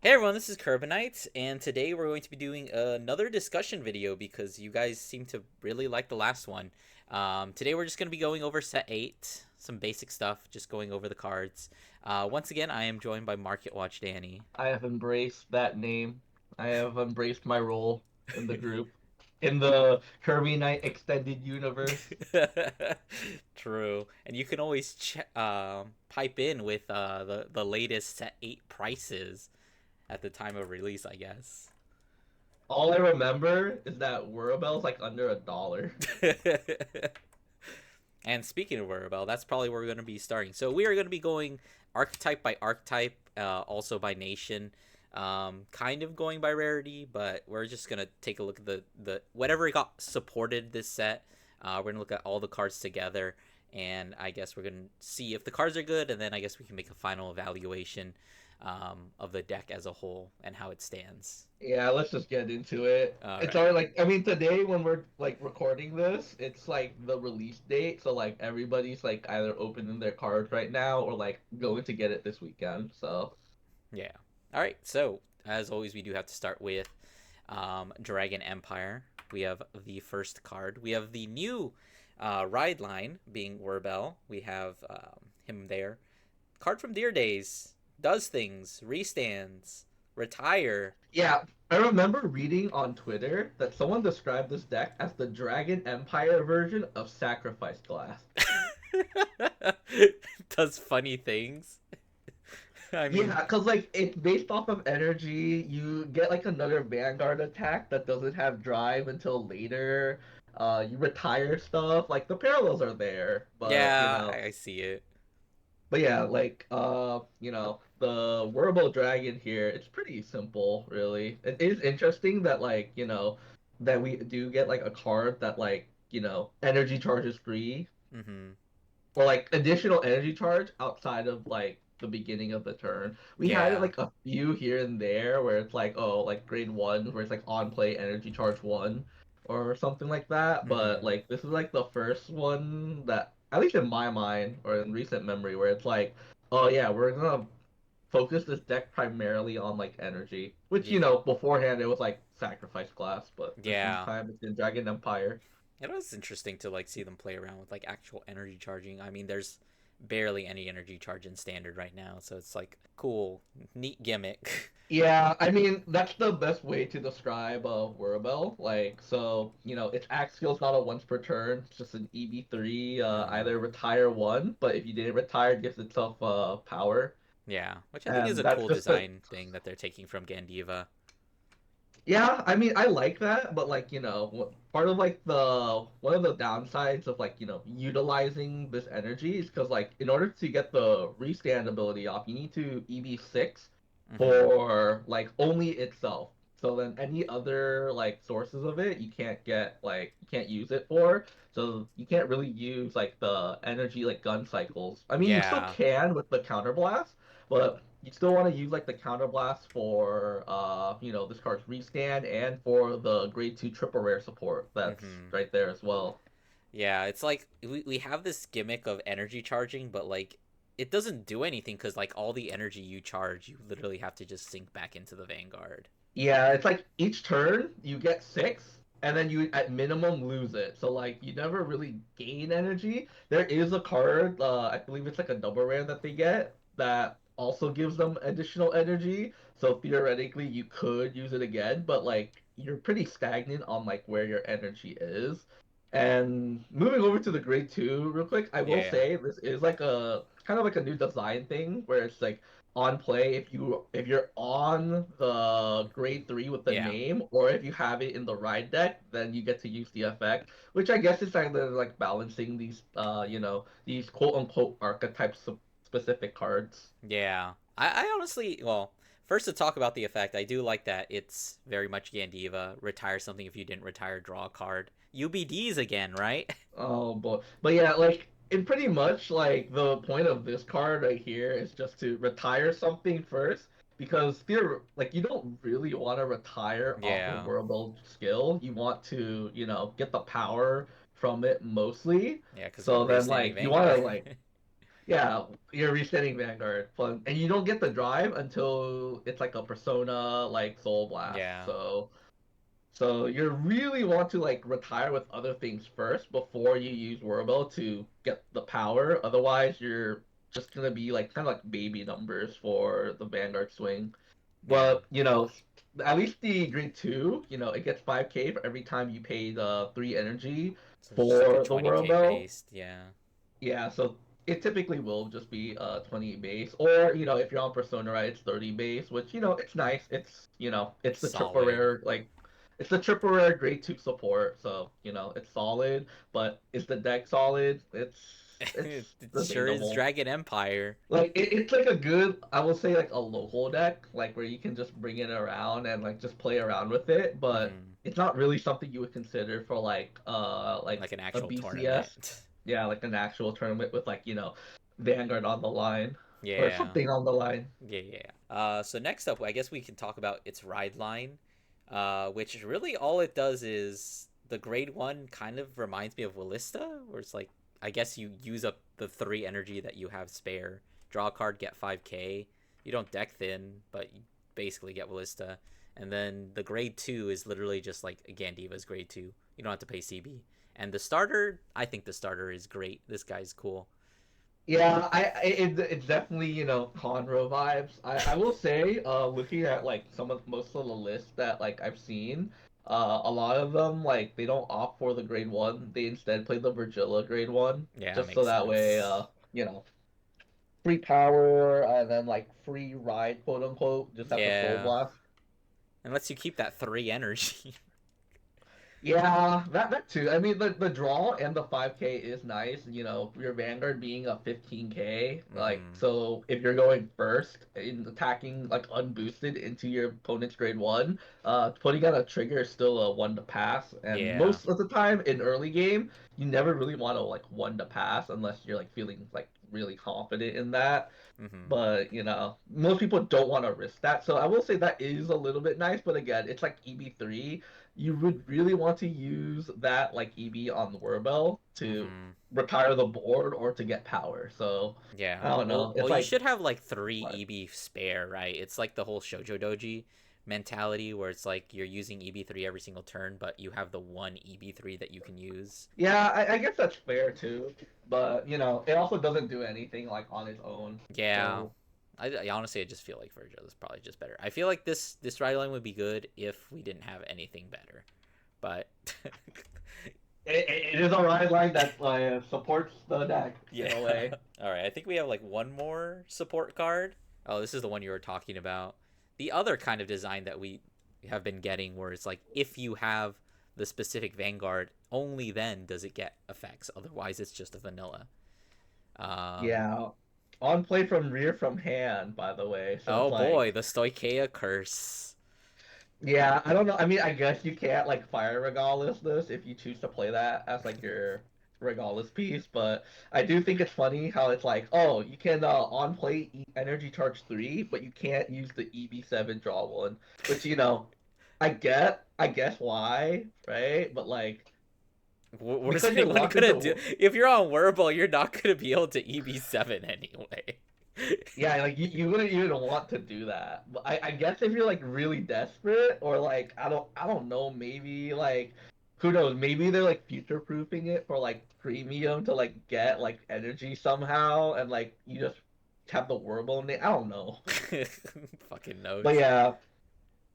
Hey everyone, this is Carbonite, and today we're going to be doing another discussion video because you guys seem to really like the last one. Today we're just going to be going over set 8, some basic stuff, just going over the cards. Once again, I am joined by Market Watch Danny. I have embraced that name. I have embraced my role in the group, in the Kirby Knight extended universe. True, and you can always pipe in with the latest set 8 prices at the time of release, I guess. All I remember is that Wurabel's like under $1. And speaking of Wearable, that's probably where we're going to be starting. So we are going to be going archetype by archetype, also by nation, kind of going by rarity, but we're just going to take a look at the whatever got supported this set. We're going to look at all the cards together, and I guess we're going to see if the cards are good, and then I guess we can make a final evaluation of the deck as a whole and how it stands. Yeah, let's just get into it. All It's right. already like, I mean, today when we're like recording this, it's like the release date, so like everybody's like either opening their cards right now or like going to get it this weekend. So Yeah. All right. So as always, we do have to start with Dragon Empire. We have the first card. We have the new ride line being Werbel. We have him there. Card from Deer Days. Does things. Restands. Retire. yeah, I remember reading on Twitter that someone described this deck as the Dragon Empire version of Sacrifice Glass. Does funny things. I mean, Yeah, because like it's based off of energy. You get like another Vanguard attack that doesn't have drive until later. You retire stuff. Like the parallels are there, but yeah, I see it. yeah, like the Wearable Dragon here, it's pretty simple, really. It is interesting that that we do get like a card that energy charge is free Mm-hmm. or like additional energy charge outside of like the beginning of the turn. We had Yeah. like a few here and there where it's like, oh, like grade one where it's like on play energy charge one or something like that. But Mm-hmm. like this is like the first one that at least in my mind or in recent memory where it's like, oh yeah, we're gonna focus this deck primarily on like energy. Which, Yeah. beforehand it was like sacrifice class, but this Yeah. time it's in Dragon Empire. It was interesting to like see them play around with like actual energy charging. I mean, there's barely any energy charge in standard right now, so it's like cool, neat gimmick. Yeah, I mean that's the best way to describe Wurabel. Its axe skill's not a once per turn. It's just an EV3. Mm-hmm. Either retire one, but if you didn't retire, it gives itself power, Yeah, which I think is and a that's cool just a design thing that they're taking from Gandiva. yeah. I mean, I like that, but part of like the one of the downsides of utilizing this energy is because like in order to get the restand ability off, you need to EV6 Mm-hmm. for like only itself. So then any other like sources of it, you can't use it for. So you can't really use like the energy like gun cycles. I mean, you still Yeah. can with the counterblast, but you still want to use like the counterblast for this card's restand and for the grade 2 triple rare support that's Mm-hmm. right there as well. Yeah, it's like we have this gimmick of energy charging, but like it doesn't do anything because like all the energy you charge, you literally have to just sink back into the Vanguard. Yeah, it's like each turn you get 6 and then you at minimum lose it. So like you never really gain energy. There is a card, I believe it's like a double rare that they get that also gives them additional energy. So theoretically you could use it again, but like you're pretty stagnant on like where your energy is. And moving over to the grade 2 real quick, I will Yeah. say this is like a kind of like a new design thing where it's like on play if you're on the grade 3 with the Yeah. name, or if you have it in the ride deck, then you get to use the effect, which I guess is kind of like balancing these quote unquote archetypes of specific cards. Yeah. I honestly, well, first to talk about the effect, I do like that it's very much Gandiva. Retire something if you didn't retire, draw a card. UBDs again, right? Oh boy. But yeah, like in pretty much like the point of this card right here is just to retire something first because like you don't really want to retire off of Yeah. World skill. You want to, get the power from it mostly. Yeah, because you got So then Restanding like you want Vanguard. to like Yeah, you're resetting Vanguard, fun, and you don't get the drive until it's like a Persona like Soul Blast. Yeah. So you really want to like retire with other things first before you use Werbel to get the power. Otherwise, you're just gonna be like kind of like baby numbers for the Vanguard swing. Yeah. But at least the grade two, it gets 5K for every time you pay the 3 energy So it's just like a for the 20k Werbel. based. Yeah. Yeah, so it typically will just be 20 base, or if you're on Persona, right, it's 30 base, which it's nice. It's the triple Solid. rare it's the triple rare grade two support, so it's solid. But is the deck solid? It's It sure is debatable. Dragon Empire. Like it's like a good, I will say like a local deck, like where you can just bring it around and like just play around with it, but Hmm. it's not really something you would consider for like Like an a actual BCS. tournament. Yeah, like an actual tournament with like, Vanguard on the line or Yeah. something on the line. Yeah, yeah. So next up, I guess we can talk about its ride line, which is really all it does is the grade one kind of reminds me of Willista, where it's like I guess you use up the 3 energy that you have spare, draw a card, get 5k. You don't deck thin, but you basically get Willista. And then the grade two is literally just like Gandiva's grade two. You don't have to pay CB. And the starter, I think the starter is great. This guy's cool. Yeah, it's definitely, Conroe vibes. I will say, looking at like most of the lists that like I've seen, a lot of them like they don't opt for the grade one. They instead play the Virgilla grade one, Yeah, just so makes that way, sense. you know, free power and then like free ride, quote unquote, just at the Soul Yeah. Blast. And lets you keep that 3 energy. Yeah, that too. I mean, the draw and the 5K is nice. Your Vanguard being a 15K, like Hmm. so if you're going first in attacking like unboosted into your opponent's grade one, putting out a trigger is still a one to pass. And Yeah. most of the time in early game, you never really want to like one to pass unless you're like feeling like really confident in that. Hmm. But most people don't want to risk that. So I will say that is a little bit nice. But again, it's like EB3. You would really want to use that like EB on the Werbel to Hmm. retire the board or to get power. So Yeah. I don't Well, know. It's you like should have like 3 what? EB spare, right? It's like the whole Shoujo Doji mentality where it's like you're using EB3 every single turn, but you have the one EB3 that you can use. Yeah, I guess that's fair too. But it also doesn't do anything like on its own. Yeah. So I honestly I just feel like Virgil is probably just better. I feel like this ride line would be good if we didn't have anything better. But it is a ride line that supports the deck in yeah. a way. All right, I think we have like one more support card. Oh, this is the one you were talking about. The other kind of design that we have been getting where it's like if you have the specific Vanguard, only then does it get effects. Otherwise, it's just a vanilla. Um, Yeah. On play from rear from hand, by the way. So it's oh boy, like, the Stoicheia curse. yeah, I don't know. I mean, I guess you can't like fire Regalis if you choose to play that as like your Regalis piece, but I do think it's funny how it's like, oh, you can on play energy charge 3, but you can't use the EB7 draw one, which I guess why, right? But like What is because you're anyone locked gonna do into if you're on Wearable? You're not gonna be able to EB7 anyway. yeah, like you wouldn't even want to do that. But I guess if you're like really desperate or like I don't know, maybe like who knows, maybe they're like future proofing it for like premium to like get like energy somehow and like you just have the Warble name. I don't know. Fucking But knows. yeah.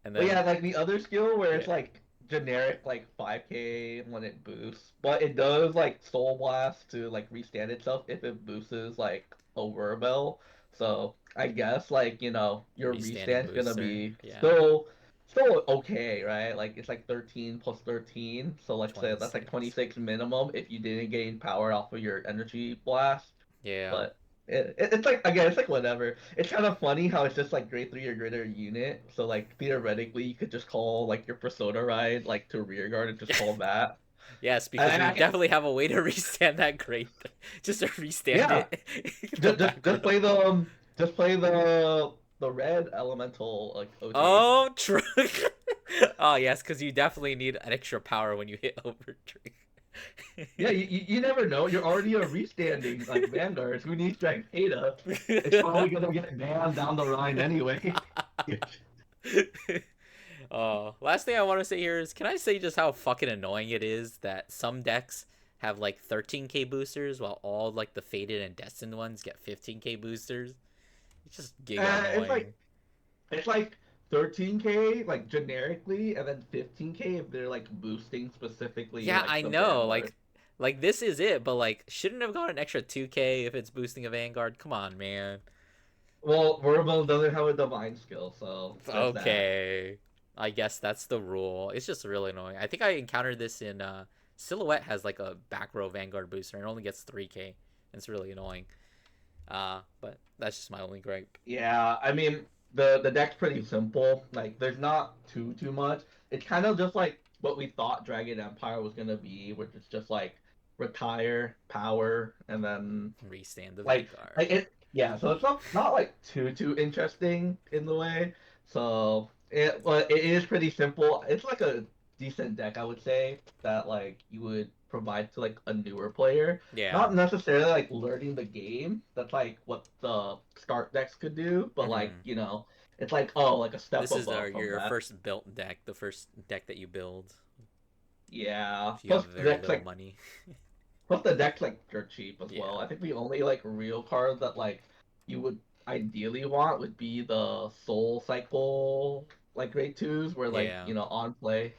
And But then yeah, like the other skill where yeah, it's like generic like 5k when it boosts, but it does like Soul Blast to like restand itself if it boosts like a Werbel. So I guess like your restanding restand's gonna booster. be Yeah, still okay, right? Like it's like 13 plus 13, so let's say that's like 26. 26 minimum if you didn't gain power off of your energy blast. Yeah. But it's like again, it's like whatever. It's kind of funny how it's just like grade three or greater unit. So like theoretically, you could just call like your Persona ride like to rear guard and just call that. Yes, because And we I, definitely have a way to restand that great. Just to restand yeah, it the just backward. play the red elemental like OG. Oh, true. Oh yes, because you definitely need an extra power when you hit Overtree. Yeah, you never know. You're already a restanding like Vanguard. Who needs Drag Beta? It's probably gonna get banned down the line anyway. Last thing I want to say here is, can I say just how fucking annoying it is that some decks have like 13k boosters while all like the faded and destined ones get 15k boosters? It's just giga It's annoying. like 13K like generically, and then 15K if they're like boosting specifically Yeah, like I the know. Vanguard. Like this is it, but like shouldn't have got an extra 2k if it's boosting a Vanguard. Come on, man. Well, Verbal doesn't have a divine skill, so there's that. Okay. I guess that's the rule. It's just really annoying. I think I encountered this in Silhouette has like a back row Vanguard booster and it only gets 3k. It's really annoying. But that's just my only gripe. Yeah, I mean the deck's pretty simple. Like there's not too much. It's kind of just like what we thought Dragon Empire was gonna be, which is just like retire, power, and then Restand the like Vanguard. it. Yeah, so it's not like too interesting in the way. So but it is pretty simple. It's like a decent deck, I would say, that like you would provide to like a newer player. Yeah. Not necessarily like learning the game. That's like what the start decks could do, but like, Hmm. it's like oh like a step This is above from your that. first built deck, the first deck that you build Yeah. if you have very little money. Plus the deck's like dirt cheap as Yeah. well. I think the only like real card that like you would ideally want would be the Soul Cycle like grade twos where like, Yeah. on play,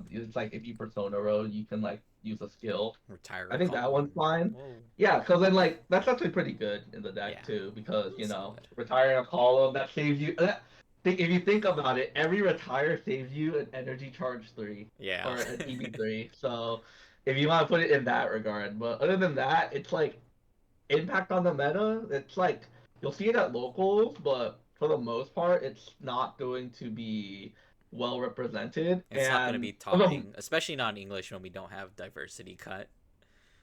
it's like if you Persona Road you can like use a skill. Retire I a think that one's column. fine. Whoa. Yeah, because then like that's actually pretty good in the deck Yeah. too, because Solid. retiring a column that saves you. If you think about it, every retire saves you an energy charge 3 Yeah. or an EV 3. So if you want to put it in that regard, but other than that, it's like impact on the meta. It's like you'll see it at locals, but for the most part, it's not going to be well represented. It's not going to And be for the topping, especially not in English when we don't have diversity cut.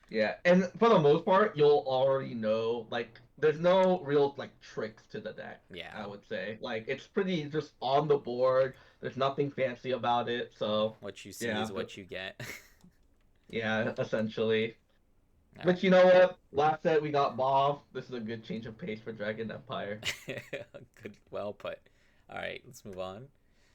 Yeah, and for the most part, you'll already know, like, there's no real, like, tricks to the deck, Yeah. I would say. Like, it's pretty just on the board. There's nothing fancy about it, so, What you see yeah, is what you get. yeah, essentially. All But you know what? Last set we got Bob. This is a good change of pace for Dragon Empire. right. Good. Well put. All right, let's move on.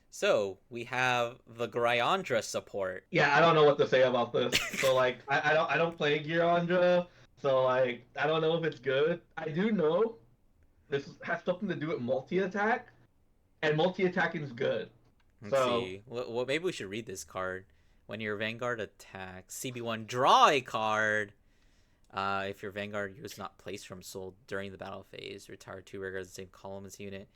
So we have the Gryandra support. Yeah, I don't know what to say about this. So, like, I don't play Girandra, so, like, I don't know if it's good. I do know this has something to do with multi-attack, and multi-attacking is good. Let's So see. Well, maybe we should read this card. When your Vanguard attacks, CB1, draw a card. If your Vanguard is not placed from soul during the battle phase, retire two Vanguards in the same column as unit.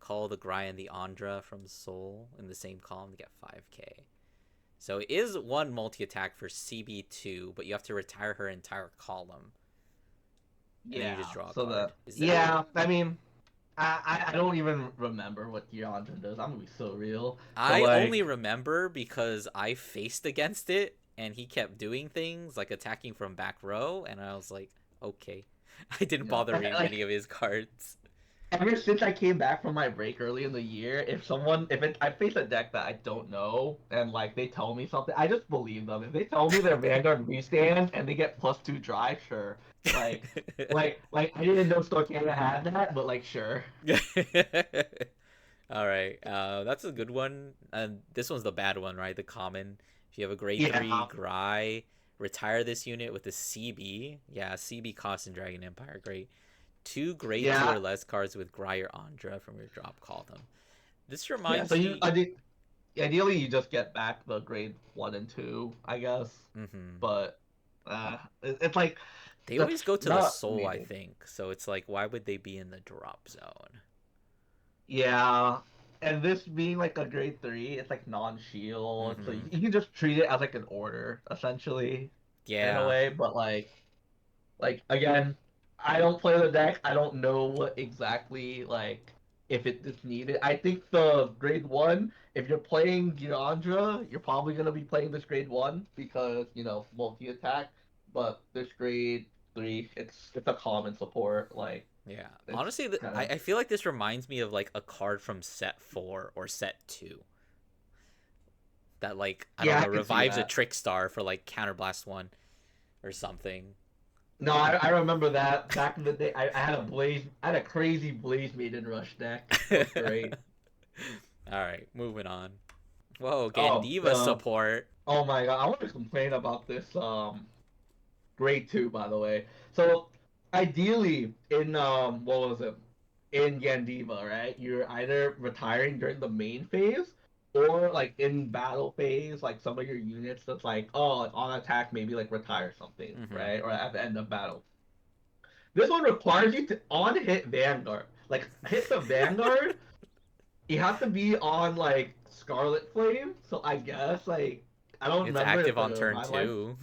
Call the Gry and the Andra from soul in the same column to get 5k. So it is one multi attack for CB2, but you have to retire her entire column, and then you just yeah, draw a so card. the Is that yeah, I mean, I don't even remember what Deandra does. I'm gonna be so real, but I only like, remember because I faced against it and he kept doing things like attacking from back row, and I was like, okay. I didn't bother reading any like of his cards. ever since I came back from my break early in the year, if I face a deck that I don't know and like they tell me something, I just believe them. If they tell me their Vanguard restand and they get +2 drive, sure. Like, I didn't know Storkana had that, but like, sure. All right, that's a good one. And this one's the bad one, right? The common. If you have a grade three Yeah, Gry, retire this unit with a CB. Yeah, CB cost in Dragon Empire. Great. Two grade two yeah, or less cards with Gry or Andra from your drop. Call them. This yeah. So reminds you, me. I did. Ideally, you just get back the grade 1 and 2, I guess. Hmm. But it's like They always that's go to the not soul, I needed. think. So it's like, why would they be in the drop zone? Yeah, and this being like a grade 3, it's like non-shield, so Hmm. you can just treat it as like an order essentially in a Yeah. way. But like again, I don't play the deck. I don't know what exactly like if it is needed. I think the grade 1, if you're playing Girandra, you're probably gonna be playing this grade 1 because multi attack. But this grade 3, it's a common support. Like Yeah. it's Honestly, kind of I feel like this reminds me of like a card from set 4 or set 2. that like I don't Yeah, know I can see revives a that. Trickstar for like Counterblast 1 or something. No, I remember that back in the day. I had a Blaze, I had a crazy Blaze Maiden Rush deck. It was great. All right, moving on. Whoa, Oh, Gandiva support. oh my god, I want to complain about this grade two, by the way. So ideally in what was it? In Gandiva, right? You're either retiring during the main phase or like in battle phase, like some of your units that's like, oh, like on attack, maybe like retire something, Mm-hmm. right? Or at the end of battle. This one requires you to on hit Vanguard. Like hit the Vanguard, you have to be on like Scarlet Flame. So I guess like I don't It's remember if active the on turn revive line. 2.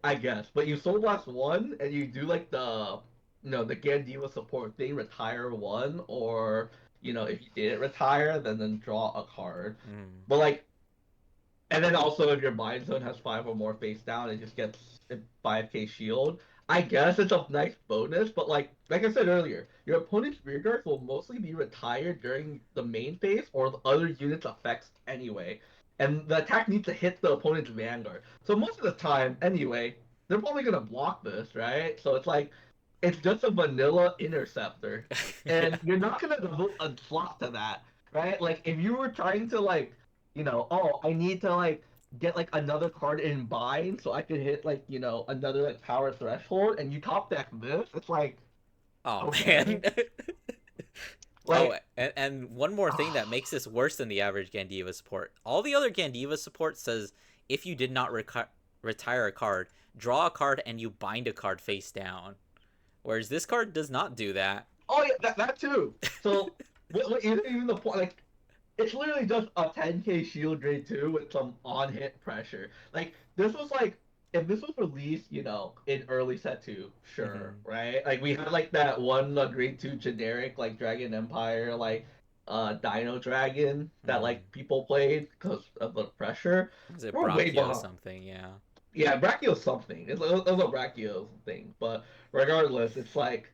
I guess, but you Soul Blast one and you do like the the Gandiva support thing, retire one, or if you didn't retire, then draw a card. Mm. But like, and then also if your Mind Zone has five or more face down, it just gets a 5k shield. I guess it's a nice bonus, but like I said earlier, your opponent's rear guards will mostly be retired during the main phase or the other units' effects anyway. And the attack needs to hit the opponent's vanguard. So most of the time, anyway, they're probably gonna block this, right? So it's like it's just a vanilla interceptor. Yeah. And you're not gonna devote a slot to that, right? Like if you were trying to oh, I need to get like another card in bind so I could hit like, another like power threshold and you top deck this, it's like, Oh man. okay. Oh, Like and one more thing that makes this worse than the average Gandiva support. All the other Gandiva support says if you did not retire a card, draw a card and you bind a card face down. Whereas this card does not do that. oh yeah, that too. So what isn't even the point, like it's literally just a 10k shield grade 2 with some on hit pressure. Like this was like if this was released, in early set 2, sure, Mm-hmm. right? Like we had like that one grade 2 generic like Dragon Empire like Dino Dragon that Mm-hmm. like people played because of the pressure. Is it We're way Brachio behind. something? Yeah. Yeah, Brachio's something. It's a Brachio thing, but regardless, it's like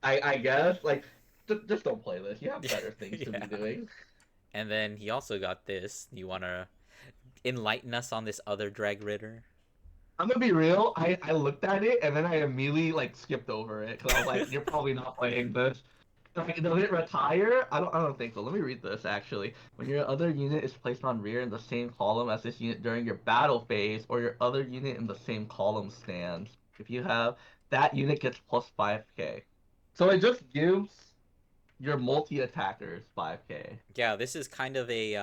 I guess like just don't play this. You have better things to be Yeah. doing. And then he also got this. You want to enlighten us on this other Drag Ritter? I'm gonna be real. I looked at it and then I immediately like skipped over it because I was like, "You're probably not playing this." Like, does it retire? I don't think so. Let me read this actually. When your other unit is placed on rear in the same column as this unit during your battle phase, or your other unit in the same column stands, if you have that unit gets plus 5k. So it just gives your multi attackers 5k. Yeah, this is kind of a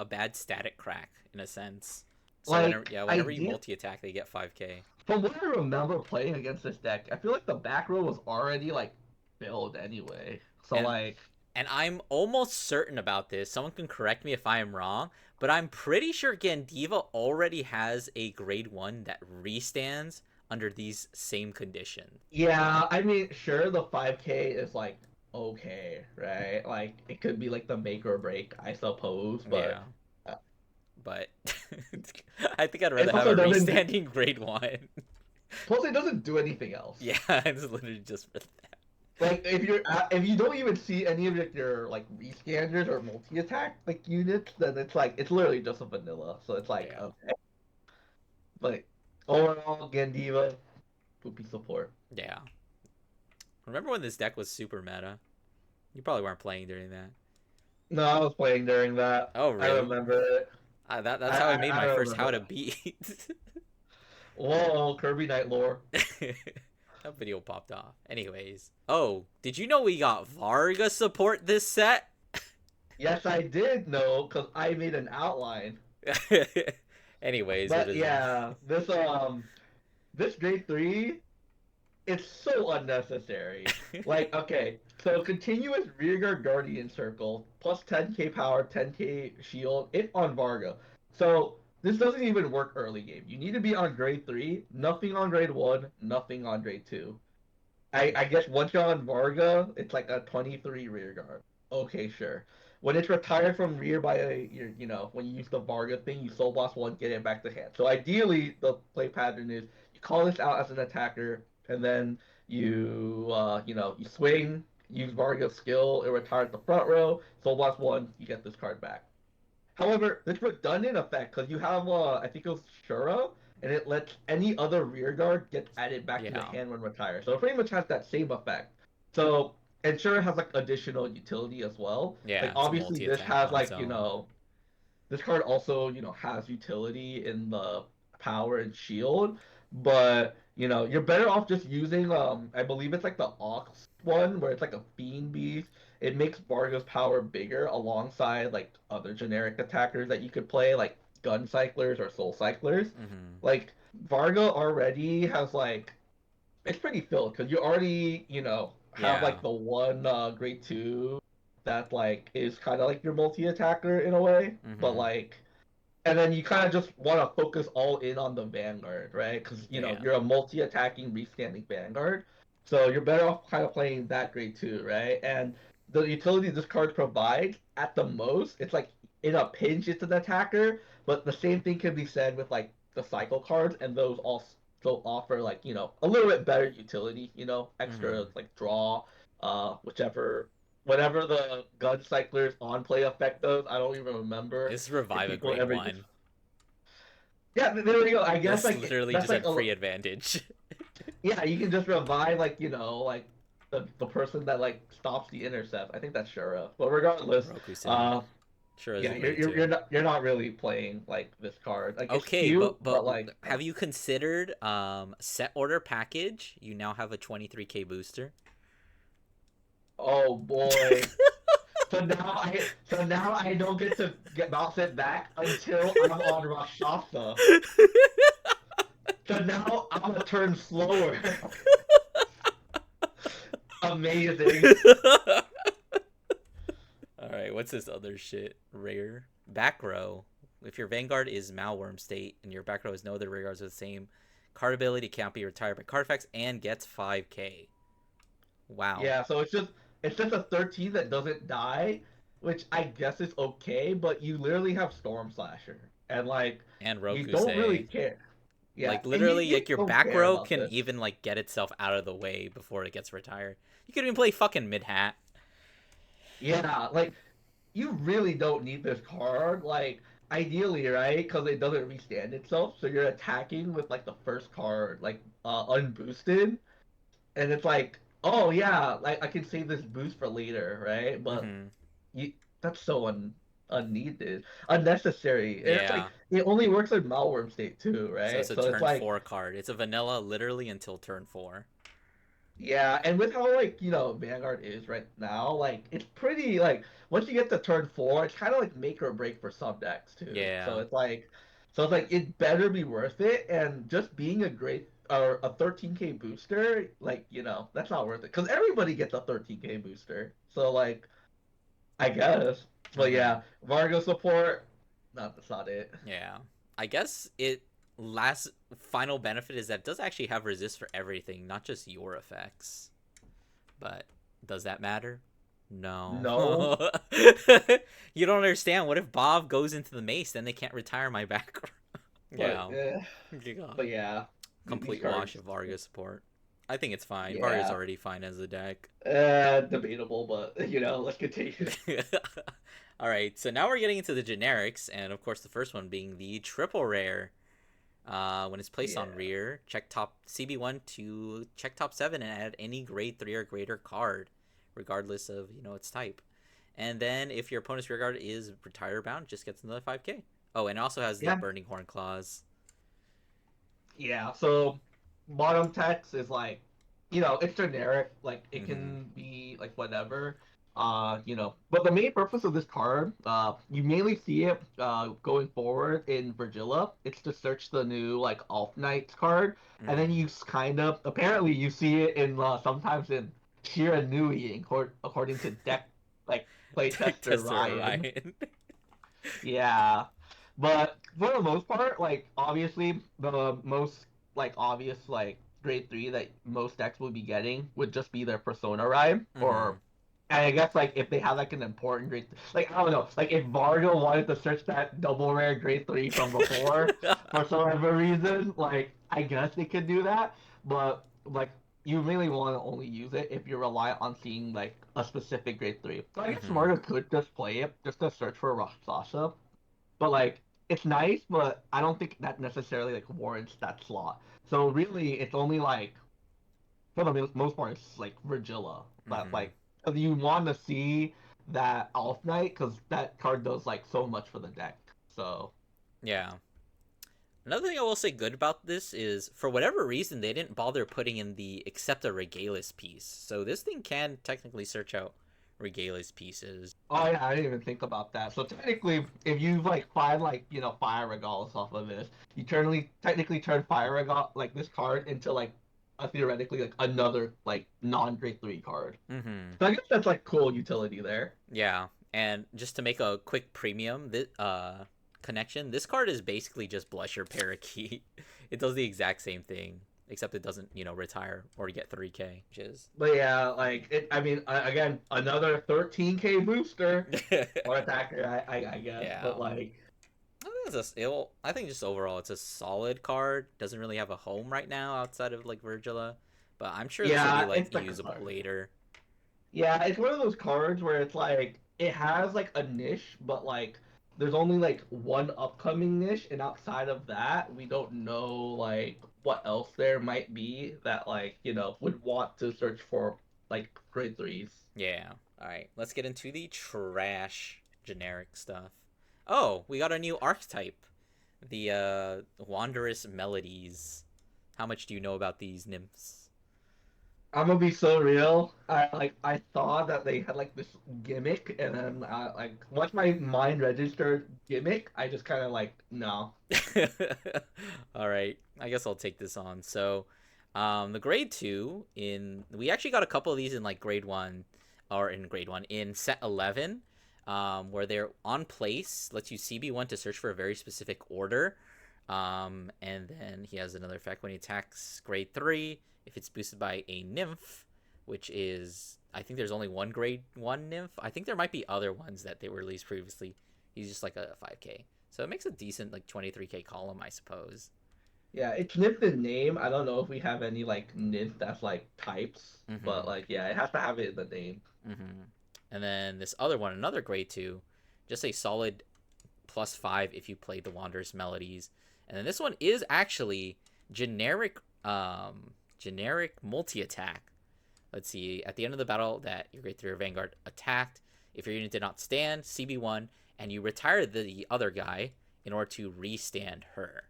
bad static crack in a sense. So Like whenever you idea multi attack, they get 5k. from what I remember playing against this deck, I feel like the back row was already like filled anyway. So And like, and I'm almost certain about this. Someone can correct me if I am wrong, but I'm pretty sure Gandiva already has a grade 1 that restands under these same conditions. yeah, I mean, sure, the 5k is like okay, right? Like it could be like the make or break, I suppose, but Yeah, uh, but I think I'd it rather have also a doesn't do, restanding grade 1. plus it doesn't do anything else. Yeah, it's literally just for that. Like if you don't even see any of your like rescanners or multi attack like units, then it's like it's literally just a vanilla. So it's like Yeah. okay, but overall, Gandiva poopy support. Yeah. Remember when this deck was super meta? You probably weren't playing during that. No, I was playing during that. Oh, I really? remember it. That's I how I I, made I my first how remember to that. beat. Whoa, Kirby Knight lore. That video popped off. Anyways. Oh, did you know we got Varga support this set? Yes, I did know because I made an outline. Anyways, what But is it? yeah, this grade 3, it's so unnecessary. Like, okay, so continuous rearguard guardian circle plus 10k power, 10k shield, if on Varga. So this doesn't even work early game. You need to be on grade 3, nothing on grade 1, nothing on grade 2. I guess once you're on Varga, it's like a 23 rear guard. Okay, sure. When it's retired from rear by when you use the Varga thing, you soul blast one, get it back to hand. So ideally, the play pattern is you call this out as an attacker, and then you swing, use Varga's skill, it retires the front row, soul blast one, you get this card back. However, this redundant effect because you have I think it was Shura, and it lets any other rear guard get added back to the Yeah. hand when retired. So it pretty much has that same effect. So and Shura has like additional utility as well. Like Yeah, it's a obviously this multi-attack has on its like own. this card also has utility in the power and shield, but you're better off just using I believe it's like the Ox one where it's like a fiend beast. It makes Varga's power bigger alongside like other generic attackers that you could play, like gun cyclers or soul cyclers. Hmm. Like Varga already has like it's pretty filled because you already, have Yeah. like the one grade two that like is kind of like your multi attacker in a way, but Hmm. like and then you kind of just want to focus all in on the Vanguard, right? Because Yeah. you're a multi-attacking, restanding Vanguard, so you're better off kind of playing that grade two, right? And the utility this card provides, at the most, it's like in a pinch, it's an attacker, but the same thing can be said with like the cycle cards, and those also offer like a little bit better utility, extra Hmm. like draw, whichever whatever the gun cycler's on play effect does. I don't even remember Is if revive a people grade ever use. one? Yeah, there we go. I guess That's like literally that's just like a free advantage. yeah, you can just revive like like the person that like stops the intercept. I think that's Shura. But regardless, Rokusen. uh, Sure is yeah, a grade two. you're not really playing like this card. Like it's Okay, cute, but but like have you considered set order package? You now have a 23k booster. oh boy. So now I don't get to get bounce it back until I'm on Rakshasa. So now I'm gonna turn slower. Amazing. All right, what's this other shit? Rare back row. If your Vanguard is Malworm state and your back row has no other rear guards with the same card ability, can't be retired by card effects and gets 5k. Wow. Yeah, so it's just a 13 that doesn't die, which I guess is okay, but you literally have Storm Slasher, and like And you don't really Rokusei. care. Yeah, Like and you literally, you like your don't back care row about can this. even like get itself out of the way before it gets retired. You could even play fucking mid hat. Yeah, like you really don't need this card. Like ideally, right? Because it doesn't restand itself, so you're attacking with like the first card, like unboosted, and it's like, oh yeah, like I can save this boost for later, right? But Mm-hmm. you that's so unneeded, unnecessary, and it's like Yeah. it only works in Malworm state too, So it's right? a So it's turn like four card. It's a vanilla literally until turn four. yeah, and with how like Vanguard is right now, like it's pretty like once you get to turn four, it's kind of like make or break for some decks too. Yeah. So it's like it better be worth it, and just being a great or a 13k booster, like that's not worth it because everybody gets a 13k booster. So like I guess. But Mm-hmm. yeah, Vargo support, that's not it. Yeah. I guess it last final benefit is that it does actually have resist for everything, not just your effects. But does that matter? No. No, You don't understand. What if Bob goes into the mace? Then they can't retire my back. but Yeah. Yeah. but yeah, these Complete wash cards, of Varga support. I think it's fine. Varga's yeah, already fine as a deck. debatable, but let's continue. All right, so now we're getting into the generics, and of course, the first one being the triple rare. When it's placed on Yeah, rear, check top CB1 to check top 7 and add any grade 3 or greater card, regardless of its type. And then if your opponent's rear guard is retire bound, just gets another 5k. Oh, and it also has the yeah, Burning Horn clause. yeah. So bottom text is like, it's generic. Like it Mm-hmm. can be like whatever. But the main purpose of this card, you mainly see it going forward in Virgilla. It's to search the new like Alt Knights card, and then Mm-hmm. you kind of apparently you see it in sometimes in Shiranui, according to deck like Deck playtester tester Ryan. Orion. Yeah, but for the most part, like obviously the most like obvious like grade three that most decks would be getting would just be their Persona Rhyme, Mm-hmm. or and I guess like if they have like an important grade, like I don't know, like if Vargo wanted to search that double rare grade three from before for some other reason, like I guess they could do that, but like you really want to only use it if you rely on seeing like a specific grade three. So I guess Mm-hmm. Margo could just play it just to search for Rasasa. but like it's nice, but I don't think that necessarily like warrants that slot. So really, it's only like for the most part, it's like Virgilla. But Mm-hmm. like, if you want to see that Elf Knight, because that card does like so much for the deck. So Yeah. Another thing I will say good about this is, for whatever reason, they didn't bother putting in the accept a Regalis piece. So this thing can technically search out Regalis pieces. oh yeah, I didn't even think about that. So technically, if you like find like Fire Regalis off of this, you technically turn Fire Regal like this card into like a theoretically like another like non-grade 3 card. Mm-hmm. So I guess that's like cool utility there. Yeah, and just to make a quick premium connection, this card is basically just Blusher Parakeet. It does the exact same thing, except it doesn't, retire or get 3K, which is. But yeah, like it. I mean, again, another 13K booster or attacker, I guess. Yeah. But like, I think just overall it's a solid card. Doesn't really have a home right now outside of like Virgila, but I'm sure this will be yeah, like it's like a usable card. later. Yeah, it's one of those cards where it's like it has like a niche, but like there's only like one upcoming niche, and outside of that, we don't know like what else there might be that like would want to search for like grade threes. Yeah. All right. Let's get into the trash generic stuff. Oh, we got a new archetype, the Wanderous Melodies. How much do you know about these nymphs? I'm gonna be so real. I thought that they had like this gimmick, and then like once my mind registered gimmick, I just kind of like no. All right, I guess I'll take this on. So, the grade two in we actually got a couple of these in like grade one, or in grade one in set 11, where they're on place. Lets you CB1 to search for a very specific order, and then he has another effect when he attacks grade three. If it's boosted by a nymph, which is I think there's only one grade one nymph. I think there might be other ones that they were released previously. He's just like a 5K. So it makes a decent like 23K column, I suppose. Yeah, it's Nymph in name. I don't know if we have any like Nymph that's like types, but Mm-hmm. like yeah, it has to have it in the name. Mm-hmm. And then this other one, another grade two, just a solid +5 if you play the Wanderous Melodies. And then this one is actually generic generic multi attack. Let's see, at the end of the battle that your grade 3 or Vanguard attacked, if your unit did not stand, CB1, and you retire the other guy in order to restand her.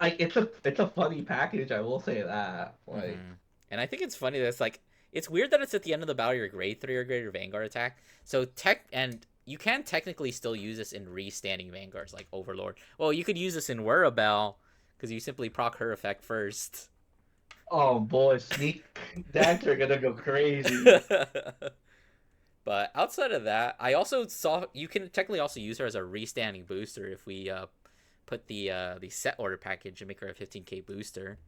Like it's a funny package, I will say that. Like Mm-hmm. And I think it's funny that it's weird that it's at the end of the battle your grade 3 or greater Vanguard attack. So you can technically still use this in restanding Vanguards like Overlord. Well, you could use this in Wurabel because you simply proc her effect first. oh boy, sneak decks are gonna go crazy. But outside of that, I also saw you can technically also use her as a restanding booster if we put the set order package and make her a 15K booster.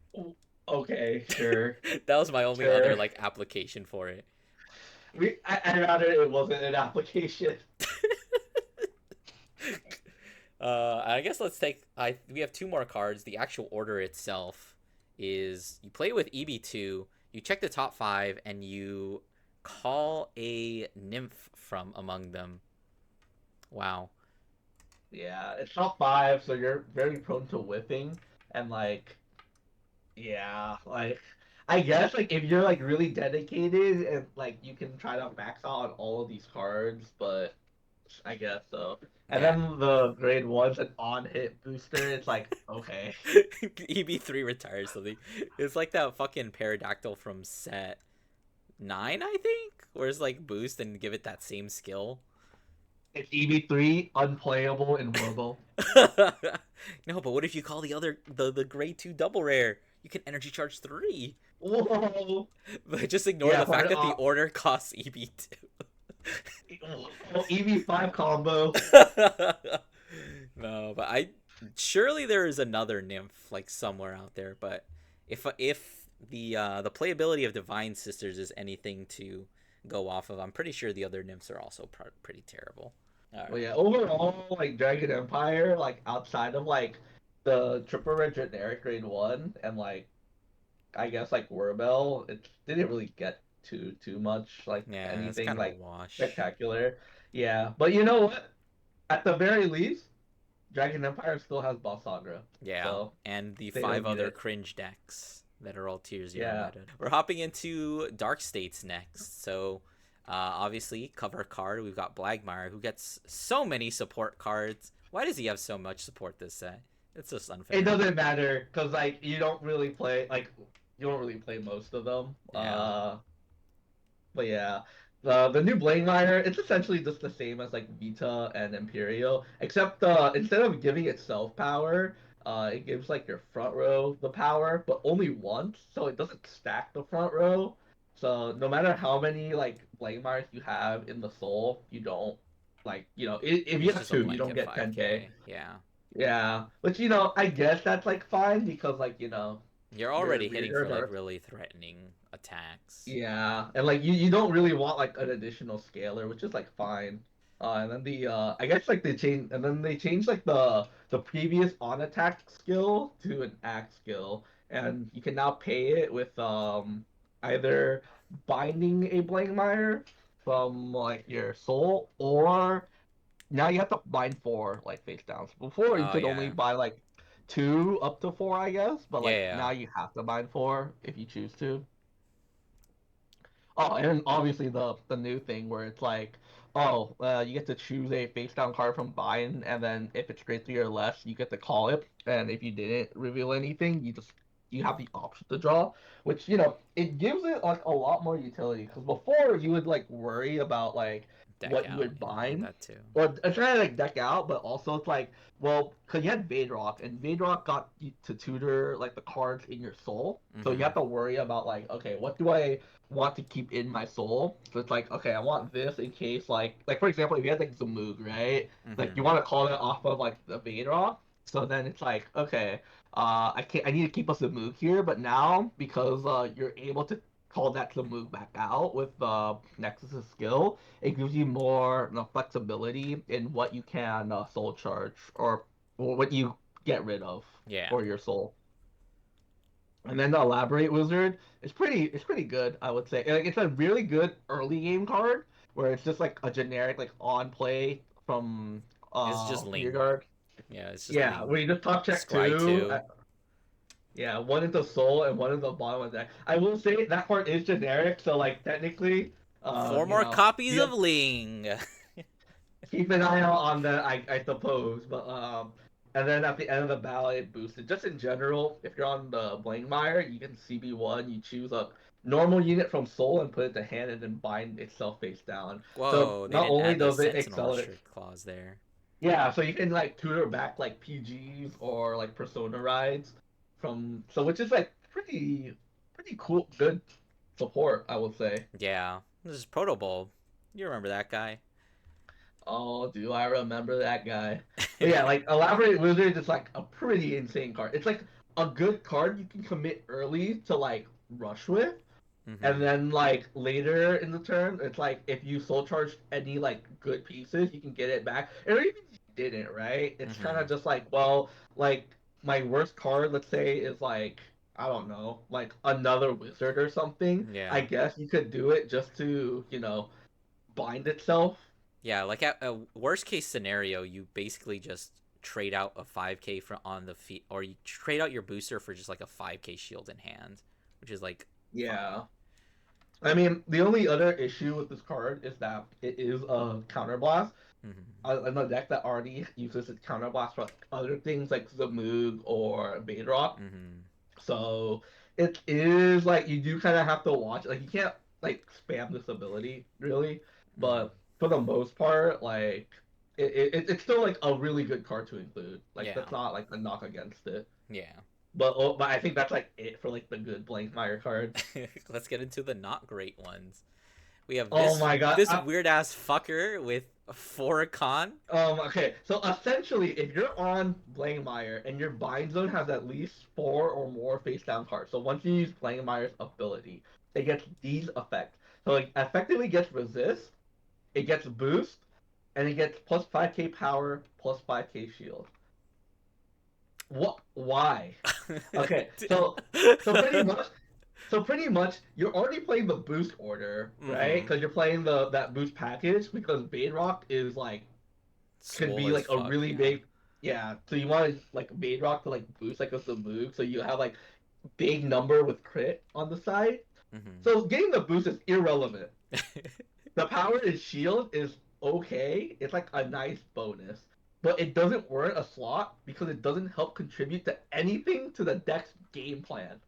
Okay, sure, That was my only other sure. like application for it. I'd rather it wasn't an application. I guess let's take. We have two more cards. The actual order itself is you play with EB2. You check the top five and you call a nymph from among them. Wow. Yeah, it's top five, so you're very prone to whipping, and like, yeah, like, I guess like if you're like really dedicated and like you can try to max out on all of these cards, but I guess so. And Yeah. then the grade one's an on hit booster. It's like okay, EB3 retires something. It's like that fucking pterodactyl from set 9, I think, where it's like boost and give it that same skill. it's EV3 unplayable in Warble. No, but what if you call the grade 2 double rare? You can energy charge 3. Whoa, But just ignore yeah, the part fact of that the order costs EB2. EV5 combo. No, but I surely there is another nymph like somewhere out there, but if the playability of Divine Sisters is anything to go off of, I'm pretty sure the other nymphs are also pretty terrible. All Well, right. yeah, overall, like Dragon Empire, like outside of like the triple red generic grade one and like I guess like Warbell, it didn't really get too much like Yeah, it's anything kind of a like wash. spectacular. Yeah, but you know what? at the very least, Dragon Empire still has Balsagra, Yeah, so and the they don't 5 need other it. cringe decks that are all tier 0 Yeah. meta. We're hopping into Dark States next. So, obviously, cover card, we've got Blagmire, who gets so many support cards. Why does he have so much support this set? It's just It unfair. doesn't matter because like you don't really play most of them. Yeah. But yeah, the new Blanemire, it's essentially just the same as like Vita and Imperial, except instead of giving itself power, it gives like your front row the power, but only once, so it doesn't stack the front row. So no matter how many like Blanemires you have in the soul, you don't like if you It's have just a two, you don't blanket get 10k. 5k. Yeah. Yeah, which I guess that's like fine because like You're your already hitting for rearguards like are. really threatening attacks. Yeah, and like you don't really want like an additional scaler, which is like fine. And then the I guess like they changed like the previous on attack skill to an act skill, and you can now pay it with either binding a Blankmire from like your soul, or now you have to bind four like face down. So before you Oh could only yeah. buy like two up to four, I guess, but Yeah, like yeah. now you have to bind four if you choose to. Oh, and obviously the new thing where it's like, oh, you get to choose a face down card from bind, and then if it's grade 3 or less, you get to call it, and if you didn't reveal anything, you have the option to draw, which it gives it like a lot more utility. Because before you would like worry about like Deck what you out. would Yeah, bind, that too. or trying to like deck out, but also it's like, well, because you had Vadrock, and Vadrock got you to tutor like the cards in your soul, so you Mm-hmm. have to worry about like, okay, what do I want to keep in my soul? So it's like, okay, I want this in case like for example, if you had like Zamug, right? Like Mm-hmm. you want to call that off of like the Vadrock. So then it's like, okay, I need to keep us a move here, but now because you're able to call that to move back out with Nexus's skill, it gives you more flexibility in what you can soul charge or what you get rid of Yeah. for your soul. And then the elaborate wizard is pretty good, I would say. Like it's a really good early game card where it's just like a generic like on play from It's just rear Ling. guard. Yeah, it's just Yeah, where Ling. you just top check Scry two. 2. Yeah, one into soul and one into bottom of the deck. I will say that card is generic, so like technically, uh, 4 you more know, copies you of Ling. keep an eye out on that, I suppose. But and then at the end of the battle, it boosted. Just in general, if you're on the Blankmire, you can CB1. You choose a normal unit from Soul and put it to hand, and then bind itself face down. So Whoa, they not didn't only add the does it Sentinel accelerate, restrict clause there. yeah. So you can like tutor back like PGs or like Persona rides from which is like pretty cool, good support, I would say. Yeah, this is Proto Bowl. You remember that guy? Oh, do I remember that guy? But yeah, like Elaborate Wizard is like a pretty insane card. It's like a good card you can commit early to like rush with, Mm-hmm. and then like later in the turn, it's like if you soul charge any like good pieces, you can get it back. Or even if you didn't, right? It's kind Mm-hmm. of just like, well, like my worst card, let's say, is like I don't know, like another wizard or something. I Yeah. guess you could do it just to bind itself. Yeah, like at a worst case scenario, you basically just trade out a 5k for on the feet, or you trade out your booster for just like a 5k shield in hand, which is like fine. Yeah. I mean, the only other issue with this card is that it is a counterblast. Mm-hmm. In a deck that already uses its counterblast for other things like Zamoog or Bedrock. Mm-hmm. So it is like you do kind of have to watch. Like you can't like spam this ability really, Mm-hmm. but for the most part, like it's still like a really good card to include. Like Yeah. that's not like a knock against it. Yeah. But I think that's like it for like the good Blankmeyer cards. Let's get into the not great ones. We have Oh this my god. this weird ass fucker with Foricon. Okay, so essentially, if you're on Blankmeyer and your bind zone has at least four or more face down cards, so once you use Blankmeyer's ability, it gets these effects. So it effectively gets resist, it gets boost, and it gets plus 5k power, plus 5k shield. What? Why? Okay, so pretty much you're already playing the boost order, right? Mm-hmm. Because you're playing the that boost package because Bedrock is like could Swole be as like a fuck. really Yeah. big. Yeah, so you want like Maidrock to like boost like a Zamoog, so you have like big number with crit on the side. Hmm. So getting the boost is irrelevant. The power and shield is okay. It's like a nice bonus, but it doesn't warrant a slot because it doesn't help contribute to anything to the deck's game plan.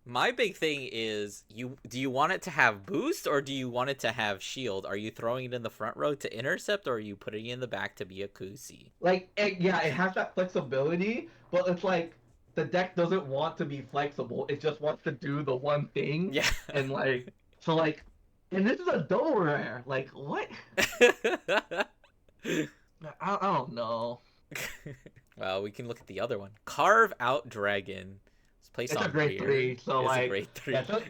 My big thing is do you want it to have boost or do you want it to have shield? Are you throwing it in the front row to intercept or are you putting it in the back to be a Kusi? Yeah, it has that flexibility, but it's like the deck doesn't want to be flexible. It just wants to do the one thing, Yeah. and like so like, and this is a double rare. Like what? I don't know. Well, we can look at the other one. Carve Out Dragon. It's placed It's a on grade rear. three, so It's a like grade yeah, 3. so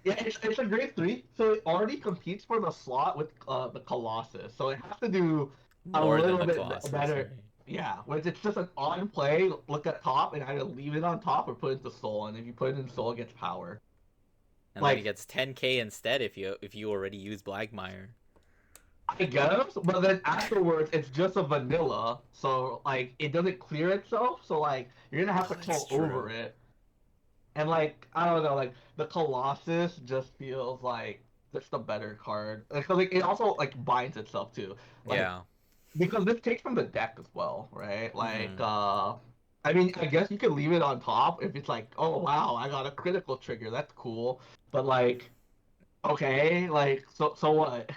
yeah, it's a grade three, so it already competes for the slot with the Colossus, so it has to do a More than little the bit Colossus, better. right? Yeah, when it's just an on play, look at top and either leave it on top or put it into Soul, and if you put it in Soul, it gets power. And then it Like gets 10k instead if you already use Blackmire. I guess, but then afterwards it's just a vanilla, so like it doesn't clear itself, so like you're gonna have Oh, to that's call true. over it. And like I don't know, like the Colossus just feels like just a better card. Because like it also like binds itself too. Like Yeah. because this takes from the deck as well, right? Like Hmm. I mean I guess you could leave it on top if it's like, oh wow, I got a critical trigger, that's cool. But like okay, like so what?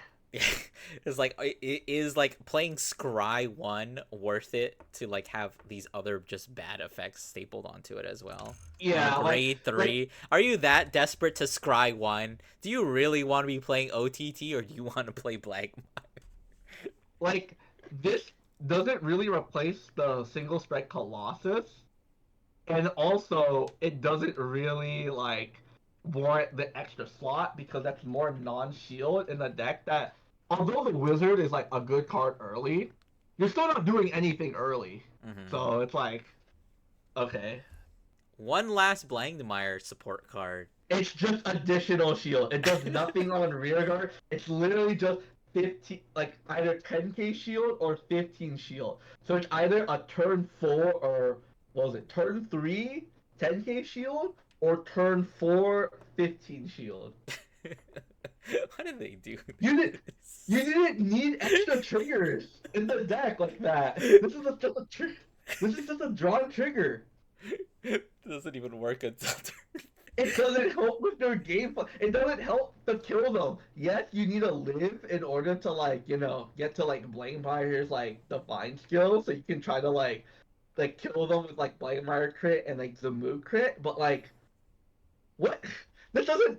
It's like is like playing Scry 1 worth it to like have these other just bad effects stapled onto it as well? On a Yeah, grade like 3? Are you that desperate to Scry 1? Do you really want to be playing OTT or do you want to play Black? like this doesn't really replace the single strike Colossus, and also it doesn't really like warrant the extra slot because that's more non-shield in the deck. That although the wizard is like a good card early, you're still not doing anything early. Hmm. So it's like okay, One last Blankmeyer support card. it's just additional shield. It does nothing on rear guard. It's literally just 15, like either 10k shield or 15 shield. So it's either a turn 4 or what was it, turn 3 10k shield or turn 4 15 shield. Why did they do You did you this? didn't need extra triggers in the deck like that. This is just a drawn trigger. It doesn't even work until turn. It doesn't help with their gameplay. It doesn't help to kill them. Yes, you need to live in order to like, get to like Blamefire's like divine skill, so you can try to like kill them with like Blamefire crit and like Zamu crit. But like, what? This doesn't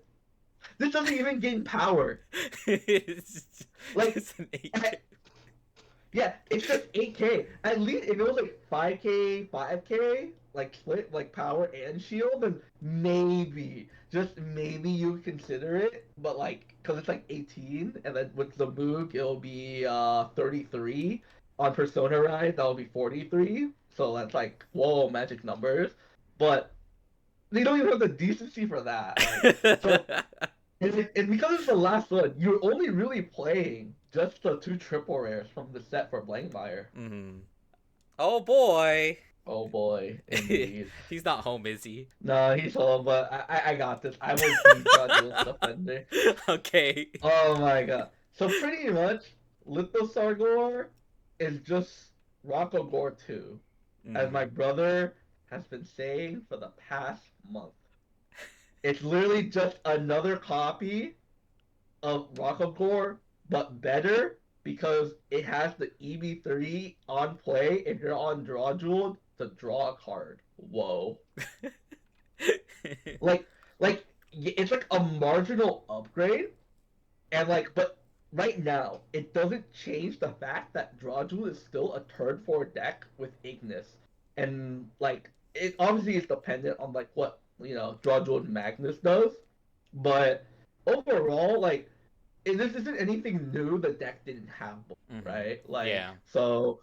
this doesn't even gain power. it's, Like, it's an 8K. at, yeah, it's just 8k. At least if it was like 5k, 5k, like split like power and shield, then maybe, just maybe you would consider it. But like, because it's like 18, and then with the Moog, it'll be 33. On Persona Ride, that'll be 43. So that's like, whoa, magic numbers. But they don't even have the decency for that. Like, so and because it's the last one, you're only really playing just the two triple rares from the set for Blankmeyer. Hmm. Oh boy. Oh boy, indeed. He's not home, is he? No, he's home, but I got this. I will keep Godul's defender. Okay. Oh my god. So pretty much, Lithosargor is just Rockogore 2, as my Hmm. brother has been saying for the past month. It's literally just another copy of Rockogore, but better because it has the EB3 on play if you're on draw jewel to draw a card. Whoa. Like it's like a marginal upgrade, and like but right now it doesn't change the fact that draw jewel is still a turn 4 deck with Ignis. And like it obviously is dependent on like what draw jewel and Magnus does, but overall like this isn't anything new the deck didn't have before, Hmm. right? Like Yeah. so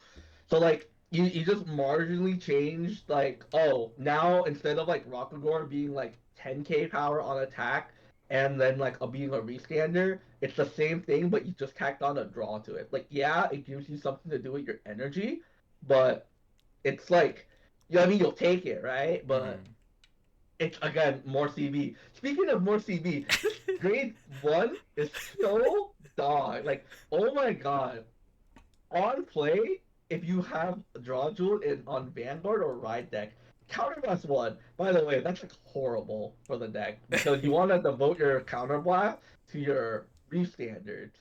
like you just marginally changed like, oh, now instead of like Rockagore being like 10k power on attack, and then like being a restander, it's the same thing, but you just tacked on a draw to it. Like, yeah, it gives you something to do with your energy, but it's like, you know, what I mean, you'll take it, right? But Hmm. it's again more CB. Speaking of more CB, this grade one is so dog. Like, oh my god, on play, if you have draw jewel in on Vanguard or Ride deck, counterblast one. By the way, that's like horrible for the deck because you want to devote your counterblast to your reef standards.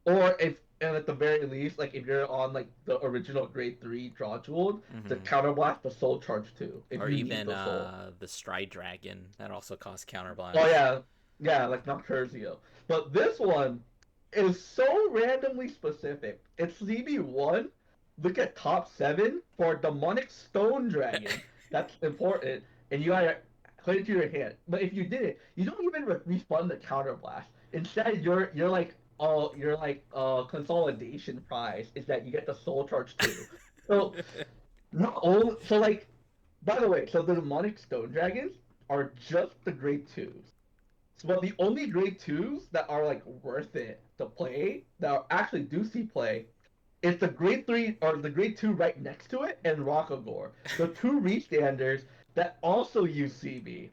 Or if and at the very least, like if you're on like the original grade three draw jewel, to Hmm. counterblast the soul charge too, if Or you need even the soul. the Stride Dragon that also costs Oh counterblast. yeah, yeah, like Nocturzio. But this one is so randomly specific. It's CB1. Look at top seven for Demonic Stone Dragon. That's important, and you gotta put it to your hand. But if you did it, you don't even refund the counterblast. Instead, you're like consolidation prize is that you get the soul charge too. So not only so like by the way, so the demonic stone dragons are just the grade twos. So, but the only grade twos that are like worth it to play that are actually do see play is the grade three or the grade two right next to it and Rockagore. The two restanders that also use CB.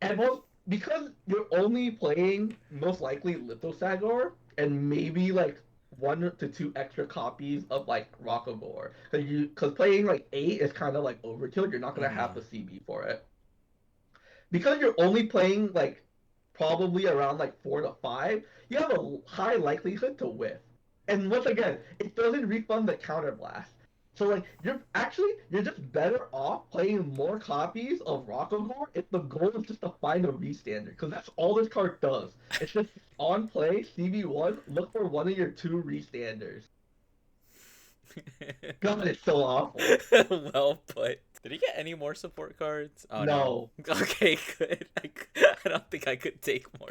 And most because you're only playing most likely Lithosagor and maybe like one to two extra copies of like Rockagore. Because playing like eight is kind of like overkill. You're not gonna have Hmm. the CB for it. Because you're only playing like probably around like four to five, you have a high likelihood to whiff. And once again, it doesn't refund the counterblast. So like you're just better off playing more copies of Rockagore if the goal is just to find a restander, because that's all this card does. It's just on play CB1, look for one of your two restanders. God, it's so awful. Well put. Did he get any more support cards? Oh no. No. Okay, good. I don't think I could take more.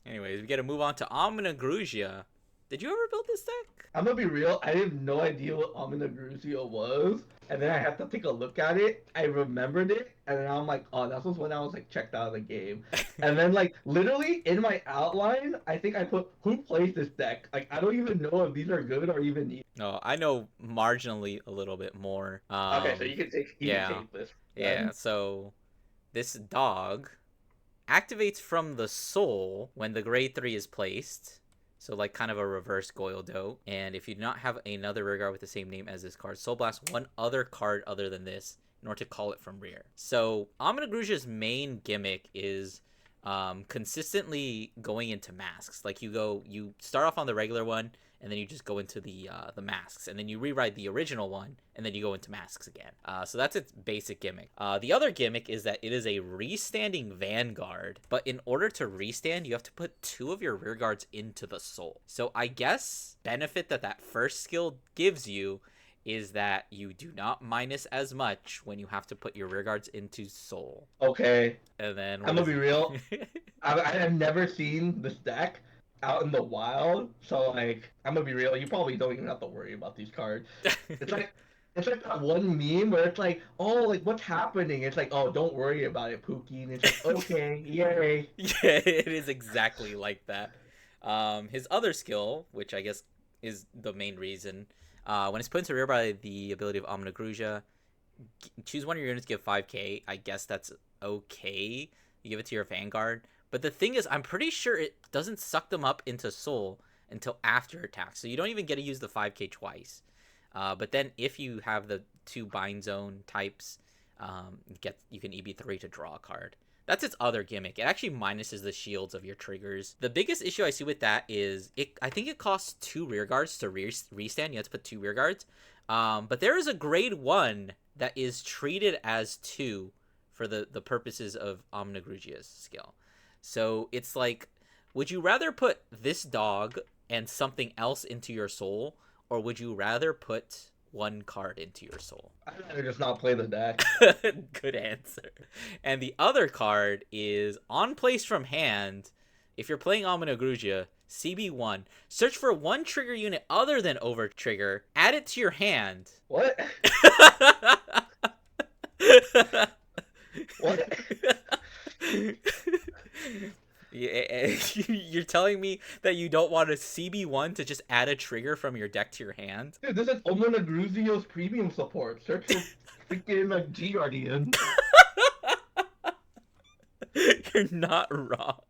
Anyways, we got to move on to Omnia Grugia. Did you ever build this deck? I'm gonna be real. I have no idea what Amina Gruzio was, and then I had to take a look at it. I remembered it, and then I'm like, oh, that was when I was like checked out of the game. And then like literally in my outline, I think I put who plays this deck. Like I don't even know if these are good or even need. No, I know marginally a little bit more. Okay, so you can Yeah, take this yeah. then. So this dog activates from the soul when the grade 3 is placed. So like kind of a reverse Goyaldo. And if you do not have another rear guard with the same name as this card, Soul Blast one other card other than this in order to call it from rear. So Amina Gruja's main gimmick is consistently going into masks. Like you start off on the regular one, and then you just go into the masks, and then you rewrite the original one, and then you go into masks again. So that's its basic gimmick. The other gimmick is that it is a restanding Vanguard, but in order to restand, you have to put two of your rear guards into the soul. So I guess benefit that that first skill gives you is that you do not minus as much when you have to put your rear guards into soul. Okay, And then I'm what gonna is be real. I've never seen this deck out in the wild, so like I'm gonna be real. You probably don't even have to worry about these cards. It's like it's like that one meme where it's like, oh, like what's happening? It's like, oh, don't worry about it, Pookie. And it's like, okay, yay. Yeah, it is exactly like that. His other skill, which I guess is the main reason, when it's put into rear by the ability of Omna Gruja, choose one of your units, give 5k. I guess that's okay. You give it to your Vanguard. But the thing is, I'm pretty sure it doesn't suck them up into Soul until after attack. So you don't even get to use the 5k twice. But then if you have the two Bind Zone types, you can EB3 to draw a card. That's its other gimmick. It actually minuses the shields of your triggers. The biggest issue I see with that is I think it costs two rear guards to restand. You have to put two rear guards. But there is a grade 1 that is treated as 2 for the purposes of Omna Grugia's skill. So it's like, would you rather put this dog and something else into your soul, or would you rather put one card into your soul? I'd rather just not play the deck. Good answer. And the other card is on place from hand. If you're playing Omina Grugia, CB1, search for one trigger unit other than over trigger, add it to your hand. What? What? You're telling me that you don't want a CB1 to just add a trigger from your deck to your hand? Dude, this is Omona Gruzio's premium support. Search for freaking like G Guardian. You're not wrong.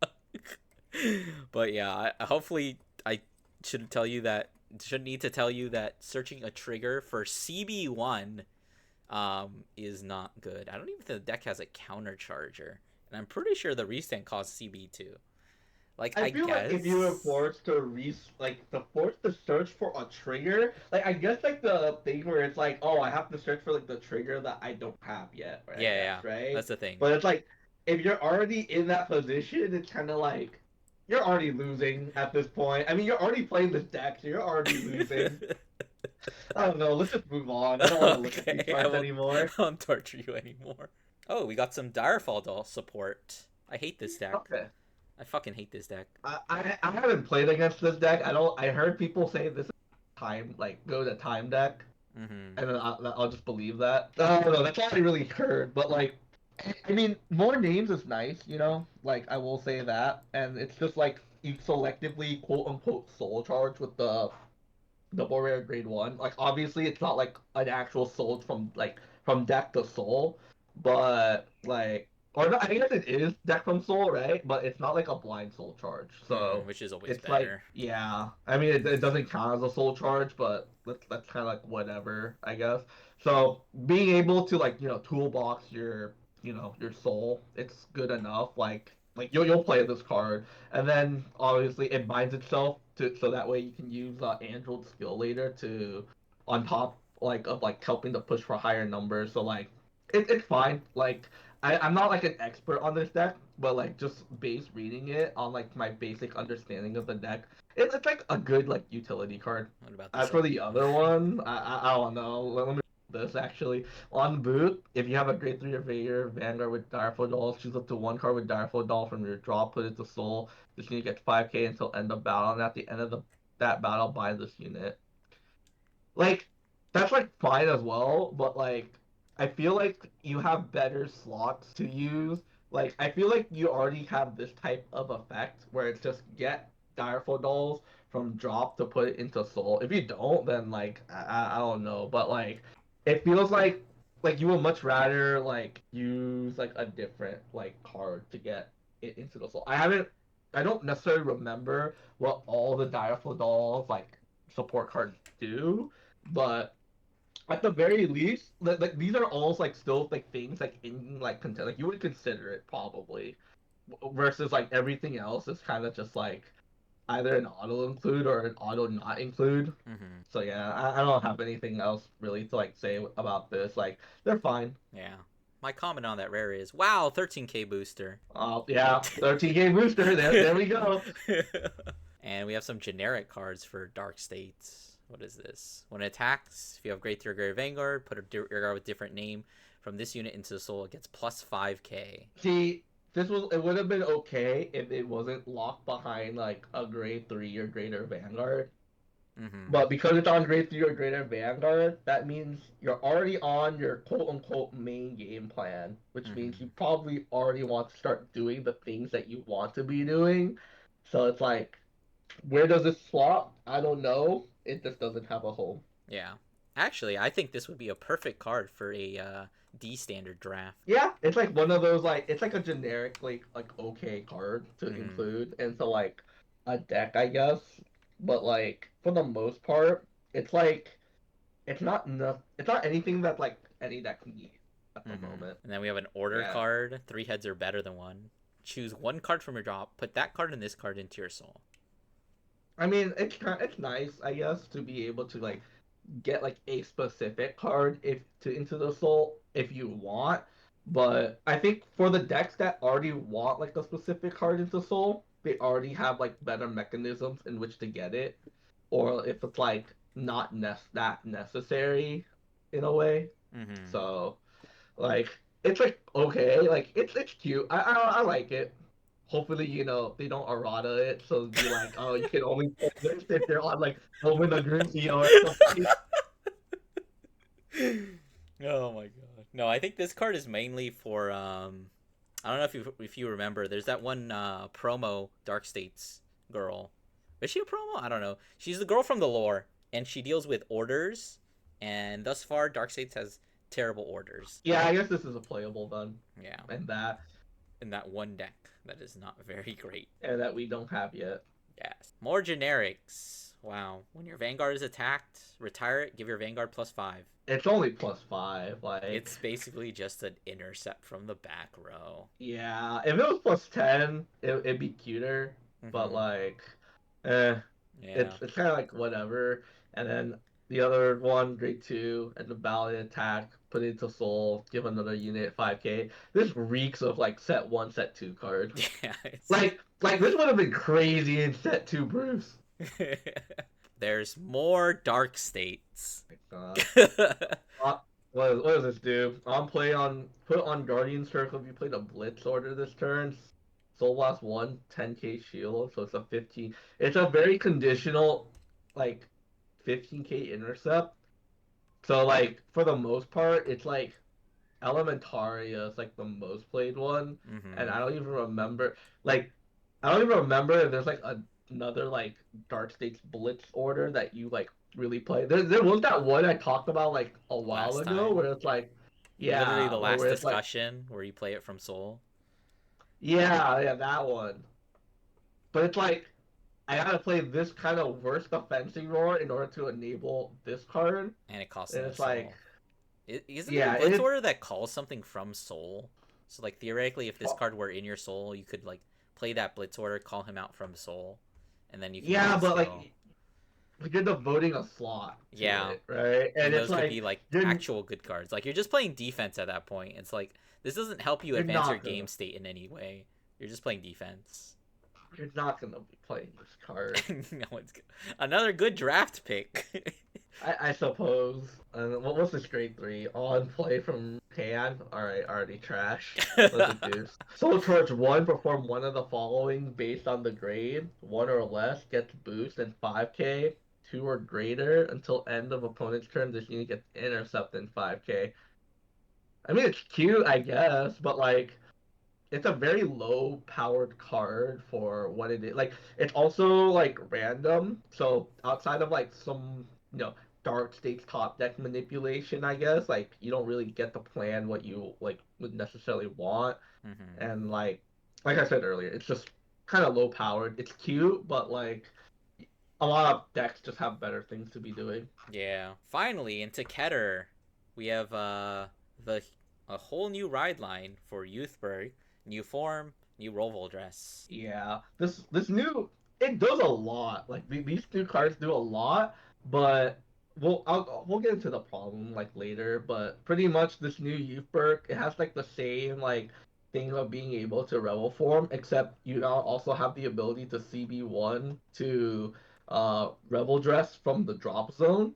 But yeah, hopefully I should tell you that should need to tell you that searching a trigger for CB1 is not good. I don't even think the deck has a counter charger. And I'm pretty sure the restand costs CB2. Like I feel guess like if you were forced to forced to search for a trigger, like I guess like the thing where it's like, oh, I have to search for like the trigger that I don't have yet, right? yeah, Right? that's the thing. But it's like if you're already in that position, it's kind of like you're already losing at this point. I mean, you're already playing this deck, so you're already losing. I don't know. Let's just move on. I don't want to look at these cards anymore. I won't torture you anymore. Oh, we got some Direfall doll support. I hate this deck. Okay. I fucking hate this deck. I haven't played against this deck. I heard people say this is time go to time deck, and then I'll just believe that. I don't know. That's all I really heard. But like, I mean, more names is nice, you know. Like I will say that, and it's just like you selectively quote unquote soul charge with the double rare grade 1. Like obviously it's not like an actual soul from deck to soul, but like or not, I guess it is deck from soul, right? But it's not like a blind soul charge. So which is always it's better. like yeah. I mean it doesn't count as a soul charge, but that's kind of like whatever, I guess. So being able to like, you know, toolbox your your soul, it's good enough. Like you'll play this card, and then obviously it binds itself to so that way you can use Angel's skill later to on top of helping to push for higher numbers. So like it's fine. Like I'm not like an expert on this deck, but like just base reading it on like my basic understanding of the deck, it's like a good like utility card. What about As this for the other one, I don't know. Let me this actually on boot. If you have a grade 3 Vader Vanguard with Direful Doll, choose up to one card with Direful Doll from your draw, put it to soul. This unit gets 5k until end of battle, and at the end of that battle, buy this unit. Like that's like fine as well, but like I feel like you have better slots to use. Like I feel like you already have this type of effect where it's just get Direful Dolls from drop to put it into soul. If you don't, then like I don't know, but like it feels like you would much rather like use like a different like card to get it into the soul. I don't necessarily remember what all the Direful Dolls like support cards do, but at the very least, like these are all like still like things like in like content, like you would consider it probably, versus like everything else is kind of just like either an auto include or an auto not include. So yeah, I don't have anything else really to like say about this. Like they're fine. Yeah. My comment on that rare is, wow, 13k booster. Yeah, 13k booster. There we go. And we have some generic cards for Dark States. What is this? When it attacks, if you have grade 3 or greater Vanguard, put a Vanguard with different name from this unit into the soul. It gets plus 5k. See, it would have been okay if it wasn't locked behind like a grade 3 or greater Vanguard. But because it's on grade 3 or greater Vanguard, that means you're already on your quote unquote main game plan, which means you probably already want to start doing the things that you want to be doing. So it's like, where does it slot? I don't know. It just doesn't have a home. Yeah. Actually, I think this would be a perfect card for a D standard draft. Yeah, it's like one of those it's like a generic like okay card to include into like a deck, I guess. But like for the most part, it's like it's not anything that like any deck needs at the moment. And then we have an order card. 3 heads are better than 1. Choose one card from your drop. Put that card and this card into your soul. I mean, it's nice, I guess, to be able to like get like a specific card into the soul if you want. But I think for the decks that already want like a specific card into soul, they already have like better mechanisms in which to get it, or if it's like not that necessary in a way. So like it's like okay, like it's cute. I like it. Hopefully, you know, they don't errata it, so it'd be like, oh, you can only play this if they're on like Omona Gruzio or something. Oh my god. No, I think this card is mainly for I don't know if you remember. There's that one promo Dark States girl. Is she a promo? I don't know. She's the girl from the lore, and she deals with orders. And thus far, Dark States has terrible orders. Yeah, I guess this is a playable then, Yeah, and that in that one deck, that is not very great. and that we don't have yet. Yes. More generics. Wow. When your Vanguard is attacked, retire it. Give your Vanguard +5. It's only +5. Like It's basically just an intercept from the back row. yeah, if it was +10, it'd be cuter. But Mhm. like, eh, Yeah. it's kind of like whatever. And then the other one, grade 2, and the ballad attack, put it into soul, give another unit 5k. This reeks of like set 1, set 2 cards. Yeah. It's Like this would have been crazy in set 2 Bruce. There's more Dark States. Uh, what does this do? Put on Guardian Circle if you play the Blitz order this turn. Soul Blast 1, 10k shield, so it's a 15. It's a very conditional, like 15k intercept. So like for the most part, it's like Elementaria is like the most played one, and Hmm. I don't even remember like I don't even remember if there's like another like Dark States Blitz order that you like really play. There was that one I talked about like a while Last ago time. where it's like Literally yeah, the or last where it's like discussion where you play it from Soul. yeah, that one. But it's like I gotta play this kind of worse defending roar in order to enable this card, And it costs and no it's like Soul. Isn't there a yeah, Blitz it order that calls something from Soul? So like theoretically, if this card were in your Soul, you could like play that Blitz order, call him out from Soul, and then you can use yeah, it but still. like you're devoting a slot to Yeah, it, right? and And it's those could like be like you're actual good cards. Like you're just playing defense at that point. It's like this doesn't help you you're advance your not game gonna state in any way. You're just playing defense. you're not gonna be playing this card. No one's good. Another good draft pick. I suppose. What was this grade 3? On play from hand? Alright, already trash. What does it do? Soul Charge 1, perform one of the following based on the grade. 1 or less gets boost and 5k. 2 or greater until end of opponent's turn. This unit gets intercept in 5k. I mean, it's cute, I guess, but like, it's a very low powered card for what it is. Like it's also like random. So outside of like some dark states top deck manipulation, I guess, like you don't really get to plan what you like would necessarily want. Hmm. And like I said earlier, it's just kind of low powered. It's cute, but like a lot of decks just have better things to be doing. Yeah. Finally, into Keter, we have the a whole new ride line for Youthberg. New form, new Roval dress. Yeah, this new it does a lot. Like these new cards do a lot, but we'll get into the problem like later. But pretty much this new youth perk it has like the same like thing of being able to rebel form, except you now also have the ability to CB1 to rebel dress from the drop zone,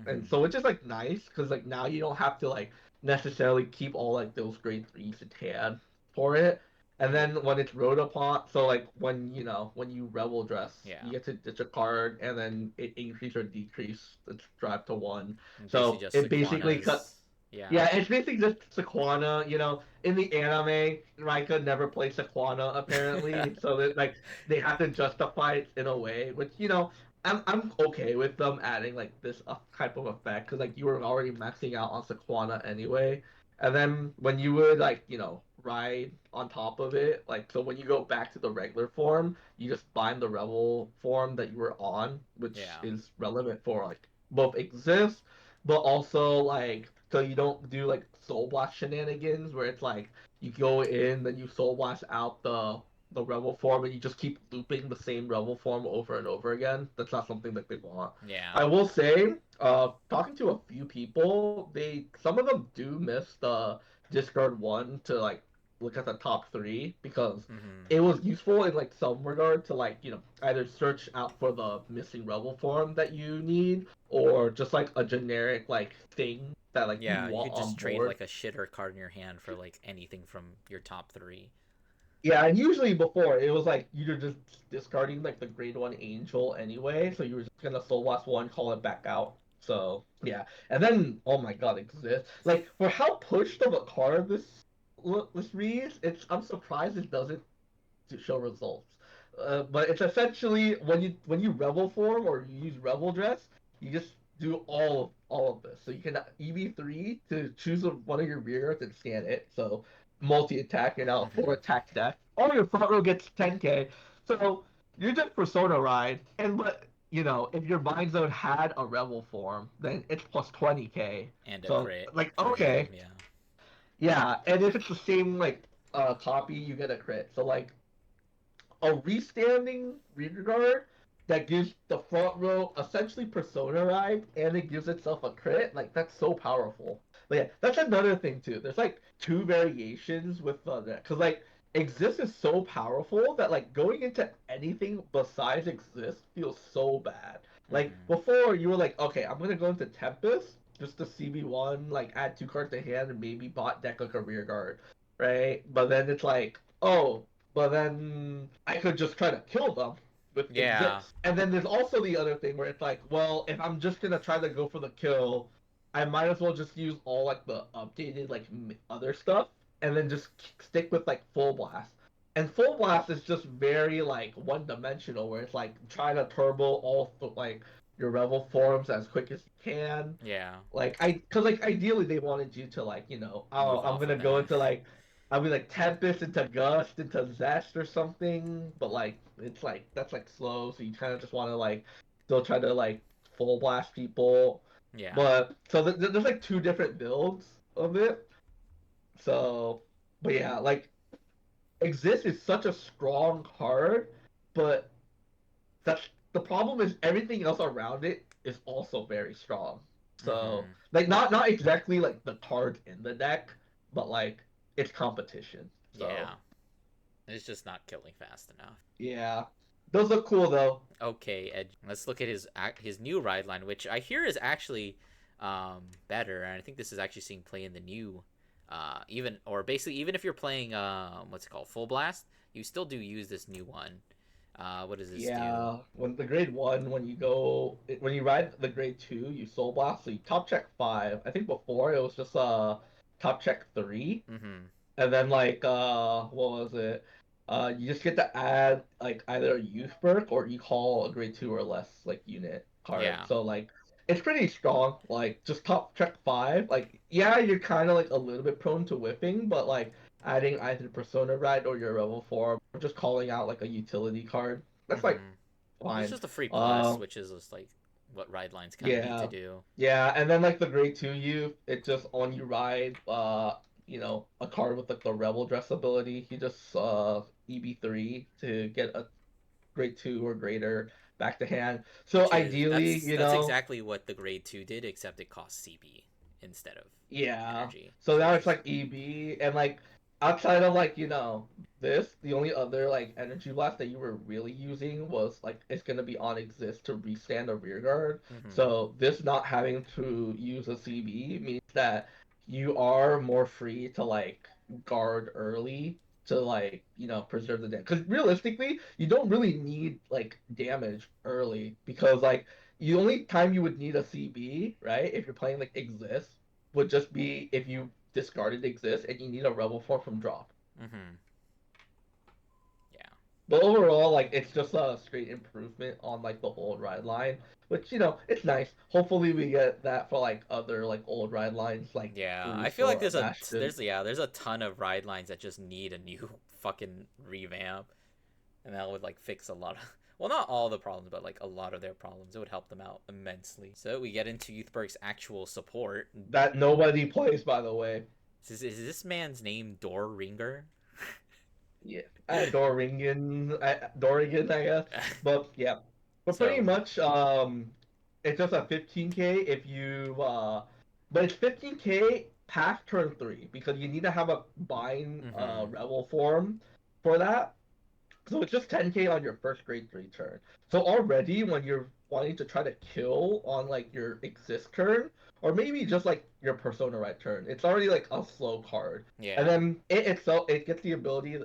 and Hmm. so it's just like nice because like now you don't have to like necessarily keep all like those grade 3s at hand for it. And Yeah. then when it's rode upon, so like when when you rebel dress, Yeah. you get to ditch a card, and then it increase or decrease its drive to 1. Basically So just it basically cut. Sequanas. Yeah. Yeah, it's basically just Sequana. In the anime, Raika never played Sequana apparently, so that like they have to justify it in a way, which I'm okay with them adding like this type of effect because like you were already maxing out on Sequana anyway, and then when you would like ride on top of it, like so when you go back to the regular form, you just bind the Rebel form that you were on, which Yeah. is relevant for like both exist, but also like so you don't do like Soul Blast shenanigans where it's like you go in, then you Soul Blast out the rebel form and you just keep looping the same rebel form over and over again. That's not something that they want. Yeah. I will say, talking to a few people, some of them do miss the discard 1 to like look at the top 3 because Hmm. it was useful in like some regard to like either search out for the missing rebel form that you need or just like a generic like thing that like you Yeah, you want could on just trade board. like a shitter card in your hand for like anything from your top three. Yeah, and usually before it was like you're just discarding like the grade 1 angel anyway, so you were just gonna soul blast 1, call it back out. So yeah, and then oh my god, exist like for how pushed of a card this look, this reads. I'm surprised it doesn't show results. But it's essentially when you rebel form or you use rebel dress, you just do all of this. So you can EV3 to choose one of your rear guards and scan it. So multi attack and now Hmm. four attack deck. All your front row gets 10k. So you're just Persona Ride, and but if your Mind Zone had a rebel form, then it's plus 20k. And a So crit like for him. okay, Yeah. yeah, and if it's the same like copy, you get a crit. So like a restanding rear guard that gives the front row essentially Persona Ride and it gives itself a crit, like that's so powerful. But yeah, that's another thing too. There's like two variations with that because like Exist is so powerful that like going into anything besides Exist feels so bad. Like Hmm. before, you were like, okay, I'm gonna go into Tempest just to CB1, like add two cards to hand and maybe bot deck like a rear guard, right? But then it's like, oh, but then I could just try to kill them with Yeah. Exist. And then there's also the other thing where it's like, well, if I'm just gonna try to go for the kill, I might as well just use all like the updated like other stuff, and then just stick with like Full Blast. And Full Blast is just very like one dimensional, where it's like trying to turbo all like your Revel forms as quick as you can. Yeah. Cause like ideally they wanted you to like, oh, Move I'm off gonna of go that. into like, I'll be like Tempest into Gust into Zest or something, but like it's like that's like slow, so you kind of just want to like still try to like full blast people, Yeah. but so there's like two different builds of it. So, but yeah, like Exist is such a strong card, but that's the problem is everything else around it is also very strong. So Hmm. like not exactly like the cards in the deck, but like it's competition. So Yeah. It's just not killing fast enough. yeah, those look cool though. Okay, Ed. Let's look at his new ride line, which I hear is actually better, and I think this is actually seeing play in the new even or basically even if you're playing what's it called Full Blast, you still do use this new one. What does this do? Yeah, when the grade one, when you ride the grade two, you soul blast. So you top check five. I think before it was just top check three. Mm-hmm. And then like what was it? You just get to add like either a youth perk or you call a grade two or less like unit card. Yeah. So like it's pretty strong. Like just top check five. Like yeah, you're kind of like a little bit prone to whipping, but like adding either Persona Ride or your Rebel form, or just calling out like a utility card. That's like Mm-hmm. It's fine. just a free plus, Um which is just like what ride lines kind of need to yeah. do. Yeah, and then like the grade two youth, it just on you ride a card with like the rebel dress ability. You just EB3 to get a grade two or greater back to hand. So Which is ideally, that's exactly what the grade two did, except it costs CB instead of yeah. energy. So So now it's it's just like EB and like outside of like, this, the only other like energy blast that you were really using was like it's gonna be on exist to restand a rear guard. mm-hmm. So this not having to use a CB means that you are more free to like guard early to like, preserve the damage. Because realistically, you don't really need like damage early because like the only time you would need a CB, right? If you're playing like exist would just be if you discarded exist and you need a rebel form from drop. Mm-hmm. Yeah. But overall, like it's just a straight improvement on like the old ride line, which it's nice. Hopefully we get that for like other like old ride lines like Yeah, I Boost feel like or Bastion. there's a ton of ride lines that just need a new fucking revamp, and that would like fix a lot of well, not all the problems, but like a lot of their problems. It would help them out immensely. So we get into Youthberg's actual support. That nobody plays, by the way. Is this man's name Dor Ringer? Yeah, Dorigan, I guess. But yeah, but pretty So, much, it's just a 15k if you but it's 15k past turn three because you need to have a bind mm-hmm. rebel form for that. So it's just 10k on your first grade three turn. So already when you're wanting to try to kill on like your exist turn, or maybe just like your persona right turn, it's already like a slow card. And Yeah. then it itself it gets the ability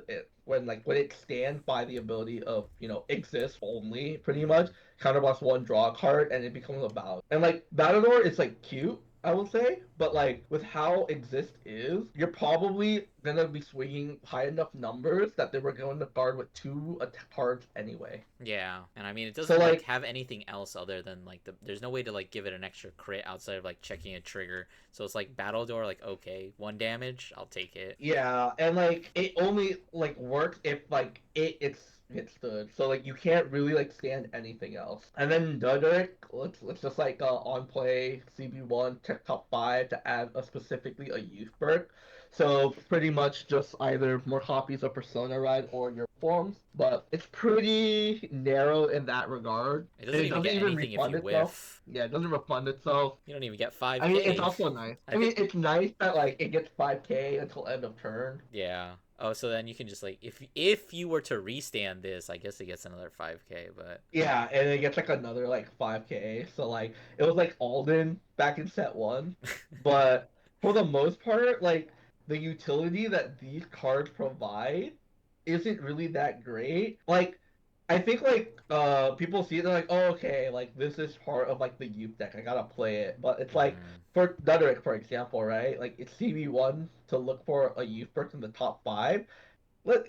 when it stands by the ability of exist only pretty Mm-hmm. much counterblast one draw card and it becomes a battle. And like Battledore is like cute I would say. But like with how Exist is, you're probably gonna be swinging high enough numbers that they were going to guard with two cards anyway. Yeah, and I mean it So doesn't like like have anything else other than like there's no way to like give it an extra crit outside of like checking a trigger. So it's like Battle Door, like okay, 1 damage, I'll take it. yeah, and like it only like works if like it's stood. So like you can't really like stand anything else. And then Duderick, let's just like on play CB1 check top five to add a specifically a youth perk. So pretty much just either more copies of Persona Ride or your forms, but it's pretty narrow in that regard. It And doesn't it even doesn't get even anything if refund you itself. whiff. Yeah, it doesn't refund itself. You don't even get I mean, it's 5k. also nice. I I mean, think it's nice that like it gets 5k until end of turn. yeah. Oh, so then you can just like if you were to restand this, I guess it gets another 5k, but Yeah, and it gets like another like 5k. So like it was like Alden back in set one, but for the most part, like the utility that these cards provide isn't really that great. Like I think like people see it, they're like, oh okay, like this is part of like the youth deck. I gotta play it. But it's like mm, for Duderick, for example, right? Like it's CB1 to look for a youth perk in the top five.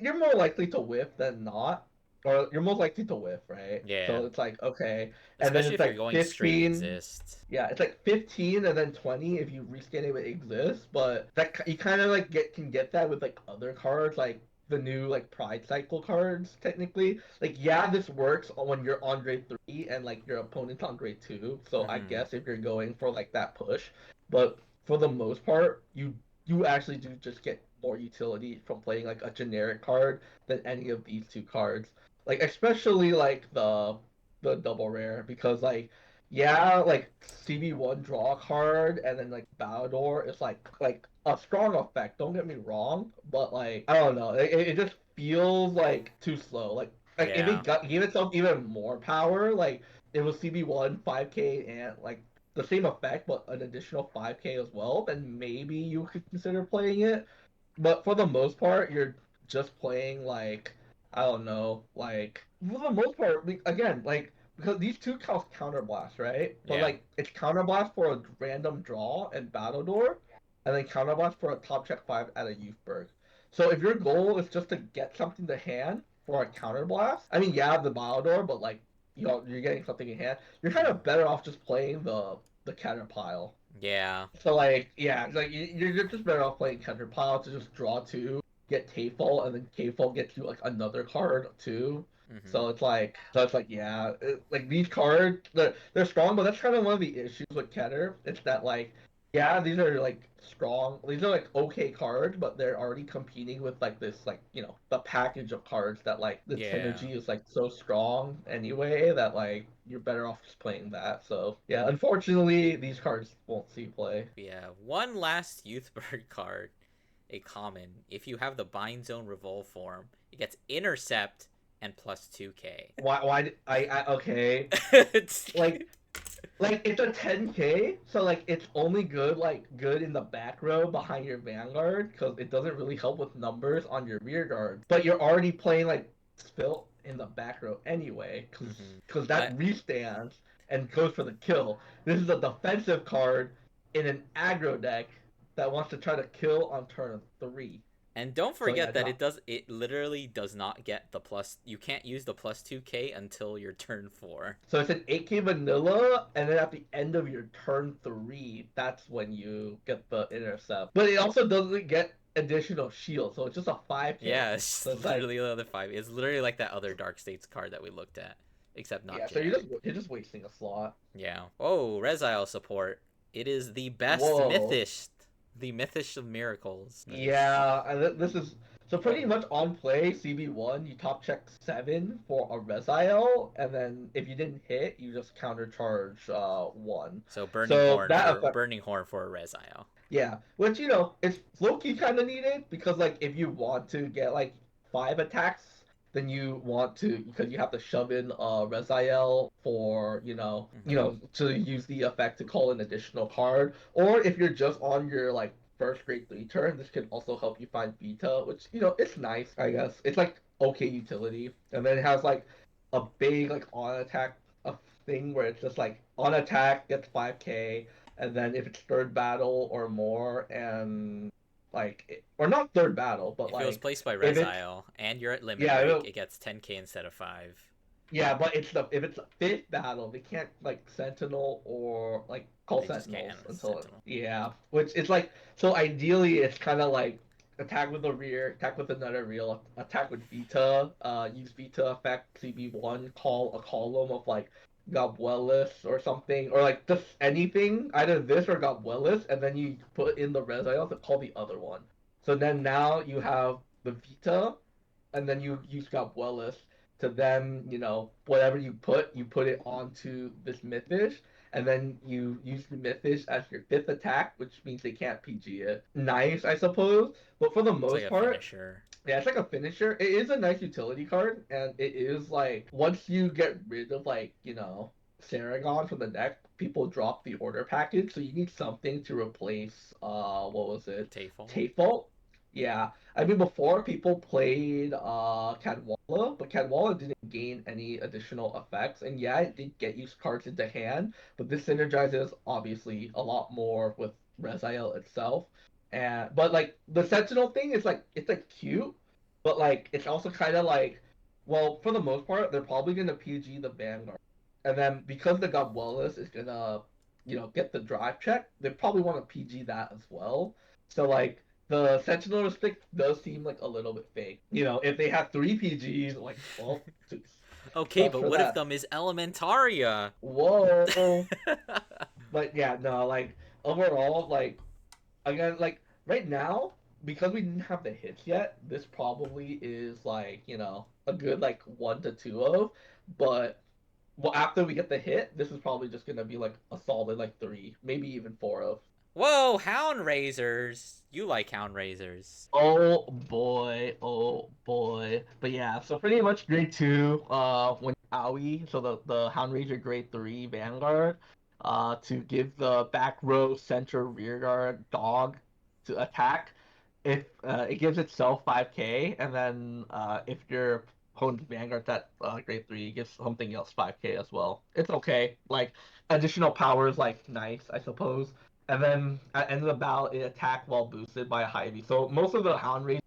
You're more likely to whiff than not, or you're most likely to whiff, right? yeah. So it's like okay, and then Especially it's if you're like going straight 15. exist. Yeah, it's like 15 and then 20 if you rescan it with Exist, but that you kind of like can get that with like other cards like the new like Pride Cycle cards technically. Like yeah, this works when you're on grade 3 and like your opponent's on grade 2. So I Hmm. guess if you're going for like that push, but for the most part, you actually do just get more utility from playing like a generic card than any of these two cards. Like especially like the double rare because like yeah, like CB1 draw a card and then like Battledore is like a strong effect. Don't get me wrong, but like I don't know, it just feels like too slow. Like if Yeah. it gave itself even more power, like it was CB1 5k and like the same effect but an additional 5k as well, then maybe you could consider playing it. But for the most part, you're just playing like I don't know, like for the most part, again, like because these two counts counterblast, right? But Yeah. like it's counterblast for a random draw and battle door, and then counterblast for a top check five at a Youthberg. So if your goal is just to get something to hand for a counterblast, I mean, yeah, the battle door, but like you're getting something in hand. You're kind of better off just playing the Caterpile. Yeah. So like yeah, like you're just better off playing Counterpile to just draw two, get K-Fall, and then K-Fall gets you like another card too. Hmm. So it's like yeah, like these cards they're strong, but that's kind of one of the issues with Keter. It's that like yeah, these are like strong. These are like okay cards, but they're already competing with like this like the package of cards that like the Yeah. synergy is like so strong anyway that like you're better off just playing that. So yeah, unfortunately these cards won't see play. Yeah. One last Youthberg card, a common. If you have the Bind Zone Revolve form, it gets Intercept and plus 2k. Why okay It's like it's a 10k, so like it's only good in the back row behind your vanguard because it doesn't really help with numbers on your rear guard. But you're already playing like Spilt in the back row anyway because hmm I that restands and goes for the kill. This is a defensive card in an aggro deck that wants to try to kill on turn 3. and don't So yeah, forget that it literally does not get the plus you can't use the plus 2k until your turn 4. so it's an 8k vanilla, and then at the end of your turn 3, that's when you get the intercept. But it also doesn't get additional shield, so it's just a 5k. Yeah, it's So it's like, literally the other 5. It's literally like that other Dark States card that we looked at, except not yeah, so you're generic. just wasting a slot. Yeah. Oh, Resile support. It is the best Whoa. mythist. The mythish of miracles. Yeah, this is so pretty much on play CB1. You top check 7 for a Reziel, and then if you didn't hit, you just countercharge 1. So So that effect. Burning Horn for a Resile. Yeah, which it's low key kind of needed because like if you want to get like 5 attacks, then you want to because you have to shove in Reziel for Hmm. to use the effect to call an additional card, or if you're just on your like first grade 3 turn, this can also help you find Vita, which it's nice I guess. It's like okay utility, and then it has like a big like on attack a thing where it's just like on attack gets 5k and then if it's third battle or more, and or not third battle, but If it was like placed by if it's Resile and you're at limit yeah, break, it gets 10k instead of 5. yeah, but if it's a fifth battle, they can't like sentinel or like call They just sentinels can until Sentinel. yeah, which is like so ideally it's kind of like attack with a rear, attack with another real, attack with Vita, use Vita effect CB1, call a column of like Gabuelis or something, or like just anything, either this or Gabuelis, and then you put in the Resile to call the other one. So then now you have the Vita, and then you use Gabuelis to then, whatever you put it onto this Mythish, and then you use the Mythish as your fifth attack, which means they can't PG it. Nice, I suppose, but for the It's like most a part, finisher. yeah, it's like a finisher. It is a nice utility card, and it is like once you get rid of Saragon from the deck, people drop the order package, so you need something to replace what was it? Tayfall. Tayfault? Yeah. I mean before people played Cadwalla, but Cadwalla didn't gain any additional effects, and yeah, it did get you cards into hand, but this synergizes obviously a lot more with Reziel itself. And but like the Sentinel thing is like it's like cute, but like it's also kind of like, well, for the most part, they're probably gonna PG the Vanguard, and then because the God Wallace is gonna, get the drive check, they probably want to PG that as well. So like the Sentinel restrict does seem like a little bit fake. If they have three PGs, like, well, Okay, sucks but for what if that. them is Elementaria? Whoa. But yeah, no, like overall, like again, like right now, because we didn't have the hits yet, this probably is like, a good like one to two of. But well, after we get the hit, this is probably just gonna be like a solid like three, maybe even four of. Whoa, Hound Raisers! You like Hound Raisers. Oh boy, oh boy. But yeah, so pretty much grade two, when Aoi, so the Hound Ranger grade three Vanguard, to give the back row, center, rear guard dog to attack. If it gives itself 5k, and then if your opponent's Vanguard's at grade three, it gives something else 5k as well. It's okay. Like additional power is like nice, I suppose. And then at the end of the battle, it attack while boosted by a Hy-Vee. So most of the Hound Ranger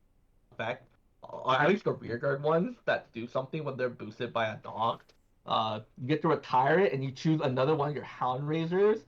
effect, or at least the rearguard ones that do something when they're boosted by a dog, you get to retire it and you choose another one of your Hound Raisers,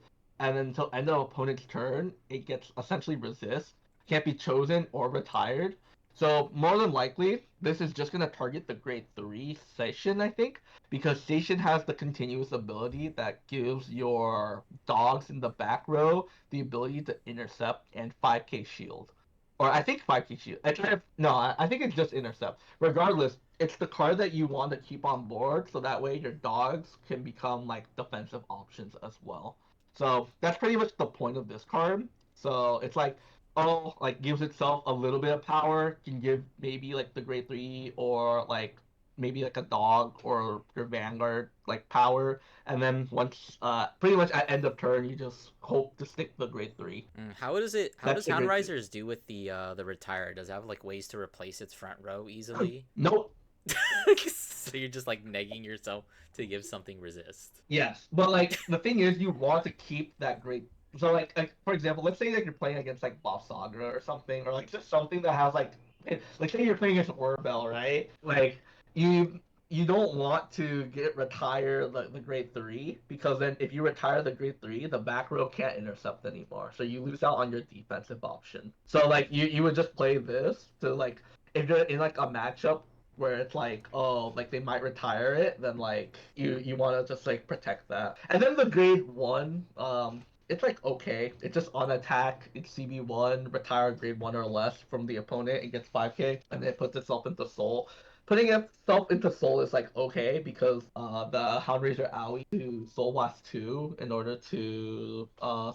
and then until end of opponent's turn, it gets essentially resist, can't be chosen or retired. So more than likely, this is just gonna target the grade three station, I think, because Station has the continuous ability that gives your dogs in the back row the ability to intercept and 5k shield. Or I think 5k shield. No, I think it's just intercept. Regardless, it's the card that you want to keep on board so that way your dogs can become like defensive options as well. So that's pretty much the point of this card. So it's like, oh, like gives itself a little bit of power, can give maybe like the grade three or like maybe like a dog or your Vanguard like power, and then once pretty much at end of turn you just hope to stick the grade three. How does it? How That's does the Hound grade two. Risers do with the retire? Does it have like ways to replace its front row easily? Nope. So you're just like negging yourself to give something resist. Yes, but like the thing is, you want to keep that great. So like for example, let's say that you're playing against like Bob Saga or something, or like just something that has like say you're playing against Orbel, right? Like you you don't want to get retire the grade three, because then if you retire the grade three, the back row can't intercept anymore, so you lose out on your defensive option. So like you would just play this to like if you're in like a matchup where it's like, oh, like they might retire it, then like you want to just like protect that. And then the grade one, it's like okay, it's just on attack. It's CB1, retire grade one or less from the opponent. It gets 5k, and it puts itself into soul. Putting itself into soul is like okay because the Houndraiser Owie to Soul Blast 2 in order to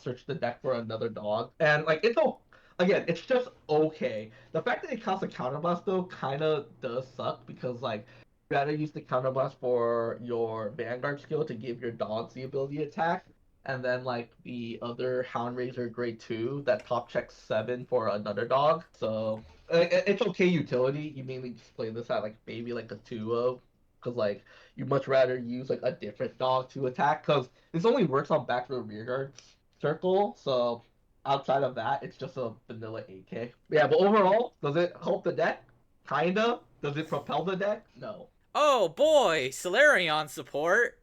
search the deck for another dog. And like it's all again, it's just okay. The fact that it counts a counterblast though kind of does suck because like you rather use the counterblast for your Vanguard skill to give your dogs the ability to attack, and then like the other Hound Raiser grade two that top checks 7 for another dog. So it's okay utility. You mainly just play this at like maybe like a two of, because like you much rather use like a different dog to attack because this only works on back row rear guards. circle. So outside of that, it's just a vanilla 8K. Yeah, but overall, does it help the deck? Kinda. Does it propel the deck? No. Oh boy, Solarion support.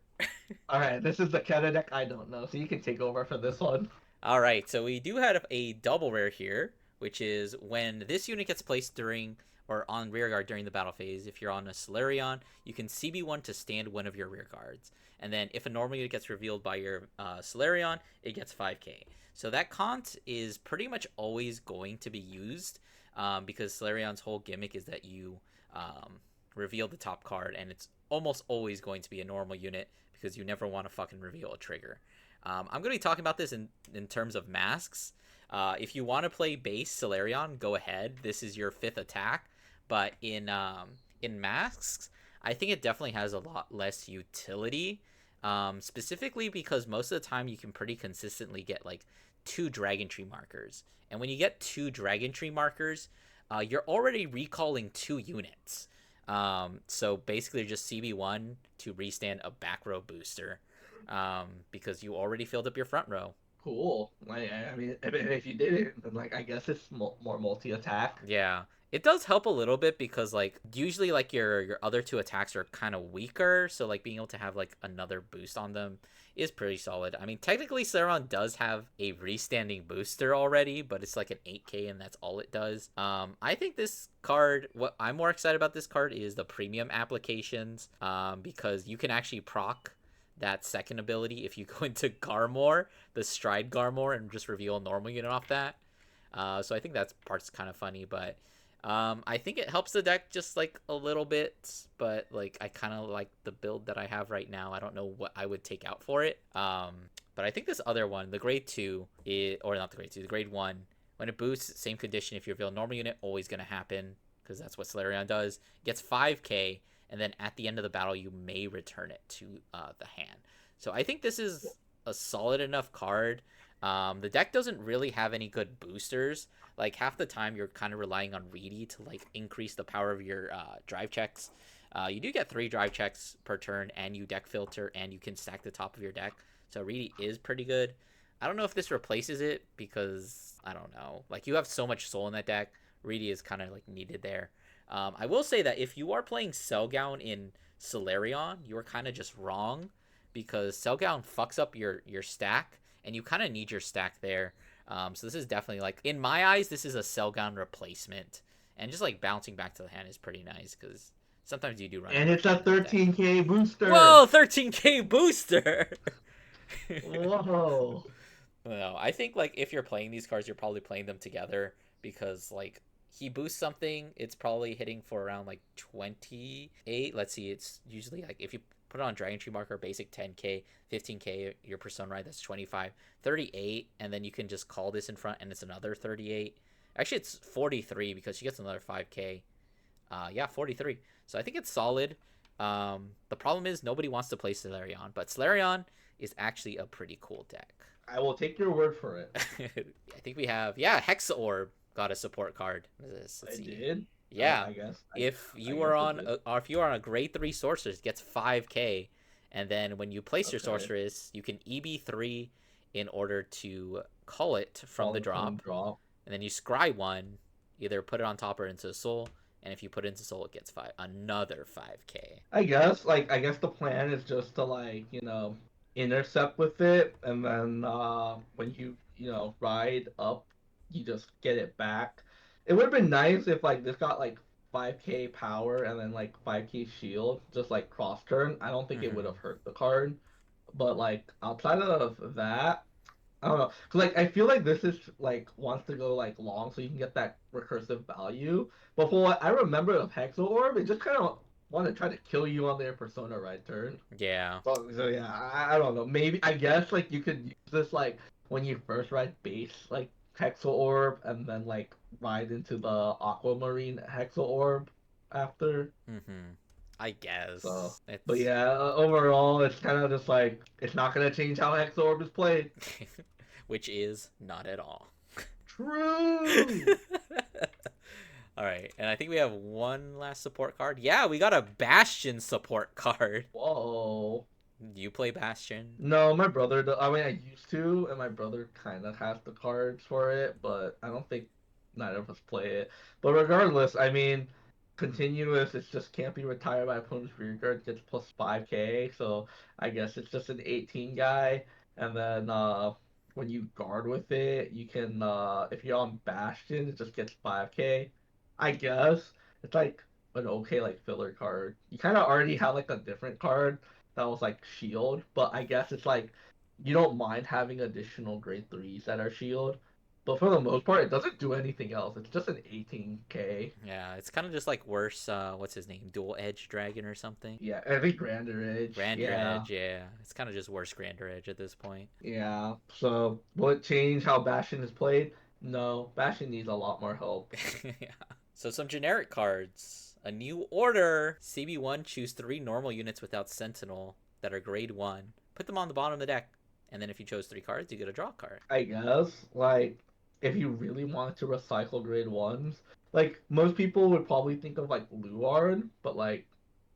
All right, this is the kind of deck I don't know, so you can take over for this one. All right, so we do have a double rare here, which is when this unit gets placed during or on rear guard during the battle phase. If you're on a Solarion, you can CB1 to stand one of your rear guards. And then if a normal unit gets revealed by your Solarion, it gets 5k. So that Kant is pretty much always going to be used because Solarion's whole gimmick is that you reveal the top card, and it's almost always going to be a normal unit because you never want to fucking reveal a trigger. I'm going to be talking about this in terms of masks. If you want to play base Solarion, go ahead. This is your 5th attack. But in masks, I think it definitely has a lot less utility. Specifically because most of the time you can pretty consistently get like 2 Dragon Tree markers. And when you get 2 Dragon Tree markers, you're already recalling 2 units. So basically just CB1 to restand a back row booster. Because you already filled up your front row. Cool. Like, I mean, if you did it, then like I guess it's more multi-attack. Yeah. It does help a little bit because like usually like your other 2 attacks are kind of weaker, so like being able to have like another boost on them is pretty solid. I mean, technically Sauron does have a restanding booster already, but it's like an 8k and that's all it does. I think this card, what I'm more excited about this card is the premium applications, because you can actually proc that second ability if you go into Garmor, the Stride Garmor, and just reveal a normal unit off that. So I think that part's kind of funny, but I think it helps the deck just like a little bit, but like I kind of like the build that I have right now. I don't know what I would take out for it. But I think this other one, the grade 2, or not the grade 2, the grade 1, when it boosts, same condition, if you reveal a normal unit, always going to happen because that's what Solarion does. It gets 5k, and then at the end of the battle, you may return it to the hand. So I think this is a solid enough card. The deck doesn't really have any good boosters. Like half the time you're kind of relying on Reedy to like increase the power of your drive checks. You do get 3 drive checks per turn, and you deck filter, and you can stack the top of your deck. So Reedy is pretty good. I don't know if this replaces it because I don't know. Like you have so much soul in that deck. Reedy is kind of like needed there. I will say that if you are playing Selgown in Solarion, you are kind of just wrong because Selgown fucks up your stack, and you kind of need your stack there. So this is definitely like, in my eyes, this is a Selgown replacement, and just like bouncing back to the hand is pretty nice because sometimes you do run. And it's a 13k booster. Whoa, 13k booster. Whoa. No, I think like if you're playing these cards, you're probably playing them together because like he boosts something, it's probably hitting for around like 28. Let's see, it's usually like if you put it on Dragon Tree marker, basic 10k, 15k, your Persona Ride, that's 25, 38, and then you can just call this in front and it's another 38. Actually, it's 43 because she gets another 5k. Yeah, 43. So I think it's solid. The problem is nobody wants to play Solarion, but Solarion is actually a pretty cool deck. I will take your word for it. I think we have, yeah, Hexa Orb got a support card. Let's see. Did? Yeah. I guess. If you are on a grade 3 sorceress, it gets 5k, and then when you place your sorceress, you can EB3 in order to call it from the drop. And then you scry one, either put it on top or into soul, and if you put it into soul, it gets another 5k. I guess the plan is just to like, intercept with it, and then when you ride up, you just get it back. It would have been nice if like this got like 5k power and then like 5k shield, just like cross turn. I don't think it would have hurt the card, but like outside of that, I don't know, cause like I feel like this is like wants to go like long so you can get that recursive value. But for what I remember of Hexa Orb, it just kind of want to try to kill you on their Persona Ride turn. Yeah. So yeah, I don't know. Maybe I guess like you could use this like when you first ride base like Hexa Orb, and then like ride into the Aquamarine Hexa Orb after. I guess. So, but yeah, overall it's kind of just like it's not gonna change how Hexa Orb is played. Which is not at all. True. All right, and I think we have one last support card. Yeah, we got a Bastion support card. Whoa. You play Bastion? No, my brother. I mean, I used to, and my brother kind of has the cards for it, but I don't think neither of us play it. But regardless, I mean, continuous. It's just can't be retired by opponent's rear guard. Gets plus 5k. So I guess it's just an 18 guy. And then when you guard with it, you can if you're on Bastion, it just gets 5k. I guess it's like an okay like filler card. You kind of already have like a different card that was like shield, but I guess it's like you don't mind having additional grade threes that are shield. But for the most part, it doesn't do anything else. It's just an 18k. Yeah, it's kind of just like worse. What's his name? Dual Edge Dragon or something? Yeah, I think Grander Edge. Grander Yeah, Edge, yeah. It's kind of just worse Grander Edge at this point. yeah. So will it change how Bastion is played? No, Bastion needs a lot more help. Yeah. So some generic cards. A new order. CB1, choose 3 normal units without Sentinel that are grade 1. Put them on the bottom of the deck. And then if you chose 3 cards, you get a draw card. I guess like if you really wanted to recycle grade ones, like most people would probably think of like Luard, but like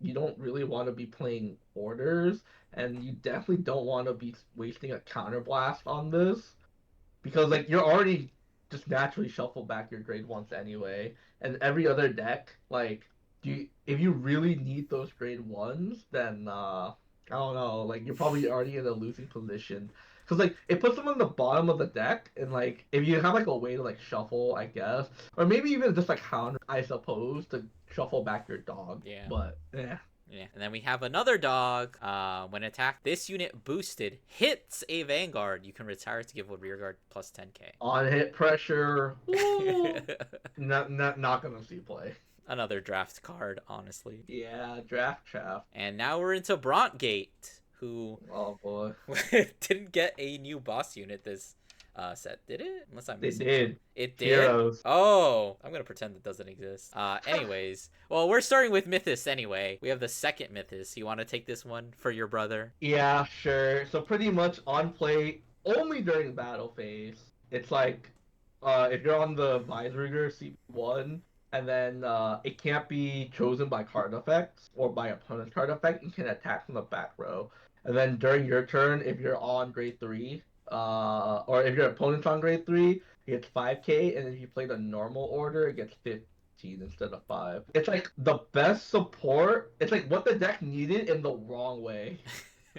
you don't really want to be playing orders, and you definitely don't want to be wasting a counterblast on this because like you're already just naturally shuffle back your grade ones anyway, and every other deck like if you really need those grade ones, then I don't know, like you're probably already in a losing position because like it puts them on the bottom of the deck, and like if you have like a way to like shuffle, I guess, or maybe even just like counter, I suppose, to shuffle back your dog. Yeah. But yeah. Yeah. And then we have another dog. When attacked, this unit boosted hits a Vanguard. You can retire to give a rear guard plus 10k. On hit pressure, not gonna see play. Another draft card, honestly. Yeah, draft chaff. And now we're into Brontgate, who Oh boy, didn't get a new boss unit this set, did it? Unless I'm they missing. did. It did. Heroes. Oh, I'm gonna pretend it doesn't exist. Anyways, well, we're starting with Mythos anyway. We have the second Mythos. You want to take this one for your brother? Yeah, sure. So pretty much on play only during battle phase. It's like if you're on the Weisriger C1, and then it can't be chosen by card effects or by opponent's card effect, you can attack from the back row. And then during your turn, if you're on grade 3, or if your opponent's on grade 3, it gets 5k, and if you play the normal order, it gets 15 instead of 5. It's like the best support. It's like what the deck needed in the wrong way,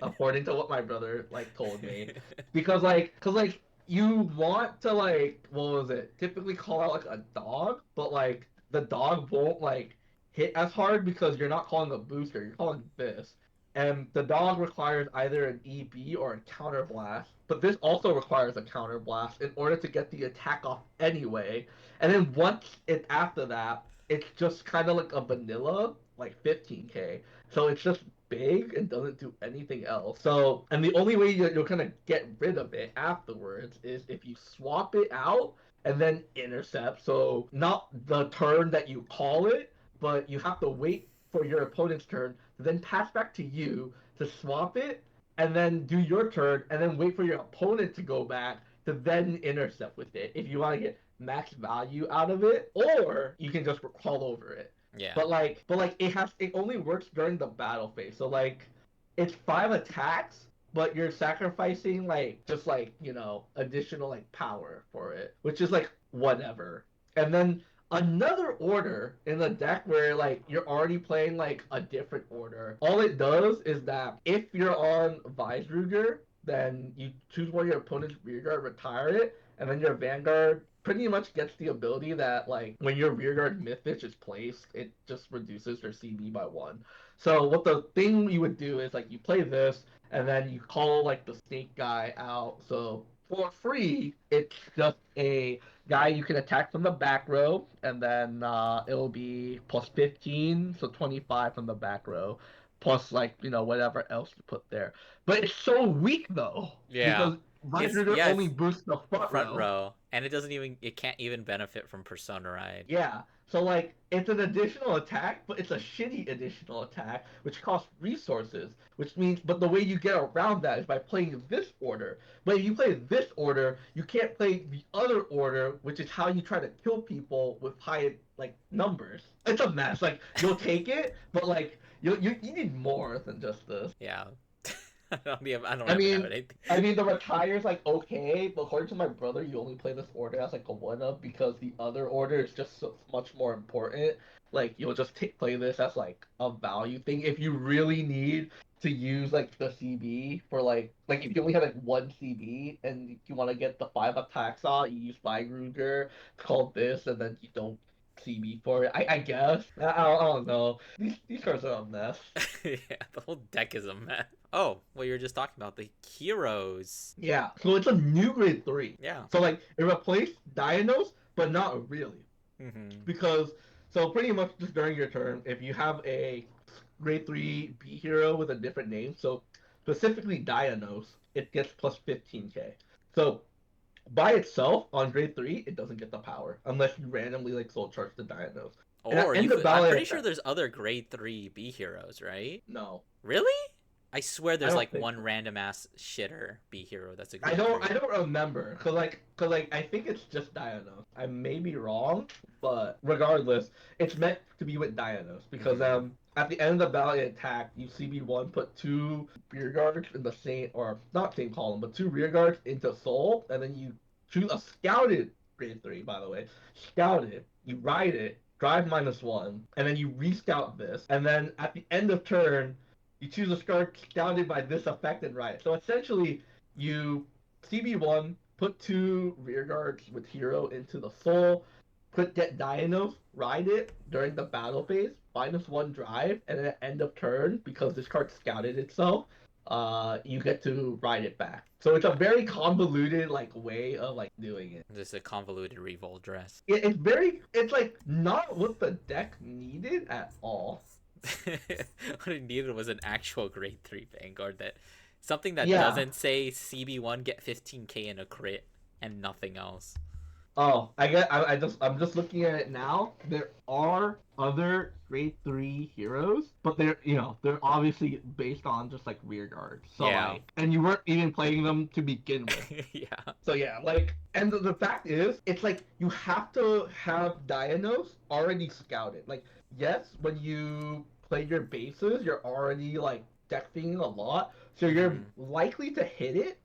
according to what my brother like told me. Because you want to like what was it? Typically call out like a dog, but like the dog won't like hit as hard because you're not calling a booster, you're calling this. And the dog requires either an EB or a counter blast, but this also requires a counter blast in order to get the attack off anyway. And then once it's after that, it's just kind of like a vanilla, like 15k. So it's just big and doesn't do anything else. So, and the only way you're gonna get rid of it afterwards is if you swap it out and then intercept. So, not the turn that you call it, but you have to wait for your opponent's turn to then pass back to you to swap it and then do your turn and then wait for your opponent to go back to then intercept with it if you want to get max value out of it, or you can just call over it. Yeah. But it only works during the battle phase. So like it's 5 attacks, but you're sacrificing like just like, additional like power for it, which is like whatever. And then another order in the deck where like you're already playing like a different order. All it does is that if you're on Weisruger, then you choose one of your opponent's rearguard, retire it, and then your Vanguard pretty much gets the ability that like when your rearguard Mythos is placed, it just reduces their CB by 1. So what the thing you would do is like you play this and then you call like the snake guy out. So for free, it's just a guy you can attack from the back row, and then it'll be plus 15, so 25 from the back row, plus like whatever else you put there. But it's so weak though, Yeah. because Visor only boosts the front row. row. And it can't even benefit from Persona Ride. Yeah. So like it's an additional attack, but it's a shitty additional attack, which costs resources. Which means, but the way you get around that is by playing this order. But if you play this order, you can't play the other order, which is how you try to kill people with high like numbers. It's a mess. Like you'll take it, but like you need more than just this. Yeah. I don't I even have mean, anything. the retire's like okay, but according to my brother, you only play this order as like a one up because the other order is just so much more important. Like you'll just play this as like a value thing if you really need to use like the CB for like if you only have like one CB and you want to get the 5 up taxa, you use Feiruger, call this, and then you don't CB for it. I guess I don't know. These cards are a mess. Yeah, the whole deck is a mess. Oh, what you were just talking about, the heroes. Yeah, so it's a new grade 3. Yeah. So like it replaced Dianos, but not really. Mm-hmm. Because so pretty much just during your turn, if you have a grade 3 B hero with a different name, so specifically Dianos, it gets plus 15k. So by itself on grade 3, it doesn't get the power unless you randomly like soul charge the Dianos. And at Or you end of could. I'm battle pretty sure attack. there's other grade 3 B heroes, right? No, Really? I swear I there's don't like think one so. random ass shitter B hero that's a I grade don't 3. I don't remember cause like I think it's just Dianos. I may be wrong, but regardless, it's meant to be with Dianos because Mm-hmm. at the end of the battle attack, you CB1 put 2 rear guards in the same or not same column, but 2 rear guards into Soul, and then you choose a scouted grade 3, by the way. Scouted, you ride it, drive -1, and then you rescout this, and then at the end of turn, you choose a card scouted by this effect and ride it. So essentially you CB1, put 2 rear guards with hero into the soul, put get Dianos, ride it during the battle phase, -1 drive, and then at end of turn, because this card scouted itself, you get to ride it back. So it's a very convoluted like way of like doing it. Just a convoluted revolt dress. It's like not what the deck needed at all. What it needed was an actual grade 3 Vanguard that something that Yeah. doesn't say CB1 get 15k in a crit and nothing else. Oh, I'm just looking at it now. There are other grade 3 heroes, but they're obviously based on just like rear guards. So Yeah. like, and you weren't even playing them to begin with. Yeah. So yeah, like, and the fact is, it's like you have to have Dianos already scouted. Like, yes, when you play your bases, you're already like deck thinking a lot, so you're Mm-hmm. likely to hit it.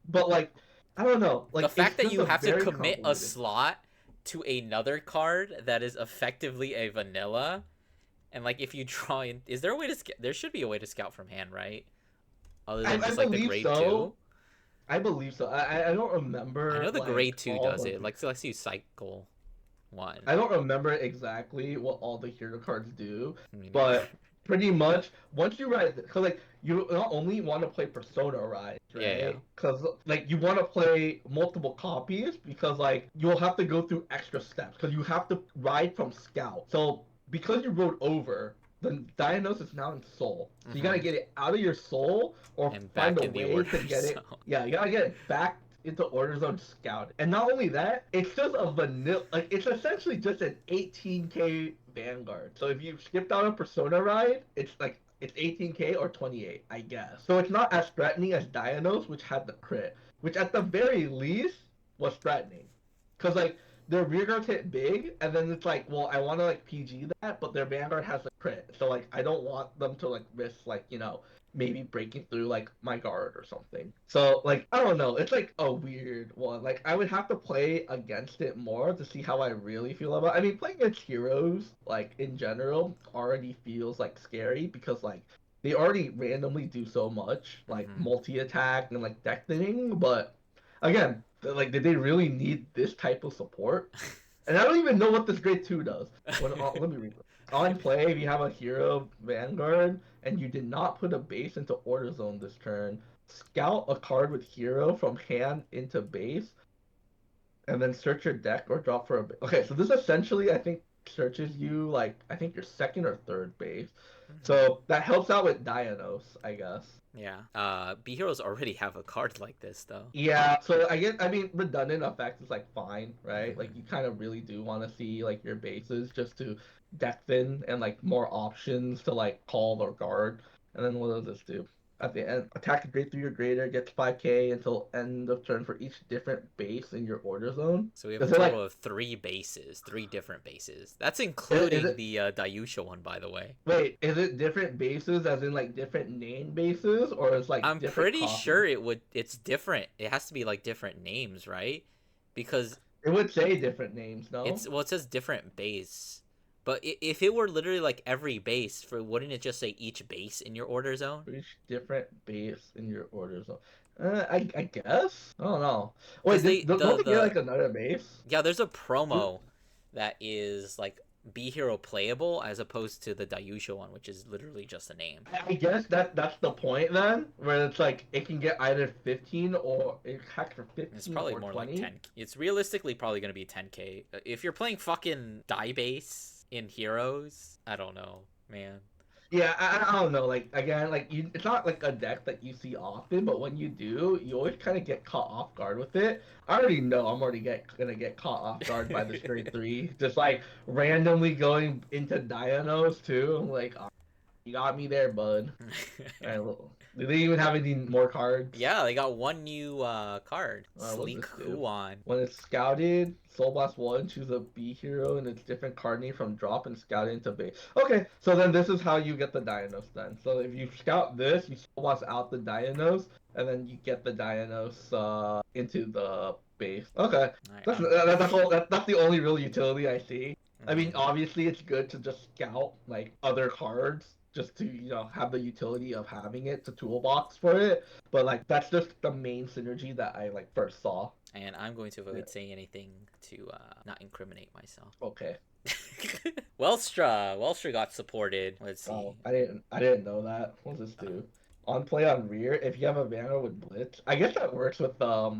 But like, I don't know, The like it's fact that just you a have to very commit a convoluted. slot to another card that is effectively a vanilla, and like if you draw in, is there a way to scout? There should be a way to scout from hand, right? Other than I just like the believe grade two. so. I believe so. I don't I know remember the like grade two all does the it. Like so let's use cycle one. I don't remember exactly what all the hero cards do, Me neither. but pretty much once you ride, because like you not only want to play Persona rides, Yeah, yeah. right? Because like you want to play multiple copies because like you'll have to go through extra steps because you have to ride from Scout. So because you rode over, the Diagnosis is now in Soul. So you gotta Mm-hmm. get it out of your Soul or And find back a in the way order to get zone. it. Yeah, you gotta get it back into Order Zone Scout. And not only that, it's just a vanilla, like it's essentially just an 18k Vanguard. So if you skipped out a Persona ride, it's like it's 18k or 28, I guess. So it's not as threatening as Dianos, which had the crit, which at the very least was threatening, because like their rear guards hit big, and then it's like, well, I want to like PG that, but their Vanguard has a crit, so like I don't want them to like risk like maybe breaking through like my guard or something. So like I don't know, it's like a weird one. Like I would have to play against it more to see how I really feel about it. I mean, playing against heroes like in general already feels like scary because like they already randomly do so much like Mm-hmm. multi attack and like deck thinning, but again, like did they really need this type of support? And I don't even know what this grade 2 does. Let me read. On play, if you have a hero Vanguard and you did not put a base into Order Zone this turn, scout a card with hero from hand into base, and then search your deck or drop for a. Okay, so this essentially, I think, searches you like, I think your second or third base. Mm-hmm. So that helps out with Dianos, I guess. Yeah. B heroes already have a card like this though. Yeah, so I mean, redundant effects is like fine, right? Mm-hmm. Like you kind of really do want to see like your bases just to deck thin and like more options to like call or guard. And then what does this do? At the end, attack a grade 3 or greater gets 5k until end of turn for each different base in your order zone. So we have a Is it like, total of three bases, three different bases. That's is including it, the Dayusha one, by the way. wait, is it different bases as in like different name bases, or it's like I'm different pretty sure copies? it's different. It has to be like different names, right? Because It would say different names, no? it says different base. But if it were literally like every base, for wouldn't it just say each base in your order zone? For each different base in your order zone. I guess? I don't know. Because Wait, they don't they get like another base? yeah, there's a promo that is like B Hero playable as opposed to the Dayusha one, which is literally just a name. I guess that's the point then, where it's like it can get either 15 or it hacked for It's 15 probably or more like 20. 10. It's realistically probably going to be 10k. If you're playing fucking die base in Heroes, I don't know, man. Yeah, I don't know. Like again, like it's not like a deck that you see often, but when you do, you always kind of get caught off guard with it. I already know I'm already gonna get caught off guard by this grade 3, just like randomly going into Dianos too. I'm like, "Oh, you got me there, bud." All right, well, do they even have any more cards? Yeah, they got one new card, What's Sleek this do? Huan. When it's scouted, Soul Blast 1, choose a B hero and its different card name from drop and scout it into base. Okay, so then this is how you get the Dianos then. So if you scout this, you Soul Blast out the Dianos, and then you get the Dianos into the base. Okay, Alright, that's the only real utility I see. I mean, mhm. obviously it's good to just scout like other cards just to have the utility of having it to toolbox for it, but like that's just the main synergy that I like first saw. And I'm going to Yeah. avoid saying anything to not incriminate myself. Okay. Welstra got supported. Let's see. Oh, I didn't know that. What does this Uh, do? On play on rear, if you have a Vanna with Blitz. I guess that works with what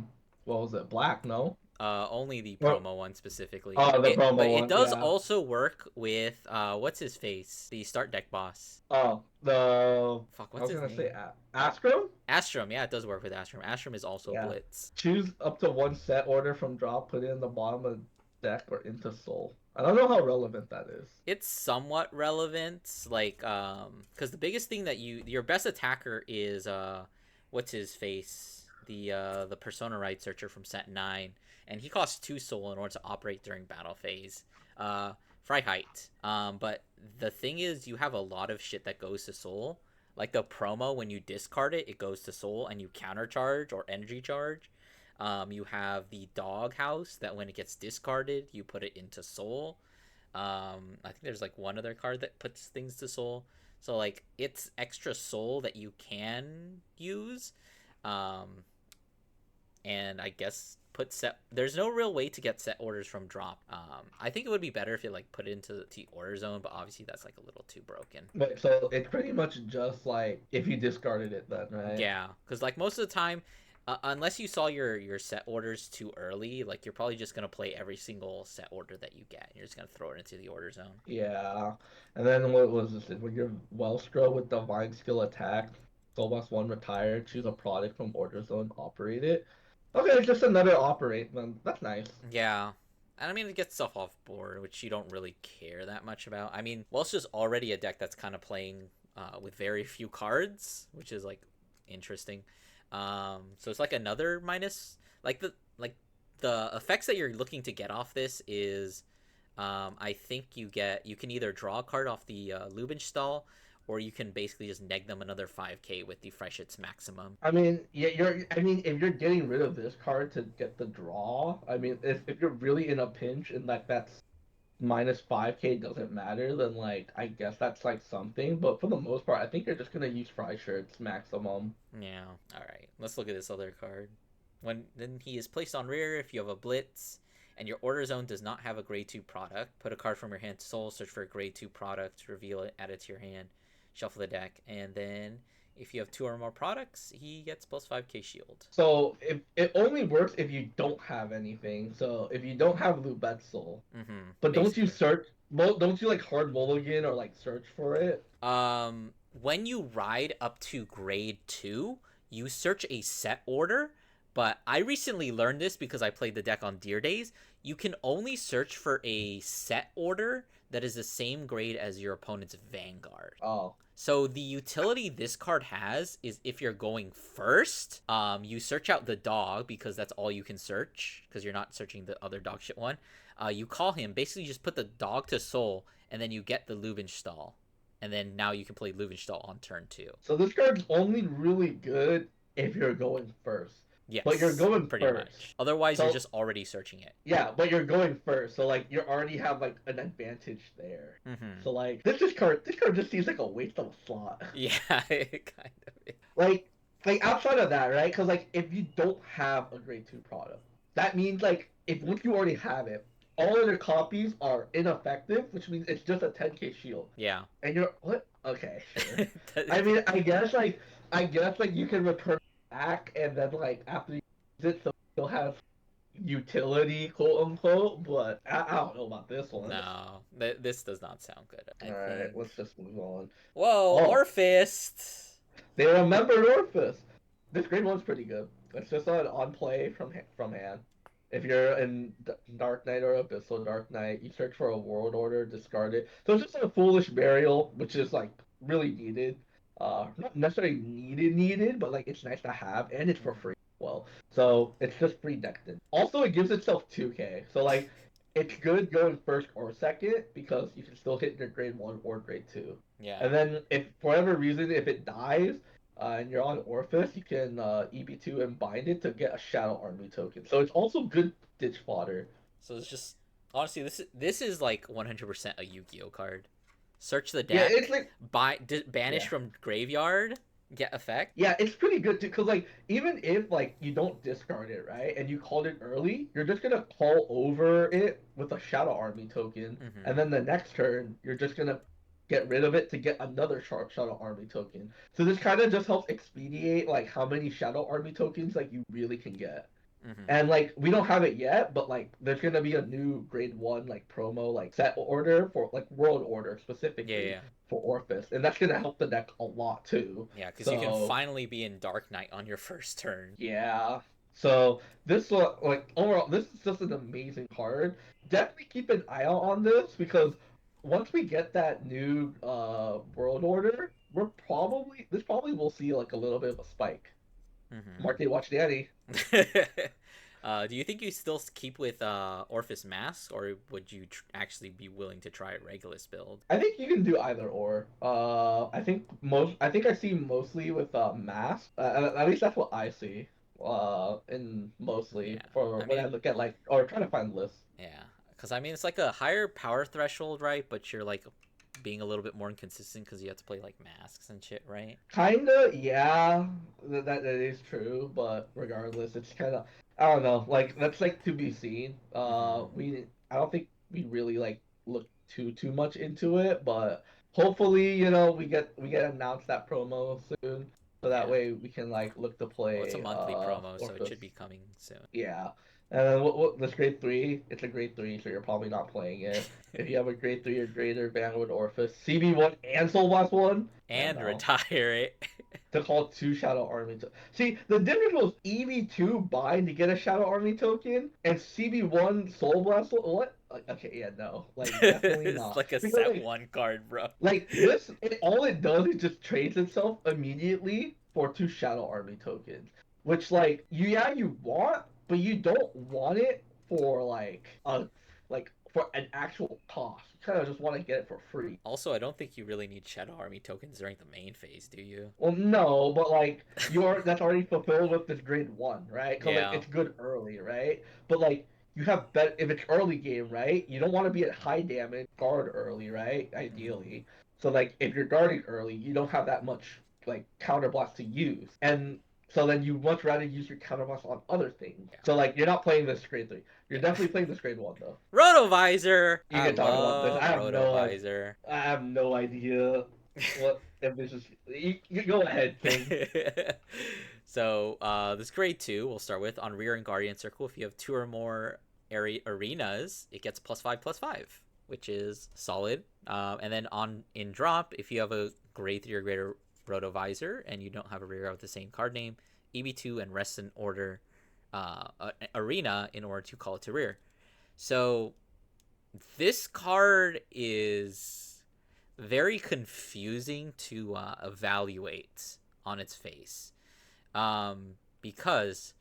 was it? Black, no? only the Well, promo one specifically. oh, the But promo it one, does yeah. also work with what's his face, the start deck boss. Oh, the Fuck, I what's was his gonna say name? Astro? Astrum. Yeah, it does work with Astrum. Astrum is also Yeah. Blitz. Choose up to one set order from drop, put it in the bottom of the deck or into soul. I don't know how relevant that is. It's somewhat relevant, like because the biggest thing that your best attacker is what's his face, the Persona Right Searcher from Set 9, and he costs 2 soul in order to operate during battle phase. Freiheit. But the thing is, you have a lot of shit that goes to soul. Like the promo, when you discard it, it goes to soul, and you countercharge or energy charge. You have the dog house that when it gets discarded, you put it into soul. I think there's like one other card that puts things to soul. So like it's extra soul that you can use. Um, and I guess put set. There's no real way to get set orders from drop. I think it would be better if you like put it into the order zone, but obviously that's like a little too broken. But so it's pretty much just like if you discarded it then, right? Yeah, because like most of the time, unless you saw your set orders too early, like you're probably just gonna play every single set order that you get. You're just gonna throw it into the order zone. Yeah. And then what was this? When you're Wellscrow with Divine Skill Attack, Soulboss 1 retired, choose a product from Order Zone, operate it. Okay, it's just another operate, then that's nice. Yeah. And I mean, it gets stuff off board, which you don't really care that much about. I mean, Welsh is already a deck that's kind of playing with very few cards, which is like interesting. So it's like another minus. Like the effects that you're looking to get off this is, I think you can either draw a card off the Lubinstall, or you can basically just neg them another 5k with the Freischütz Maximum. I mean, yeah, if you're getting rid of this card to get the draw, I mean, if you're really in a pinch and like that's minus 5k doesn't matter, then like I guess that's like something. But for the most part, I think you're just gonna use Fry Shirts maximum. Yeah. All right. Let's look at this other card. When then he is placed on rear if you have a blitz and your order zone does not have a grade 2 product, put a card from your hand to soul, search for a grade 2 product, reveal it, add it to your hand, shuffle the deck, and then if you have 2 or more products, he gets plus 5k shield. So if it only works if you don't have anything. So if you don't have Lubetzel, but don't you Basically. search? Well, don't you like hard mulligan or like search for it? When you ride up to grade 2, you search a set order, But I recently learned this because I played the deck on Deer Days. You can only search for a set order that is the same grade as your opponent's Vanguard. Oh, So the utility this card has is if you're going first, you search out the dog because that's all you can search because you're not searching the other dog shit one. You call him, basically just put the dog to soul, and then you get the Luvenstall. And then now you can play Luvenstall on turn 2. so this card's only really good if you're going first. Yes, But you're going pretty first. much. Otherwise, So- you're just already searching it. Yeah, but you're going first, so like you already have like an advantage there. Mm-hmm. So like this card just seems like a waste of a slot. Yeah, it kind of is. Like outside of that, right? Because like if you don't have a grade 2 product, that means like if once you already have it, all of your copies are ineffective, which means it's just a 10k shield. Yeah. And you're what? Okay, sure. I mean, I guess like you can return it back and then like after you use it, so you'll have utility, quote unquote. But I don't know about this one. No, this does not sound good. I All right, think. let's just move on. Whoa, Oh. Orphist. They remembered Orphis. This grade one's pretty good. It's just on play from hand. If you're in Dark Knight or Abyssal Dark Knight, you search for a World Order, discard it. So it's just a foolish burial, which is like really needed. Not necessarily needed, but like it's nice to have, and it's for free. Well, so it's just free decked in. Also, it gives itself 2k, so like it's good going first or second because you can still hit your grade 1 or grade 2. Yeah. And then if for whatever reason if it dies and you're on Orphis, you can EB2 and bind it to get a Shadow Army token. So it's also good ditch fodder. So it's just honestly, this is like 100% a Yu-Gi-Oh card. Search the Yeah, deck, it's like banish Yeah. from graveyard, get effect. yeah, it's pretty good too. Cause like even if like you don't discard it right and you called it early, you're just gonna call over it with a Shadow Army token, Mhm. and then the next turn you're just gonna get rid of it to get another Shadow Army token. So this kind of just helps expedite like how many Shadow Army tokens like you really can get. Mhm. And like we don't have it yet, but like there's gonna be a new grade 1 like promo like set order for like World Order specifically Yeah. for Orphis, and that's gonna help the deck a lot too. Yeah, because you can So- finally be in Dark Knight on your first turn. Yeah. So this one, like overall, this is just an amazing card. Definitely keep an eye out on this because once we get that new World Order, this probably will see like a little bit of a spike. Mhm. Market watch Danny. Do you think you still keep with Orphis Mask, or would you actually be willing to try a Regulus build? I think you can do either or. I think I see mostly with Mask. At least that's what I see. In mostly Yeah, for I when I mean- look at like or try to find lists. Yeah, because I mean it's like a higher power threshold, right? But you're like being a little bit more inconsistent because you have to play like masks and shit, right? Kinda, yeah, that is true. But regardless, it's kind of I don't know. Like that's like to be seen. I don't think we really like look too much into it, but hopefully we get announced that promo soon, so that Yeah. way we can like look to play. Well, it's a monthly promo, so it Orphis. should be coming soon. Yeah. And then this grade 3, it's a grade 3, so you're probably not playing it. If you have a grade 3 or greater Vanguard Orphis, CB1 and Soul Blast 1, And no. retire it. to call 2 Shadow Army See, the difference was EV2 bind to get a Shadow Army token, and CB1 Soul Blast. What? Okay, yeah, no. Like, definitely It's not. like a Because, set like, one card, bro. like this, all it does is just trades itself immediately for 2 Shadow Army tokens. Which, like, you want, but you don't want it for, for an actual cost. You kind of just want to get it for free. Also, I don't think you really need Shadow Army tokens during the main phase, do you? Well, no, but like that's already fulfilled with this grade 1, right? 'Cause, Yeah. like, it's good early, right? But like you have better if it's early game, right? You don't want to be at high damage, guard early, right? Ideally. So like if you're guarding early, you don't have that much like counter blocks to use, and so then you much rather use your counter blocks on other things. Yeah. So like you're not playing this grade 3. You're definitely playing this grade 1 though. Rotovisor! You I can talk about this. love I have no idea. Rotovisor. I have no idea what if this is. You go ahead, King. So, this grade 2, we'll start with. On Rear and Guardian Circle, if you have 2 or more arenas, it gets +5/+5, which is solid. And then in drop, if you have a grade 3 or greater Rotovisor and you don't have a rear with the same card name, EB2 and rest in order arena in order to call it to rear. So this card is very confusing to evaluate on its face, because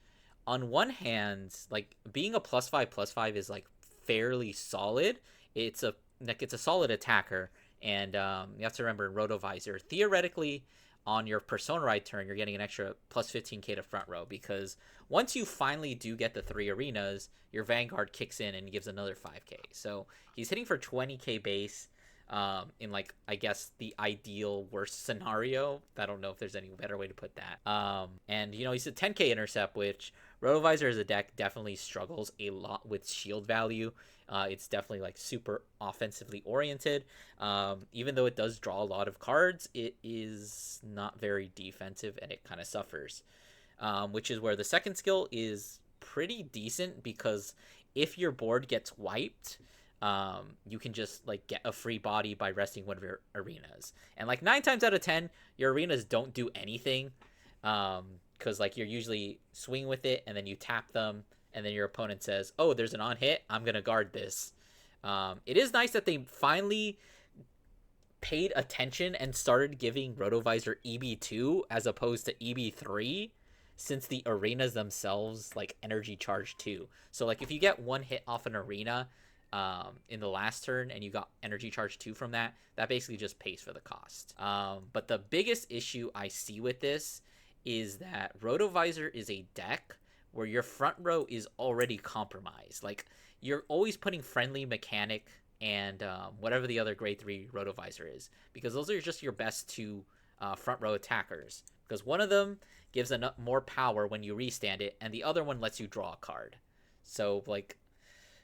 on one hand, like being a +5/+5 is like fairly solid. It's a solid attacker, and you have to remember in Rotovisor, theoretically, on your Persona Ride turn, you're getting an extra plus 15k to front row, because once you finally do get the 3 arenas, your Vanguard kicks in and gives another 5k. So he's hitting for 20k base. In like, I guess the ideal worst scenario. I don't know if there's any better way to put that. And you know, he's a 10k intercept, which Rotovisor as a deck definitely struggles a lot with shield value. It's definitely like super offensively oriented. Even though it does draw a lot of cards, it is not very defensive, and it kind of suffers. Which is where the second skill is pretty decent, because if your board gets wiped, you can just like get a free body by resting one of your arenas, and like 9 times out of 10 your arenas don't do anything, because like you're usually swing with it and then you tap them, and then your opponent says, oh, there's an on hit, I'm gonna guard this. It is nice that they finally paid attention and started giving Rotovisor EB2 as opposed to EB3, since the arenas themselves like energy charge 2. So like if you get one hit off an arena in the last turn and you got energy charge 2 from that, that basically just pays for the cost. But the biggest issue I see with this is that Rotovisor is a deck where your front row is already compromised. Like, you're always putting Friendly Mechanic and whatever the other grade 3 Rotovisor is, because those are just your best 2 front row attackers, because one of them gives enough more power when you restand it, and the other one lets you draw a card. So like,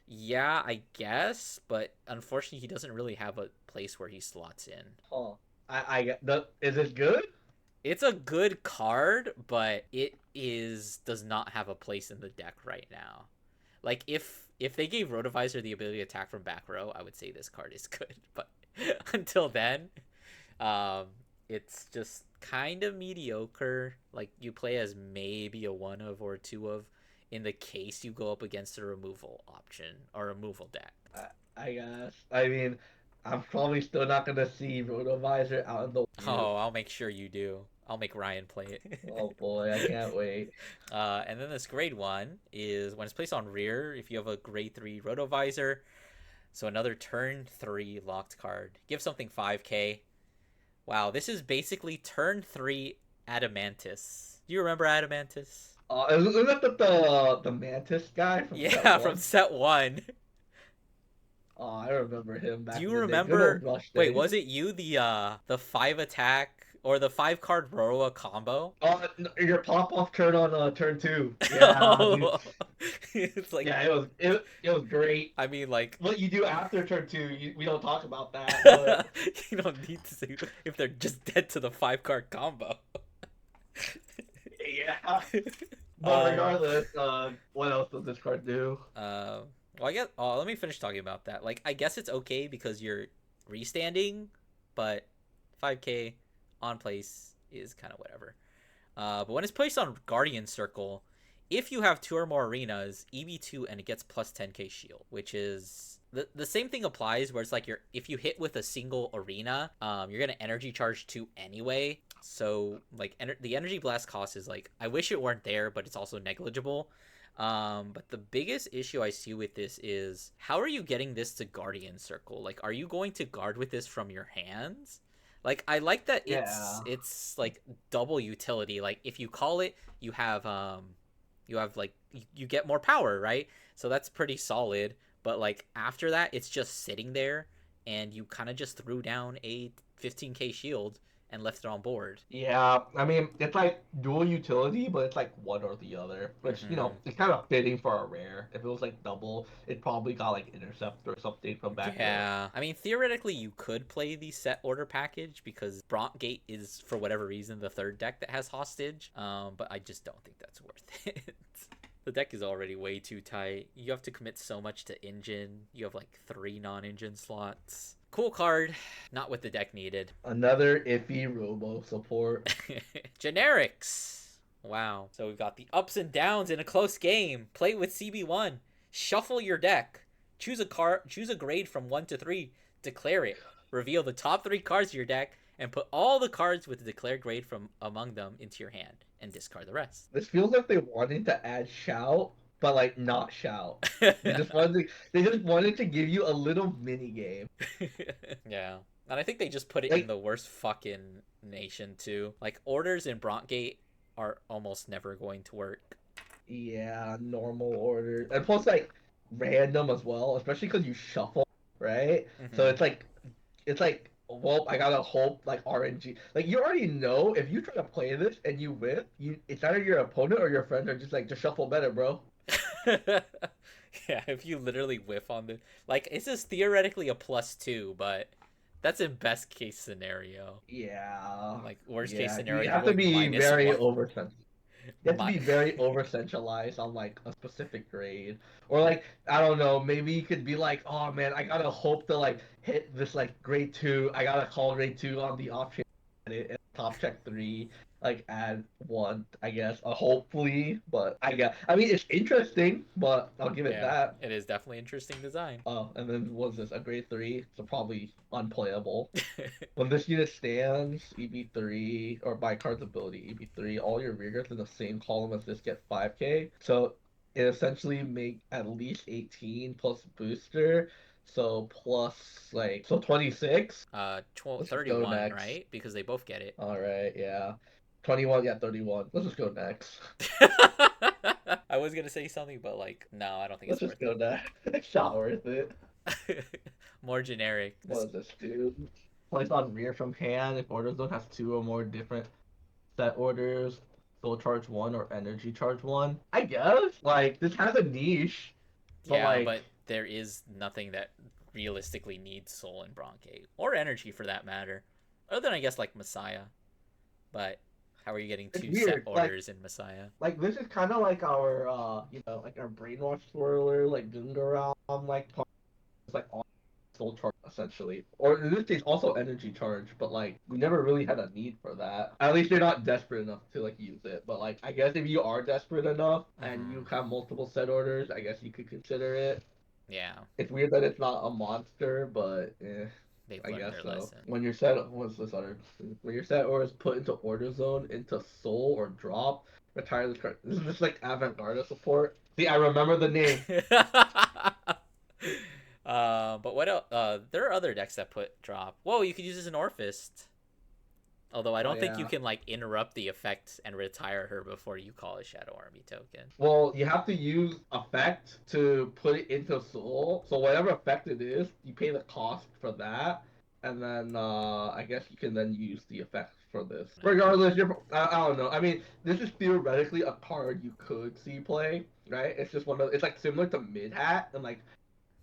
yeah, I guess, but unfortunately he doesn't really have a place where he slots in. Oh, is it good? It's a good card, but it does not have a place in the deck right now. Like, if they gave Rotovisor the ability to attack from back row, I would say this card is good. But until then, it's just kind of mediocre. Like, you play as maybe a 1 of or 2 of in the case you go up against a removal option or removal deck. I guess. I mean, I'm probably still not gonna see Rotovisor out in the wild. Oh, I'll make sure you do. I'll make Ryan play it. Oh boy, I can't wait. And then this grade 1 is when it's placed on rear, if you have a grade 3 Rotovisor, so another turn 3 locked card. Give something 5k. Wow, this is basically turn 3 Adamantis. Do you remember Adamantis? Isn't that the Mantis guy from Yeah, set from one? set 1. Oh, I remember him back Do you in the day. Good remember? old Rush Wait, days. was it you, the 5 attack or the 5 card Roroa combo? Oh, your pop off turn on turn 2. Yeah, dude. It's like, Yeah, it was great. I mean, like, What you do after turn 2, we don't talk about that. But you don't need to see if they're just dead to the 5 card combo. yeah. But regardless, what else does this card do? Well, I guess. Oh, let me finish talking about that. Like, I guess it's okay because you're restanding, but 5k on place is kind of whatever. But when it's placed on Guardian Circle, if you have 2 or more arenas, EB2 and it gets plus 10k shield, which is the same thing applies where it's like if you hit with a single arena, you're gonna energy charge 2 anyway. So like the energy blast cost is like, I wish it weren't there, but it's also negligible. But the biggest issue I see with this is, how are you getting this to Guardian Circle? Like, are you going to guard with this from your hands? Like, I like that it's like double utility. Like, if you call it, you have like, you get more power, right? So that's pretty solid. But like after that, it's just sitting there, and you kind of just threw down a 15k shield and left it on board. Yeah, I mean, it's like dual utility, but it's like one or the other, which, it's kind of fitting for a rare. If it was like double, it probably got like intercept or something from back there. Yeah, I mean, theoretically, you could play the set order package because Brontgate is, for whatever reason, the 3rd deck that has hostage. But I just don't think that's worth it. The deck is already way too tight. You have to commit so much to engine. You have like 3 non-engine slots. Cool card, not what the deck needed. Another iffy robo support. Generics. Wow. So we've got the ups and downs in a close game. Play with CB1. Shuffle your deck. Choose a grade from 1 to 3. Declare it. Reveal the top 3 cards of your deck and put all the cards with the declared grade from among them into your hand and discard the rest. This feels like they wanted to add shout, but like not shout. They just wanted to give you a little mini game. Yeah. And I think they just put it Like, in the worst fucking nation too. Like orders in Brontgate are almost never going to work. yeah, normal order. And plus like random as well, especially because you shuffle, right? So Mhm. it's like well, I gotta hope like RNG. Like you already know if you try to play this and you win, it's either your opponent or your friend are just like just shuffle better, bro. Yeah, if you literally whiff on the like, it's just theoretically a +2, but that's in best case scenario. Yeah. Like worst case Yeah. scenario, You you're have to going be very -1. oversensitive. You have to My, be very over centralized on like a specific grade. Or like, I don't know, maybe you could be like, oh man, I gotta hope to like hit this like grade 2. I gotta call grade 2 on the option and top check 3, like add 1, I guess. Hopefully, but I mean it's interesting, but I'll give it yeah, that. it is definitely interesting design. Oh, and then what was this? A grade 3? So probably unplayable. When this unit stands, EV3, or by card's ability, EV3, all your rearguards in the same column as this get 5k. So it essentially make at least 18 plus booster. So plus like so 26. Let's just go 31, next. right? Because they both get it. All right, yeah. 21, yeah, 31. Let's just go next. I was gonna say something, but like, no, I don't think Let's it's just worth go next. It's not worth it. it. More generic. What does this do? Place on rear from hand if order zone has 2 or more different set orders, soul charge 1 or energy charge 1. I guess. Like, this has a niche, but Yeah, like, but there is nothing that realistically needs soul in Broncade or energy for that matter, other than I guess like Messiah. But how are you getting it's 2 set weird. orders in Messiah? Like this is kind of like our, like our brainwash swirler, like Gungaram, like, it's like on soul charge essentially. Or in this case, also energy charge, but like, we never really had a need for that. At least you're not desperate enough to like use it. But like, I guess if you are desperate enough and you Hmm. have multiple set orders, I guess you could consider it. Yeah, It's weird that it's not a monster, but they've I learned guess their so. lesson. When your set, what's this other? When your set or is put into order zone, into soul or drop, retire the card. This is just like avant-garde support. See, I remember the name. But what else? There are other decks that put drop. Whoa, you could use this in Orphist. Although I Oh don't think you yeah. can like interrupt the effect and retire her before you call a Shadow Army token. Well, you have to use effect to put it into soul. So whatever effect it is, you pay the cost for that, and then I guess you can then use the effect for this. Regardless, I don't know. I mean, this is theoretically a card you could see play, right? It's just one of it's like similar to Mid Hat, and like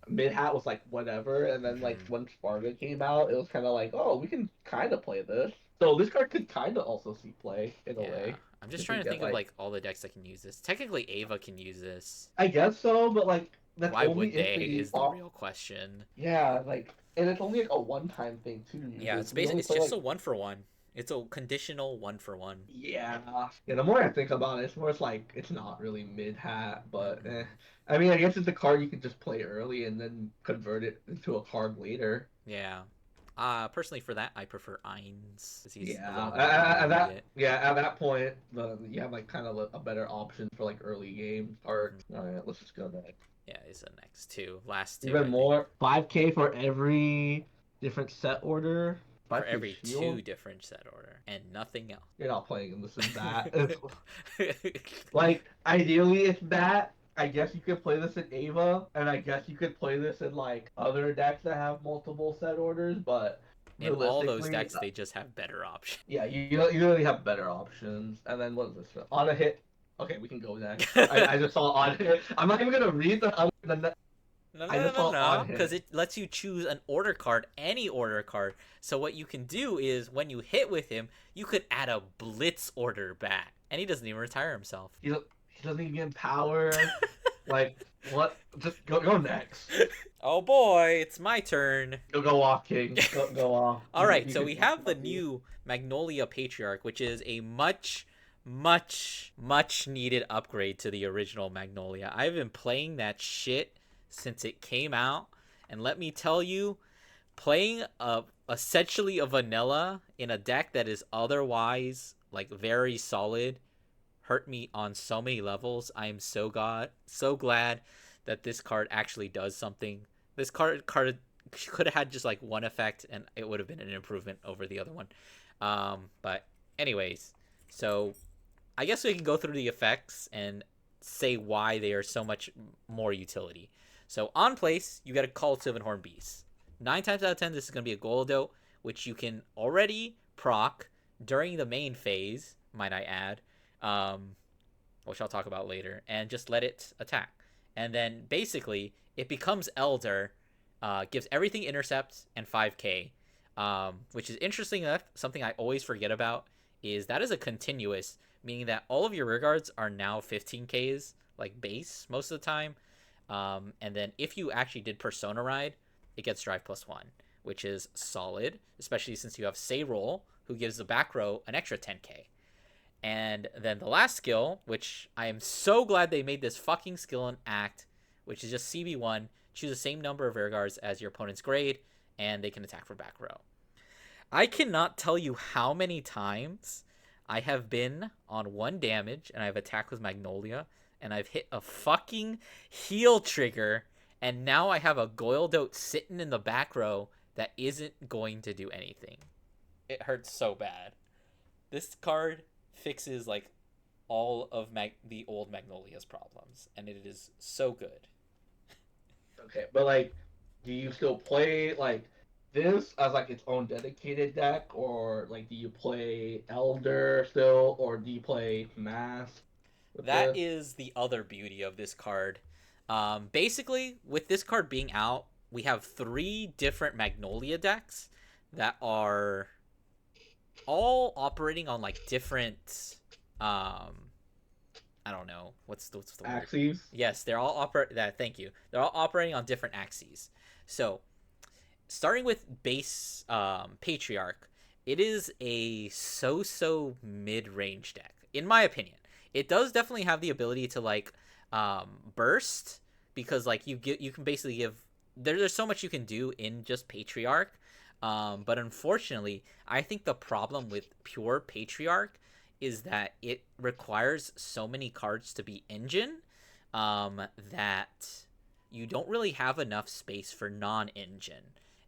Mid Hat was like whatever, and then like Hmm. when Sparta came out, it was kind of like, oh, we can kind of play this. So this card could kind of also see play in a Yeah, way. I'm just If we trying to get think of like, like all the decks that can use this. Technically, Ava can use this. I guess so, but like that's Why only would if they? they Is the real question. yeah, like and it's only like a one-time thing too. Yeah, Usually it's we only it's play just like a 1-for-1. It's a conditional 1-for-1. yeah. Yeah, the more I think about it, it's more it's like it's not really mid hat, but Hmm. I mean, I guess it's a card you can just play early and then convert it into a card later. Yeah. Personally, for that, I prefer Ainz because he's a Yeah, little more intermediate. at that point, you have like kind of a better option for like early game Hmm. art. All right, let's just go next. Yeah, he's the next two, last two, Even I think. more, 5k for every different set order. For 5k every two shield. different set order and nothing You're not playing this in that. else. Like, ideally, it's that. I guess you could play this in Ava, and I guess you could play this in, like, other decks that have multiple set orders, but In all those realistically, decks, they just have better options. yeah, you really have better options. And then, what is this? On a hit. Okay, we can go next. I just saw on hit. I'm not even gonna read No, I no, just no, saw no, on because hit. it lets you choose an order card, any order card. So what you can do is when you hit with him, you could add a blitz order back, and he doesn't even retire himself. He doesn't even get power. Like, what? Just go next. Oh boy, it's my turn. Go off, King. Go off. All right, You so can we do have the something. new Magnolia Patriarch, which is a much much needed upgrade to the original Magnolia. I've been playing that shit since it came out, and let me tell you, playing essentially a vanilla in a deck that is otherwise like very solid hurt me on so many levels. I am so glad that this card actually does something. This card could have had just like one effect and it would have been an improvement over the other one. But anyways, so I guess we can go through the effects and say why they are so much more utility. So on place, you get a Call to Horn Beast. 9 times out of 10, this is going to be a Goldo, which you can already proc during the main phase, might I add, which I'll talk about later, and just let it attack. And then basically, it becomes Elder, gives everything intercept and 5k, which is interesting enough. Something I always forget about is that is a continuous, meaning that all of your rear guards are now 15ks, like base most of the time. And then if you actually did Persona Ride, it gets Drive +1, which is solid, especially since you have Sayroll, who gives the back row an extra 10k. And then the last skill, which I am so glad they made this fucking skill in Act, which is just CB1, choose the same number of rear guards as your opponent's grade, and they can attack for back row. I cannot tell you how many times I have been on 1 damage, and I've attacked with Magnolia, and I've hit a fucking heal trigger, and now I have a Goildote sitting in the back row that isn't going to do anything. It hurts so bad. This card fixes like all of the old Magnolia's problems, and it is so good. Okay, but like, do you still play like this as like its own dedicated deck, or like do you play Elder still, or do you play Mask with That this? is the other beauty of this card. Basically, with this card being out, we have 3 different Magnolia decks that are all operating on like different I don't know what's the word. Axes? Yes, they're all operate that. Thank you. They're all operating on different axes. So, starting with base Patriarch, it is a so mid-range deck in my opinion. It does definitely have the ability to like burst, because like you can basically give there's so much you can do in just Patriarch. But unfortunately, I think the problem with pure Patriarch is that it requires so many cards to be engine, that you don't really have enough space for non-engine.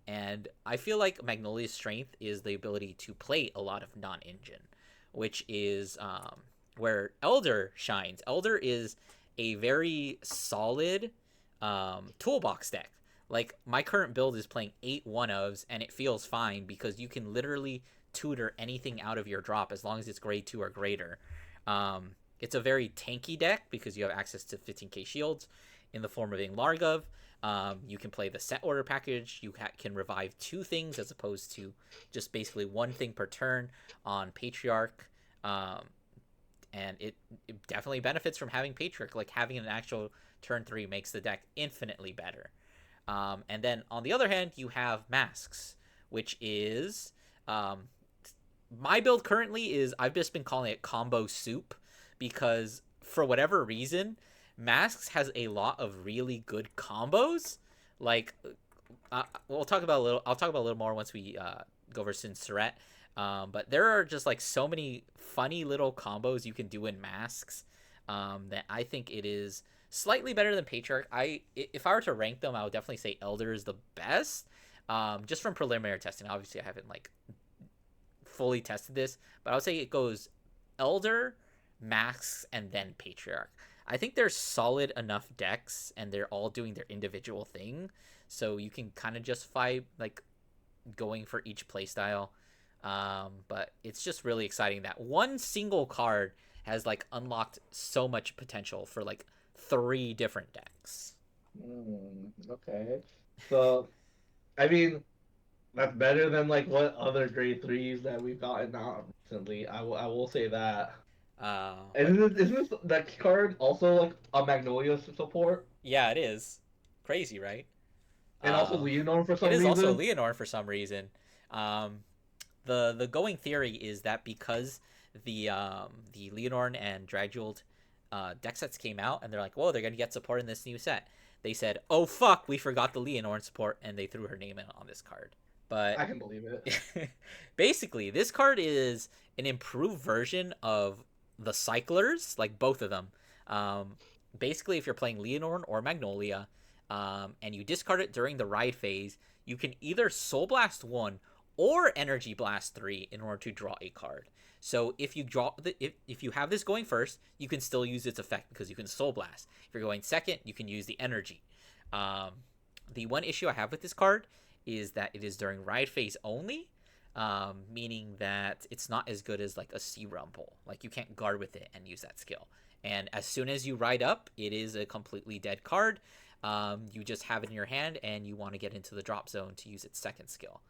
And I feel like Magnolia's strength is the ability to play a lot of non-engine, which is where Elder shines. Elder is a very solid toolbox deck. Like, my current build is playing 8 1-ofs, and it feels fine because you can literally tutor anything out of your drop as long as it's grade 2 or greater. It's a very tanky deck because you have access to 15k shields in the form of Largov. You can play the set order package. You can revive 2 things as opposed to just basically 1 thing per turn on Patriarch. And it definitely benefits from having Patriarch. Like, having an actual turn 3 makes the deck infinitely better. And then on the other hand, you have Masks, which is my build currently is, I've just been calling it combo soup, because for whatever reason, Masks has a lot of really good combos. Like, I'll talk about a little more once we go over Sinseret. But there are just like so many funny little combos you can do in Masks, that I think it is slightly better than Patriarch. If I were to rank them, I would definitely say Elder is the best. Just from preliminary testing. Obviously, I haven't like fully tested this, but I would say it goes Elder, Masks, and then Patriarch. I think they're solid enough decks, and they're all doing their individual thing, so you can kind of justify like going for each playstyle. But it's just really exciting that one single card has like unlocked so much potential for like 3 different decks. Okay. So, I mean, that's better than like what other grade 3s that we've gotten out recently. I will say that. But Isn't this that card also like a Magnolia support? yeah, it is crazy, right? And also Uh, Leonor for it some is also reason? Leonor for some reason. Um, the going theory is that because the Leonorn and Draguled deck sets came out, and they're like, whoa, they're gonna get support in this new set. They said, oh fuck, we forgot the Leonorn support, and they threw her name in on this card. But I can believe it. basically, this card is an improved version of the Cyclers, like both of them. Um, basically, if you're playing Leonorn or Magnolia, and you discard it during the ride phase, you can either Soul Blast 1 or Energy Blast 3 in order to draw a card. So if you draw if you have this going first, you can still use its effect because you can Soul Blast. If you're going second, you can use the energy. Um, the one issue I have with this card is that it is during ride phase only, meaning that it's not as good as like a Sea Rumble. Like you can't guard with it and use that skill. And as soon as you ride up, it is a completely dead card. You just have it in your hand and you want to get into the drop zone to use its second skill,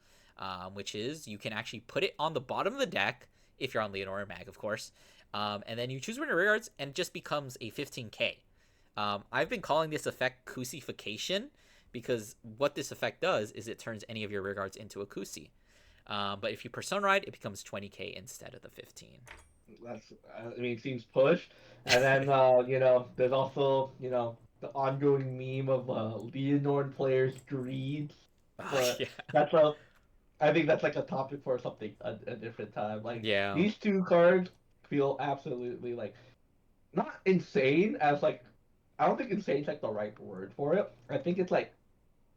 which is you can actually put it on the bottom of the deck if you're on Leonor or Mag, of course. And then you choose one of your rearguards and it just becomes a 15k. I've been calling this effect Kusification because what this effect does is it turns any of your rearguards into a Kusi. But if you Persona Ride, it becomes 20k instead of the 15. That's, I mean, it seems pushed. And then, there's also, the ongoing meme of Leonord players' greed. But Yeah. I think that's like a topic for something a different time. Like, Yeah. these two cards feel absolutely, like, not insane as, like, I don't think insane is, like, the right word for it. I think it's, like,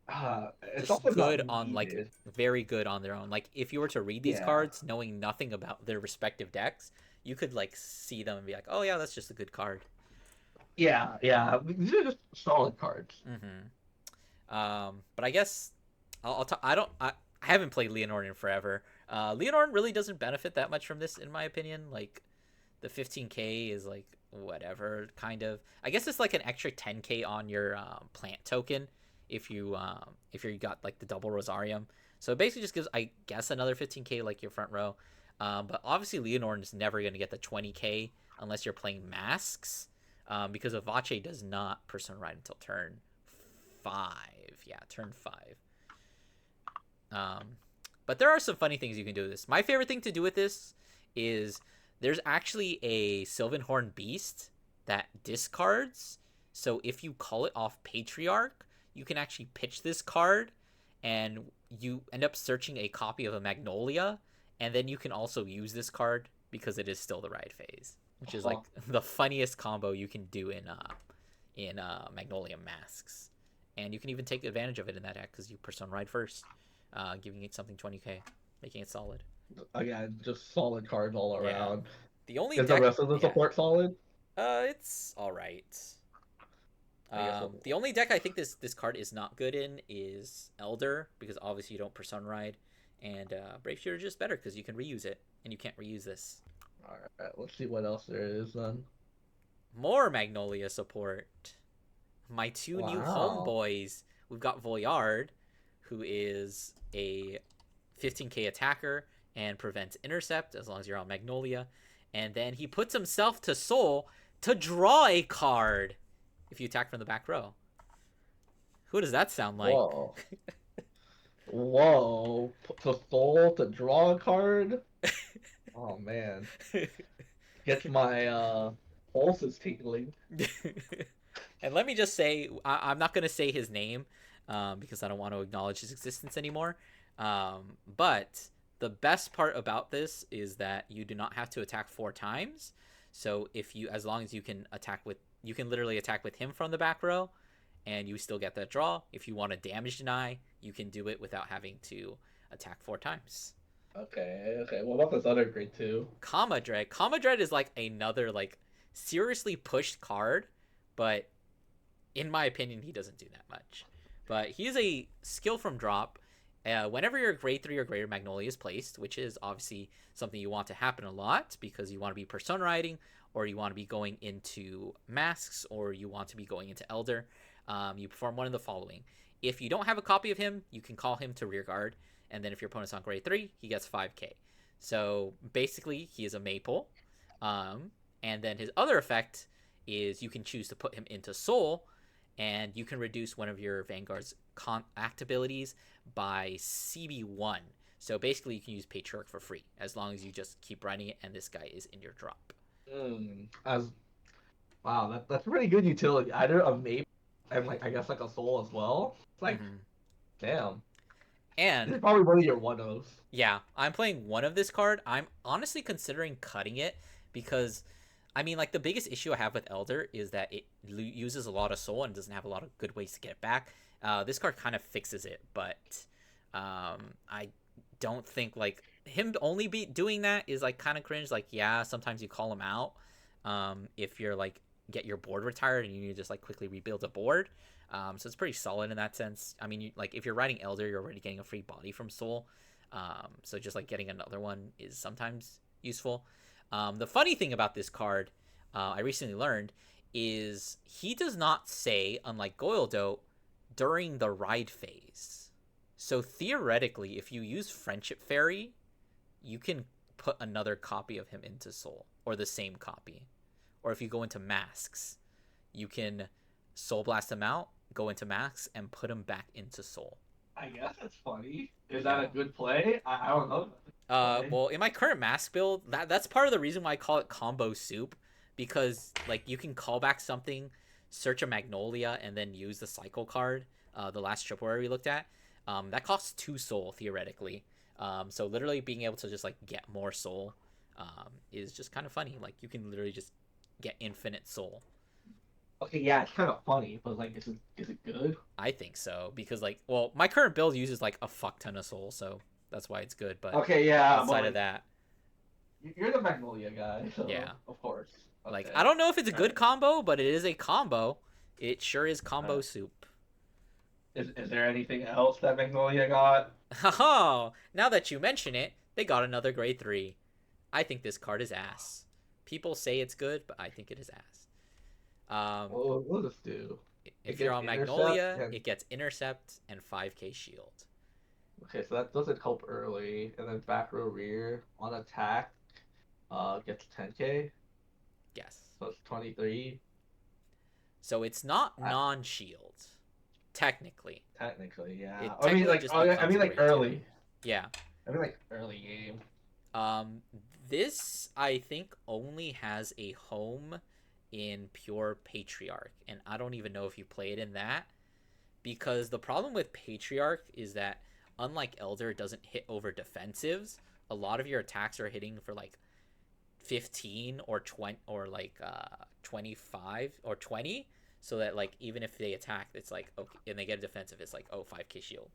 it's Just also good not on like needed. very good on their own. Like if you were to read these Yeah. cards knowing nothing about their respective decks, you could like see them and be like, "Oh yeah, that's just a good card." Yeah, yeah. These are just solid cards. But I guess I'll talk. I haven't played Leonore in forever. Leonore really doesn't benefit that much from this, in my opinion. Like the 15k is like whatever kind of. I guess it's like an extra 10k on your plant token if you got like the double Rosarium. So it basically just gives, I guess, another 15k like your front row. But obviously Leonore is never going to get the 20k unless you're playing Masks, because Avache does not Persona Ride until turn 5. Yeah, turn 5. But there are some funny things you can do with this. My favorite thing to do with this is there's actually a Sylvan Beast that discards. So if you call it off Patriarch, you can actually pitch this card and you end up searching a copy of a Magnolia, and then you can also use this card because it is still the ride phase, which is like the funniest combo you can do in Magnolia Masks. And you can even take advantage of it in that deck because you Persona Ride first, giving it something 20k, making it solid. Again, just solid cards all around. The only Is deck, the rest of the support solid? it's all right. The only deck I think this card is not good in is Elder, because obviously you don't Persona Ride, and Brave Shooter is just better because you can reuse it, and you can't reuse this. Alright, let's see what else there is then. More Magnolia support. My two new homeboys. We've got Voyard, who is a 15k attacker and prevents intercept as long as you're on Magnolia, and then he puts himself to Soul to draw a card if you attack from the back row. Who does that sound like? Whoa. Whoa. To Soul to draw a card? Oh man. Gets my pulses tingling. And let me just say, I'm not going to say his name because I don't want to acknowledge his existence anymore. But the best part about this is that you do not have to attack 4 times. So as long as you can you can literally attack with him from the back row, and you still get that draw. If you want to damage deny, you can do it without having to attack 4 times. Okay. What about this other grade too? Kama Dread. Kama Dread is like another like seriously pushed card, but in my opinion, he doesn't do that much. But he is a skill from drop. Whenever your grade 3 or greater Magnolia is placed, which is obviously something you want to happen a lot because you want to be Persona Riding, or you want to be going into Masks, or you want to be going into Elder, you perform one of the following. If you don't have a copy of him, you can call him to rearguard, and then if your opponent's on grade 3, he gets 5k. So basically, he is a Maple. And then his other effect is you can choose to put him into Soul, and you can reduce one of your Vanguard's act abilities by CB1. So basically, you can use Patriarch for free as long as you just keep running it, and this guy is in your drop. As wow, that's pretty good utility. Either a maybe and like I guess like a soul as well. It's like Hmm. damn. This And is probably one of your one-ofs. yeah, I'm playing one of this card. I'm honestly considering cutting it because, I mean, like the biggest issue I have with Elder is that it uses a lot of soul and doesn't have a lot of good ways to get it back. This card kind of fixes it, but I don't think like him only be doing that is like kind of cringe. Like, yeah, sometimes you call him out if you're like get your board retired and you need to just like quickly rebuild a board. So it's pretty solid in that sense. I mean, like if you're riding Elder, you're already getting a free body from Soul. So just like getting another one is sometimes useful. The funny thing about this card, I recently learned, is he does not say, unlike Goildo, during the ride phase. So theoretically, if you use Friendship Fairy, you can put another copy of him into Soul, or the same copy. Or if you go into Masks, you can Soul Blast him out, go into Masks, and put him back into Soul. I guess it's funny. Is that a good play? I don't know. Well, in my current mask build, that's part of the reason why I call it combo soup, because like you can call back something, search a Magnolia, and then use the cycle card. The last tripwire we looked at, that costs 2 soul theoretically. So literally being able to just like get more soul, is just kind of funny. Like you can literally just get infinite soul. Okay, yeah, it's kind of funny, but like, is it good? I think so because like, well, my current build uses like a fuck ton of soul, so that's why it's good. But Okay, yeah, but outside of like, that, you're the Magnolia guy, so yeah. of course. Like, Okay. I don't know if it's a good Alright. combo, but it is a combo. It sure is combo Uh, soup. is there anything else that Magnolia got? Haha! Now that you mention it, they got another grade 3. I think this card is ass. People say it's good, but I think it is ass. Um, What does this do? It if you're gets on intercept Magnolia, and it gets Intercept and 5k shield. okay, so that doesn't help early, and then back row rear on attack, gets 10k, Yes. so it's 23 So it's not I, non-shield, technically. technically, yeah. It I mean, technically like, just I becomes mean, a like grade 2. early. Yeah. I mean, like early game. Um, this I think only has a home in Pure Patriarch, and I don't even know if you play it in that because the problem with Patriarch is that unlike Elder, it doesn't hit over defensives. A lot of your attacks are hitting for like 15 or 20 or like 25 or 20, so that like even if they attack, it's like okay, and they get a defensive, it's like oh 5k shield.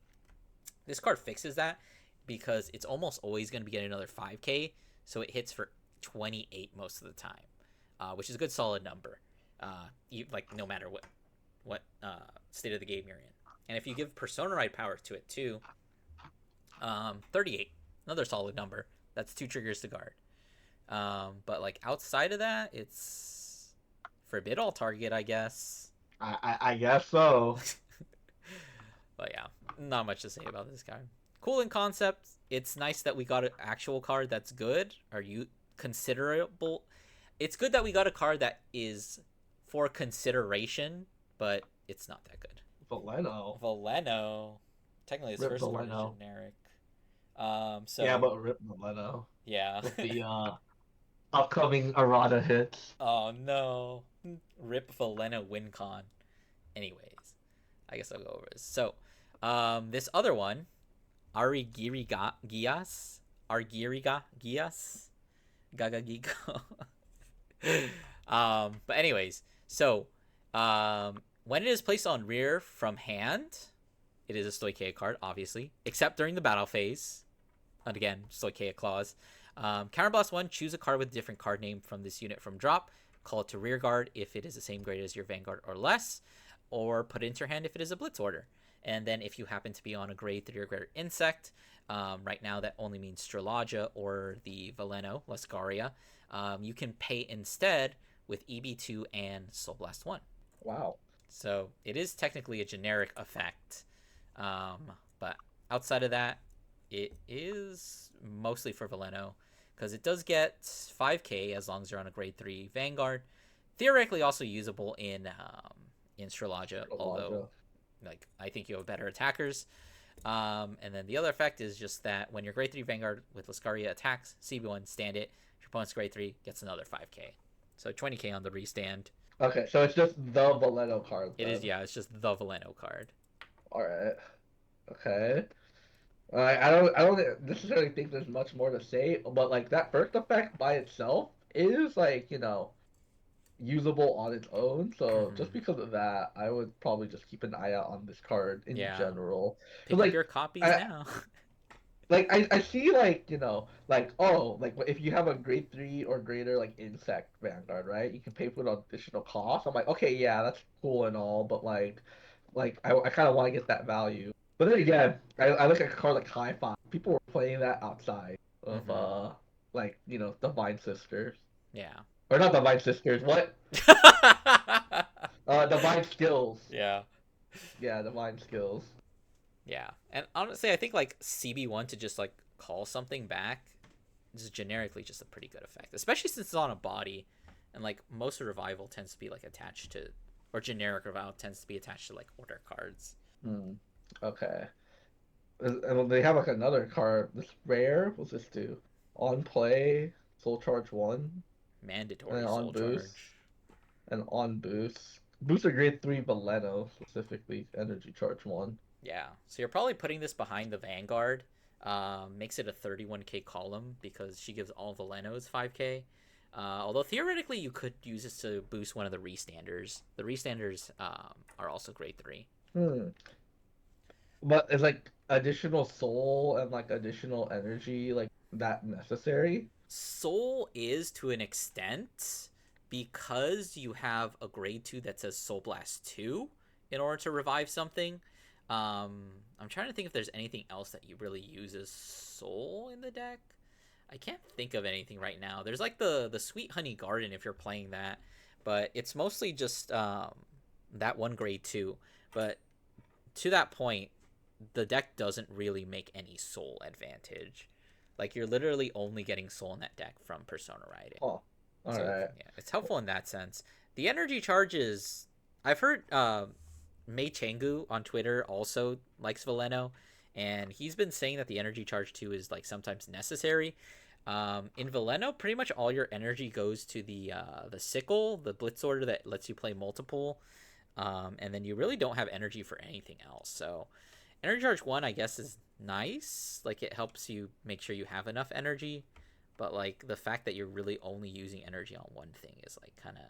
This card fixes that because it's almost always going to be getting another 5k, so it hits for 28 most of the time, which is a good solid number. Like no matter what state of the game you're in, and if you give Persona Ride power to it too, 38, another solid number. That's 2 triggers to guard. But like outside of that, it's forbid all target, I guess. I guess so. But yeah, not much to say about this guy. Cool in concept. It's nice that we got an actual card that's good. Are you considerable? It's good that we got a card that is for consideration, but it's not that good. Veleno. Valeno. Technically, its Rip first card is Veleno. generic. Yeah, So but rip Veleno yeah. with the upcoming errata hits. Oh no. Rip Valena WinCon. Anyways, I guess I'll go over this. So, this other one, Arigiriga Gias, Argiriga Gias, Gaga Gigo. But anyways, so when it is placed on rear from hand, it is a Stoicheia card, obviously, except during the battle phase. And again, Stoicheia clause. Counterblast 1, choose a card with a different card name from this unit from drop. Call it to rear guard if it is the same grade as your Vanguard or less, or put it into your hand if it is a Blitz order. And then if you happen to be on a grade 3 or greater insect, right now that only means Strelaja or the Veleno, Lascaria, you can pay instead with EB2 and Soul Blast 1. Wow. So it is technically a generic effect, but outside of that, it is mostly for Veleno because it does get 5k as long as you're on a grade 3 Vanguard. Theoretically, also usable in Strelaja, although like I think you have better attackers. And then the other effect is just that when your grade 3 Vanguard with Lascaria attacks, CB1 stand it. Your opponent's grade 3 gets another 5k. So 20k on the restand. Okay, so it's just the Valeno card It then. is, yeah, it's just the Valeno card. All right. Okay. I don't necessarily think there's much more to say, but like that first effect by itself is like, usable on its own. So Mm-hmm. just because of that, I would probably just keep an eye out on this card in Yeah. general. But Pick up your copies now. I see like, like oh, like if you have a grade 3 or greater like insect vanguard, right? You can pay for the additional cost. I'm like, okay, yeah, that's cool and all, but I kind of want to get that value. But then again, I look at a card like High Five. People were playing that outside of Mm-hmm. like, Divine Sisters. Yeah. Or not Divine Sisters, what? Divine Skills. Yeah. Yeah, Divine Skills. Yeah. And honestly, I think like CB1 to just like call something back is generically just a pretty good effect, especially since it's on a body, and like most revival tends to be like attached to, or generic revival tends to be attached to like order cards. Hmm. Okay. And they have like another card. This rare. What's this do? On play, Soul Charge 1, and then Mandatory on soul boost, charge. and on boost. Boost a grade 3 Valeno, specifically Energy Charge 1. Yeah. So you're probably putting this behind the Vanguard. Makes it a 31k column because she gives all Velenos 5k. Although theoretically you could use this to boost one of the Restanders. The Restanders are also grade 3. Hmm. But is like additional soul and like additional energy like that necessary? Soul is to an extent because you have a grade 2 that says Soul Blast 2 in order to revive something. I'm trying to think if there's anything else that you really uses Soul in the deck. I can't think of anything right now. There's like the Sweet Honey Garden if you're playing that, but it's mostly just that one grade 2. But to that point, the deck doesn't really make any Soul advantage. Like you're literally only getting soul in that deck from Persona Riding. Oh, all So right. yeah, it's helpful in that sense. The energy charges, I've heard Mei Changu on Twitter also likes Veleno, and he's been saying that the energy charge too is like sometimes necessary. In Veleno, pretty much all your energy goes to the sickle, the blitz order that lets you play multiple, and then you really don't have energy for anything else. So energy charge 1, I guess, is nice. Like it helps you make sure you have enough energy, but like the fact that you're really only using energy on one thing is like kind of,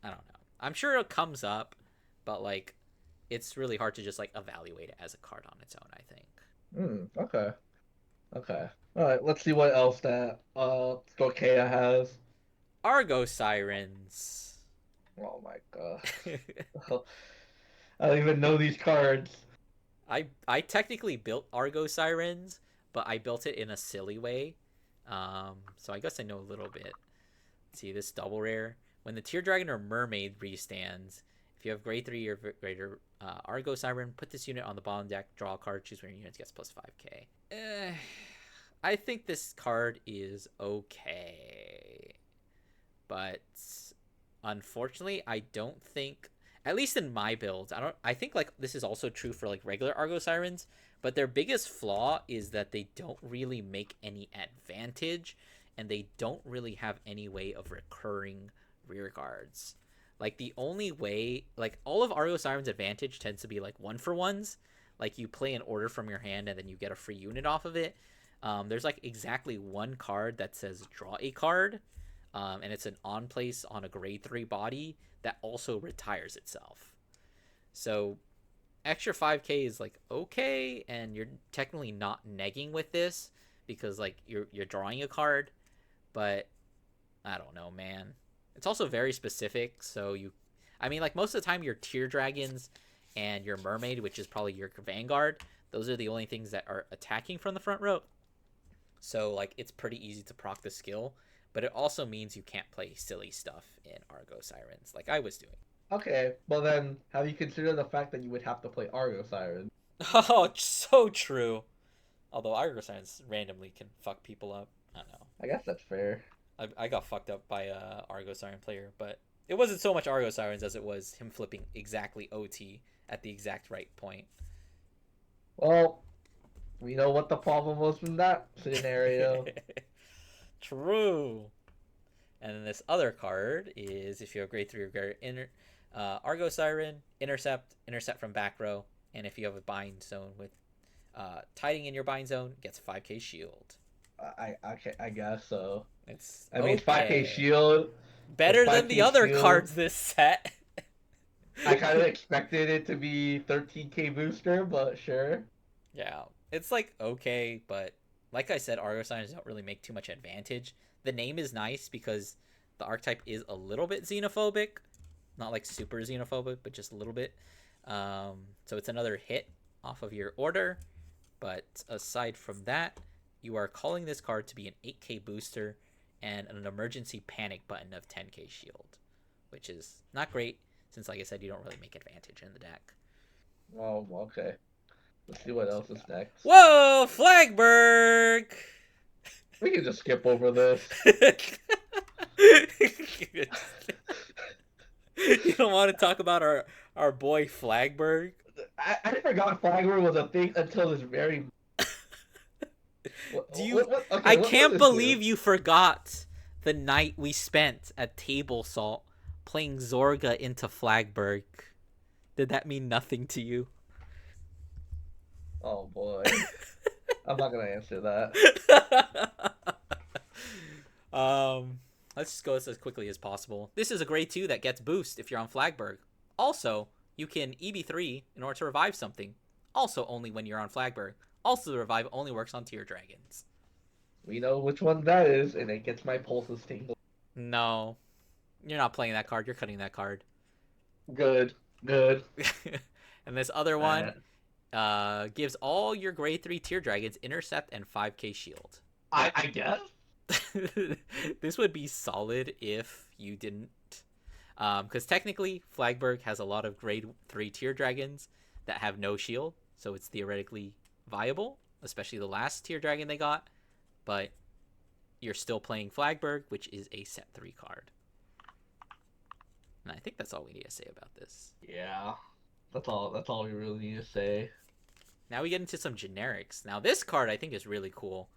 I don't know. I'm sure it comes up, but like it's really hard to just like evaluate it as a card on its own, I think. Okay. Okay. All right, let's see what else that Storkea has. Argo Sirens. Oh my gosh. I don't even know these cards. I technically built Argo Sirens, but I built it in a silly way. So I guess I know a little bit. See this double rare. When the Tear Dragon or Mermaid restands, if you have grade 3 or greater Argo Siren, put this unit on the bottom deck, draw a card, choose one of your units, gets plus 5k. I think this card is okay. But unfortunately, I don't think, at least in my builds, I think like this is also true for like regular Argo Sirens, but their biggest flaw is that they don't really make any advantage, and they don't really have any way of recurring rear guards. Like the only way, like all of Argo Siren's advantage tends to be like 1-for-1s. Like you play an order from your hand and then you get a free unit off of it. There's like exactly one card that says draw a card, and it's an on place on a grade 3 body that also retires itself. So extra 5k is like okay, and you're technically not negging with this because like you're drawing a card, but I don't know, man. It's also very specific, so I mean, like most of the time your Tear Dragons and your Mermaid, which is probably your Vanguard, those are the only things that are attacking from the front row. So like it's pretty easy to proc the skill, but it also means you can't play silly stuff in Argo Sirens like I was doing. Okay, well then, have you considered the fact that you would have to play Argo Siren? Oh, so true. Although Argo Sirens randomly can fuck people up. I don't know. I guess that's fair. I got fucked up by a Argo Siren player, but it wasn't so much Argo Sirens as it was him flipping exactly OT at the exact right point. Well, we know what the problem was in that scenario. True. And then this other card is if you have grade 3 or greater Argo Siren, Intercept from back row, and if you have a bind zone with tiding in your bind zone, gets 5k shield. I guess so. It's I mean, 5k okay. shield. It's Better than the 5k other shield. cards this set. I kind of expected it to be 13k booster, but sure. Yeah, it's like okay, but like I said, Argo Signs don't really make too much advantage. The name is nice because the archetype is a little bit xenophobic, not like super xenophobic, but just a little bit. So it's another hit off of your order. But aside from that, you are calling this card to be an 8k booster and an emergency panic button of 10k shield, which is not great since, like I said, you don't really make advantage in the deck. Oh, okay. Let's see what else is next. Whoa, Flagberg! We can just skip over this. You don't want to talk about our boy Flagberg? I forgot Flagger was a thing until this very. Do you? Okay, I what does can't this believe do? you forgot the night we spent at Table Salt playing Zorga into Flagberg. Did that mean nothing to you? Oh boy, I'm not gonna answer that. um, let's just go this as quickly as possible. This is a grade 2 that gets boost if you're on Flagberg. Also, you can EB3 in order to revive something. Also, only when you're on Flagberg. Also, the revive only works on tier dragons. We know which one that is, and it gets my pulses tingled. No, you're not playing that card. You're cutting that card. Good, good. And this other Uh, one gives all your grade 3 tier dragons intercept and 5k shield. I guess. This would be solid if you didn't. Because technically, Flagberg has a lot of grade 3 tier dragons that have no shield, so it's theoretically viable, especially the last tier dragon they got. But you're still playing Flagberg, which is a set 3 card. And I think that's all we need to say about this. Yeah, that's all. That's all we really need to say. Now we get into some generics. Now this card I think is really cool.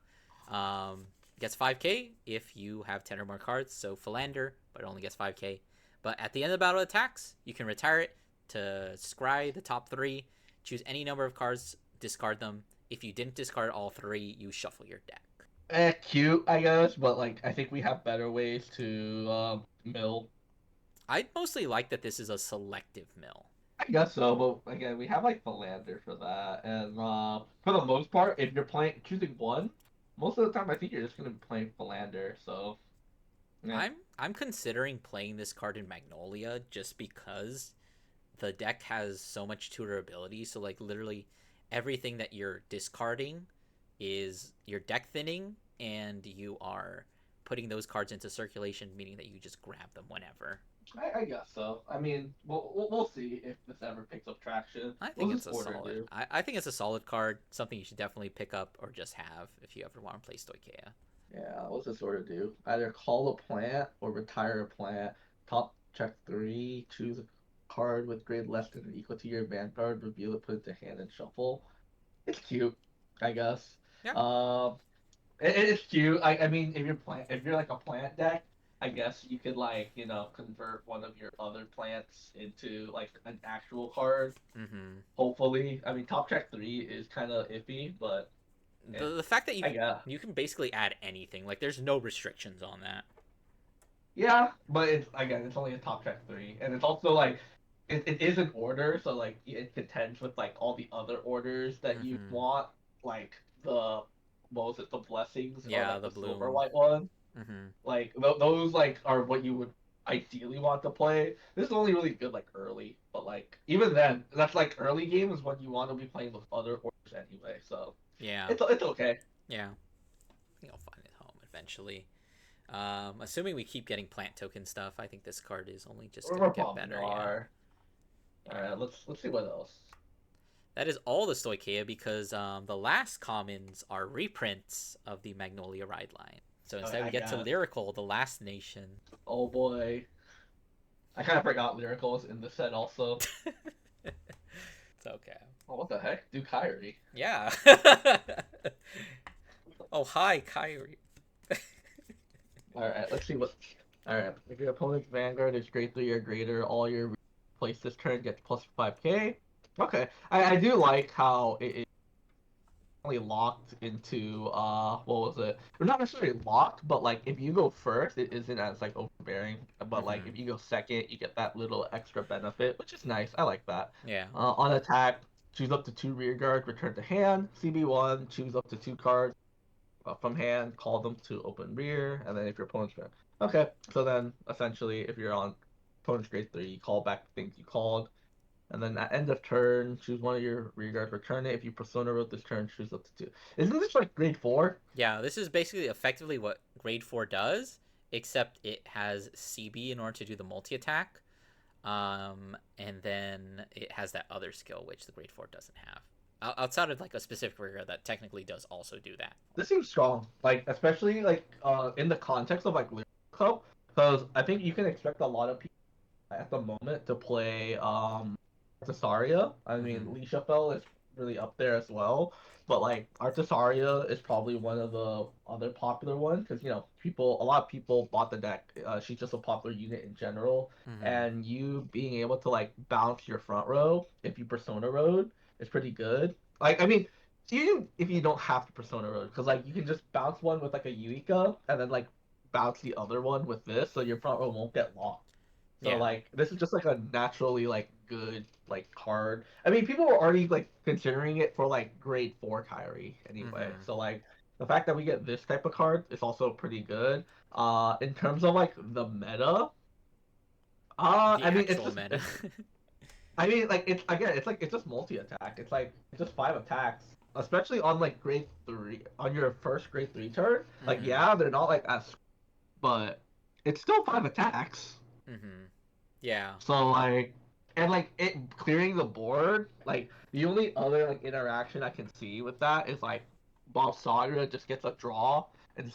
Gets 5k if you have 10 or more cards. So Philander, but it only gets 5k. But at the end of the battle attacks, you can retire it to scry the top 3. Choose any number of cards, discard them. If you didn't discard all 3, you shuffle your deck. Cute, I guess, but like I think we have better ways to mill. I mostly like that this is a selective mill. I guess so, but again, we have like Philander for that, and for the most part, if you're playing choosing one, most of the time I think you're just gonna be playing Philander. So, yeah, I'm considering playing this card in Magnolia just because the deck has so much tutor ability. So like literally everything that you're discarding is your deck thinning, and you are putting those cards into circulation, meaning that you just grab them whenever. I guess so. I mean, we'll see if this ever picks up traction. I think What's it's this a order solid. do? I think it's a solid card. Something you should definitely pick up or just have if you ever want to play Stoicheia. Yeah, what's this order do? Either call a plant or retire a plant. Top check 3, choose a card with grade less than or equal to your Vanguard, reveal it, put it to hand, and shuffle. It's cute, I guess. Yeah. Um, it's cute. I mean, if you're like a plant deck, I guess you could like convert one of your other plants into like an actual card. Mm-hmm. Hopefully, I mean, top check 3 is kind of iffy, but eh, The fact that I guess. you can basically add anything, like there's no restrictions on that. Yeah, but it's only a top check 3, and it's also like it is an order, so like it contends with like all the other orders that you Mm-hmm. want, like the what was it, the blessings or Yeah, like the the silver bloom. white one. Mm-hmm. Like those like are what you would ideally want to play. This is only really good like early, but like even then, that's like early game is when you want to be playing with other orders anyway. So Yeah, it's okay. yeah. I think I'll find it home eventually. Assuming we keep getting plant token stuff, I think this card is only just gonna We're get probably better. Yeah, are. All yeah. right, let's see what else. That is all the Stoicheia because the last commons are reprints of the Magnolia Ride line. So instead we I get to got. Lyrical, the last nation. Oh boy, I kind of forgot Lyricals in the set also. It's okay. Oh, what the heck? Do Kyrie. Yeah. Oh, hi, Kyrie. Alright, let's see what. Alright, if your opponent's Vanguard is grade 3 or greater, all your place this turn gets plus 5k. Okay. I do like how it is only locked into, what was it? Or not necessarily locked, but like if you go first, it isn't as like overbearing. But like Hmm. if you go second, you get that little extra benefit, which is nice. I like that. Yeah. On attack, choose up to 2 rear guard, return to hand. CB1, choose up to 2 cards from hand, call them to open rear, and then if your opponent's rear. Okay, so then essentially, if you're on opponent's grade 3, you call back the things you called, and then at end of turn, choose one of your rear guards, return it. If you persona wrote this turn, choose up to 2. Isn't this like grade 4? Yeah, this is basically effectively what Grade 4 does, except it has CB in order to do the multi attack. And then it has that other skill, which the Grade 4 doesn't have. Outside of like a specific rigor that technically does also do that. This seems strong, like especially like in the context of like Lyrical Cup, because I think you can expect a lot of people at the moment to play Artisaria. I mean, Hmm. Lichafel is really up there as well, but like Artisaria is probably one of the other popular ones because a lot of people bought the deck. She's just a popular unit in general, Hmm. and you being able to like bounce your front row if you Persona Road is pretty good. Like I mean. Even if you don't have to Persona Road, because like you can just bounce one with like a Yuika and then like bounce the other one with this, so your front row won't get locked. So Yeah. like this is just like a naturally like good like card. I mean, people were already like considering it for like grade 4 Kyrie anyway. Hmm. So like the fact that we get this type of card is also pretty good. In terms of like the meta, The I mean actual meta. I mean like it's again it's just multi attack. It's like it's just 5 attacks. Especially on like grade 3 on your first grade 3 turn. Like Hmm. yeah, they're not like as but it's still 5 attacks. Hmm. Yeah. So like, and like it clearing the board, like the only other like interaction I can see with that is like Bob Saga just gets a draw and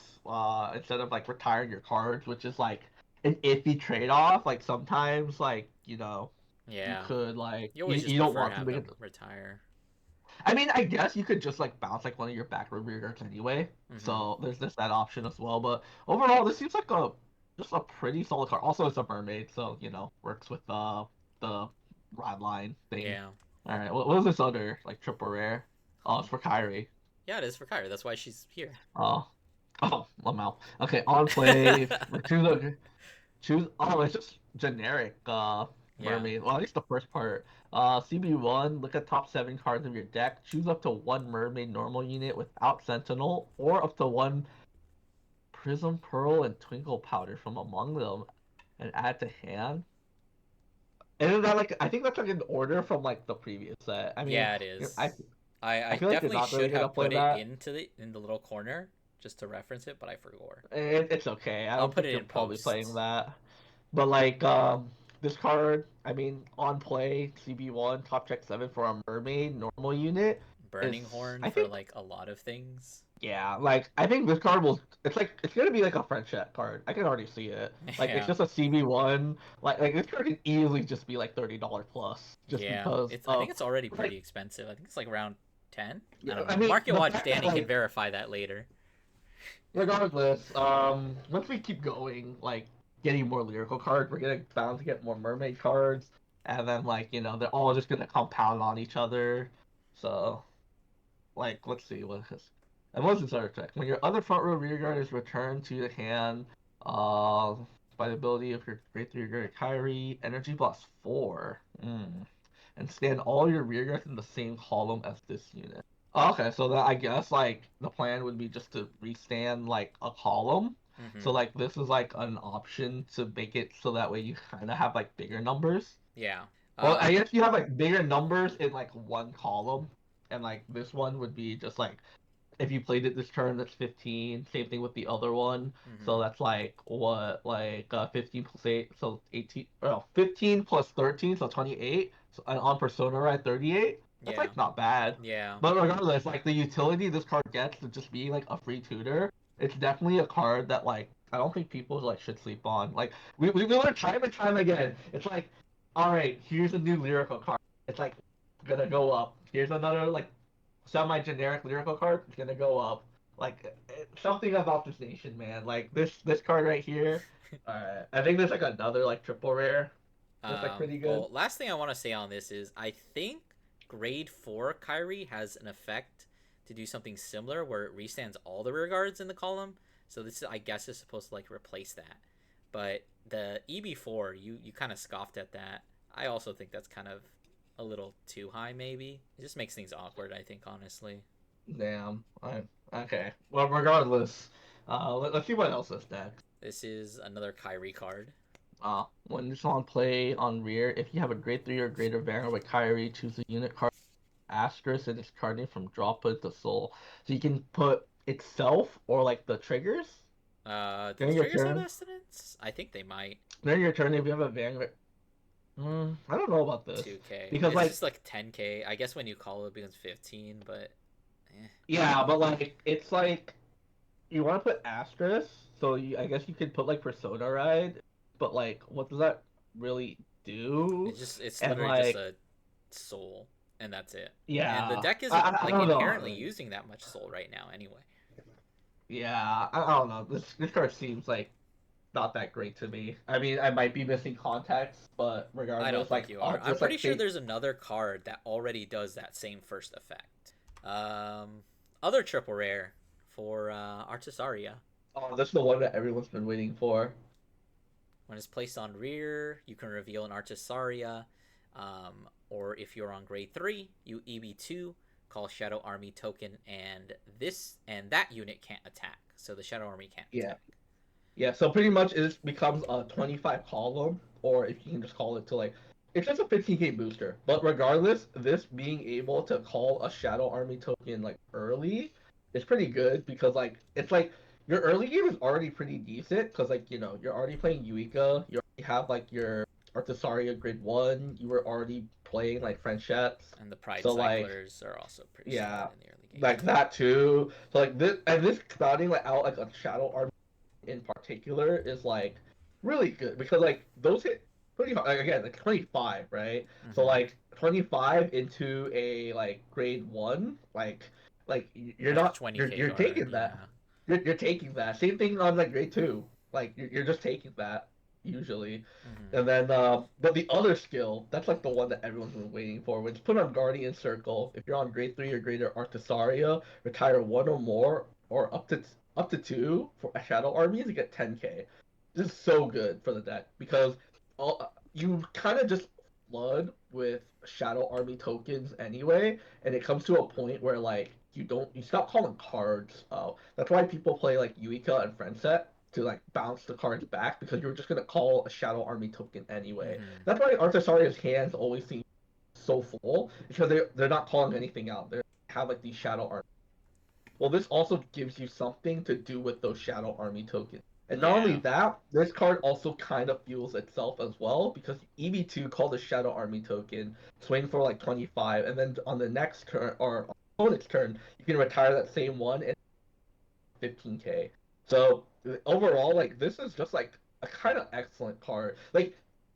instead of like retiring your cards, which is like an iffy trade off. Like sometimes like you Yeah. could like You you, always just you don't prefer to want to have make them it. retire. I mean, I guess you could just like bounce like one of your back row rear guards anyway. Hmm. So there's that option as well. But overall, this seems like a just a pretty solid card. Also, it's a mermaid, so works with the rod line thing. Yeah. All right, what was this other like triple rare? Oh, it's for Kyrie. Yeah, it is for Kyra. That's why she's here. Oh, oh, Lamau. Okay, on play. Choose. Oh, it's just generic. Yeah. Mermaid. Well, at least the first part. CB1. Look at top 7 cards of your deck. Choose up to one Mermaid normal unit without Sentinel, or up to one Prism Pearl and Twinkle Powder from among them, and add to hand. Isn't that like? I think that's like an order from like the previous set. I mean, Yeah, it I is. I I feel like you're definitely not really should gonna have play put it that. into the little corner just to reference it, but I forgot. It's okay. I I'll don't put think it you're in probably playing post. that. But like this card, I mean, on play CB1 top check 7 for a mermaid normal unit is Burning Horn I for think like a lot of things. yeah, like I think this card will it's gonna be like a friend chat card. I can already see it. Like it's Yeah. just a CB1. Like this card can easily just be like $30 plus just Yeah. because It's I think of it's already like pretty expensive. I think it's like around 10. I yeah, don't I know. mean Market the Watch fact that Danny can like verify that later. regardless, once we keep going, like getting more lyrical cards, we're gonna bound to get more mermaid cards, and then like they're all just gonna compound on each other. So like let's see what is and what's this other check? When your other front row rear guard is returned to the hand, uh, by the ability of your great rear guard Kyrie, energy plus 4. And stand all your rear guards in the same column as this unit. Okay, so then I guess like the plan would be just to restand like a column. So Hmm. like this is like an option to make it so that way you kind of have like bigger numbers. Yeah. Well, I Um. guess you have like bigger numbers in like one column, and like this one would be just like if you played it this turn, that's 15. Same thing with the other one. So Hmm. that's like what, like 15 plus 8, so 18. Oh, 15 plus 13, so 28. So, and on Persona, right, 38. That's Yeah. like not bad. Yeah. But regardless, like the utility this card gets to just being like a free tutor, it's definitely a card that like I don't think people like should sleep on. Like we learned time and time again. It's like, all right, here's a new lyrical card. It's like gonna go up. Here's another like semi-generic lyrical card. It's gonna go up. Like something about this nation, man. Like this card right here. I think there's like another like triple rare that's like pretty good. Well, last thing I want to say on this is I think grade 4 Kyrie has an effect to do something similar where it restands all the rear guards in the column. So this, I guess, is supposed to like replace that. But the EB4, you kind of scoffed at that. I also think that's kind of a little too high, maybe. It just makes things awkward, I think, honestly. Damn. Okay. Well, regardless, let's see what else is next. This is another Kyrie card. When it's on play on rear, if you have a grade 3 or greater Vanguard with Kyrie, choose a unit card asterisk and discarding from draw put to soul. So you can put itself or like the triggers. Do the triggers have estimates? I think they might. Then your turn if you have a Vanguard. I don't know about this. 2K. Because it's like 10K. I guess when you call it becomes 15, but yeah, but like it's like you want to put asterisk, so I guess you could put like Persona Ride, but like what does that really do? It's literally just a soul, and that's it. Yeah, and the deck isn't I like inherently using that much soul right now, anyway. Yeah, I don't know. This card seems like not that great to me. I mean, I might be missing context, but regardless, I don't think you are. I'm pretty sure there's another card that already does that same first effect. Other triple rare for Artisaria. Oh, this is the one that everyone's been waiting for. When it's placed on rear, you can reveal an Artisaria. Or if you're on grade 3, you EB2, call Shadow Army token, and that unit can't attack. So the Shadow Army can't attack. Yeah, so pretty much it becomes a 25 column, or if you can just call it to like, it's just a 15k booster. But regardless, this being able to call a Shadow Army token like early is pretty good because like it's like your early game is already pretty decent because like you're already playing Yuika, you already have like your Artisaria grade 1, you were already playing like Frenchettes. And the Pride Cyclers are also pretty solid in the early game. Like that too. So like this starting like out like a Shadow Army in particular is like really good because like those hit pretty hard. Like, again, like 25, right? Mm-hmm. So like 25 into a like grade 1, like you're not 20K you're taking that. Yeah. You're taking that. Same thing on like grade 2. Like you're just taking that usually. Mm-hmm. And then but the other skill, that's like the one that everyone's been waiting for, which is put on Guardian Circle. If you're on grade 3 or greater Artisaria, retire 1 or more or up to 2 for Shadow Armies, you get 10k. This is so good for the deck because you kind of just flood with Shadow Army tokens anyway, and it comes to a point where like you stop calling cards. That's why people play like Yuika and Friendset to like bounce the cards back because you're just gonna call a Shadow Army token anyway. Mm-hmm. That's why Artisaria's hands always seem so full because they're not calling anything out. They have like these Shadow Army. Well, this also gives you something to do with those Shadow Army tokens. And not only that, this card also kind of fuels itself as well, because EB2 call the Shadow Army token, swing for like 25, and then on the next turn, or on opponent's turn, you can retire that same one and 15k. So overall, like, this is just like a kind of excellent card. Like,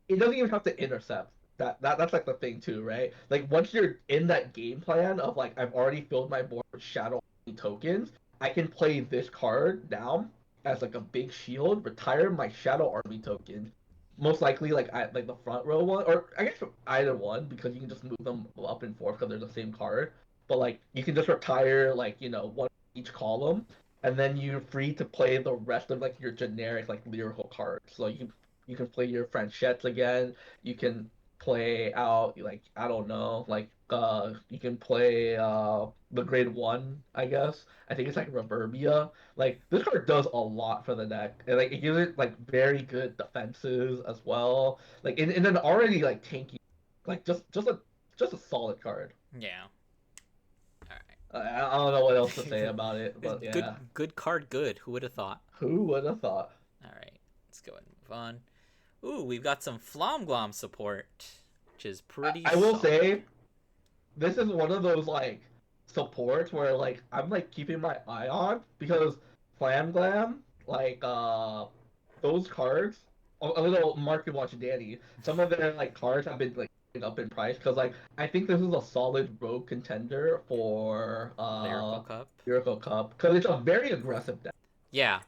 it doesn't even have to intercept. That's like the thing too, right? Like, once you're in that game plan of like, I've already filled my board with Shadow tokens, I can play this card down as like a big shield, retire my Shadow Army token, most likely like the front row one, or I guess either one, because you can just move them up and forth because they're the same card. But like you can just retire like one each column, and then you're free to play the rest of like your generic like lyrical cards. So you can play your Frenchettes again. You can play out like I don't know like you can play the grade 1, I guess. I think it's like Reverbia. Like this card does a lot for the deck, and like it gives it like very good defenses as well. Like in an already like tanky, like just a solid card. Yeah. All right. I don't know what else to say about it, but yeah. Good card. Good. Who would have thought? Who would have thought? All right. Let's go ahead and move on. Ooh, we've got some Flomglom support, which is pretty. I will say, this is one of those like supports where like I'm like keeping my eye on because Flamglam, like those cards, a little Mark and Watch Danny, some of their like cards have been like up in price because like I think this is a solid rogue contender for Lyrical Cup. Miracle Cup because it's a very aggressive deck. Yeah.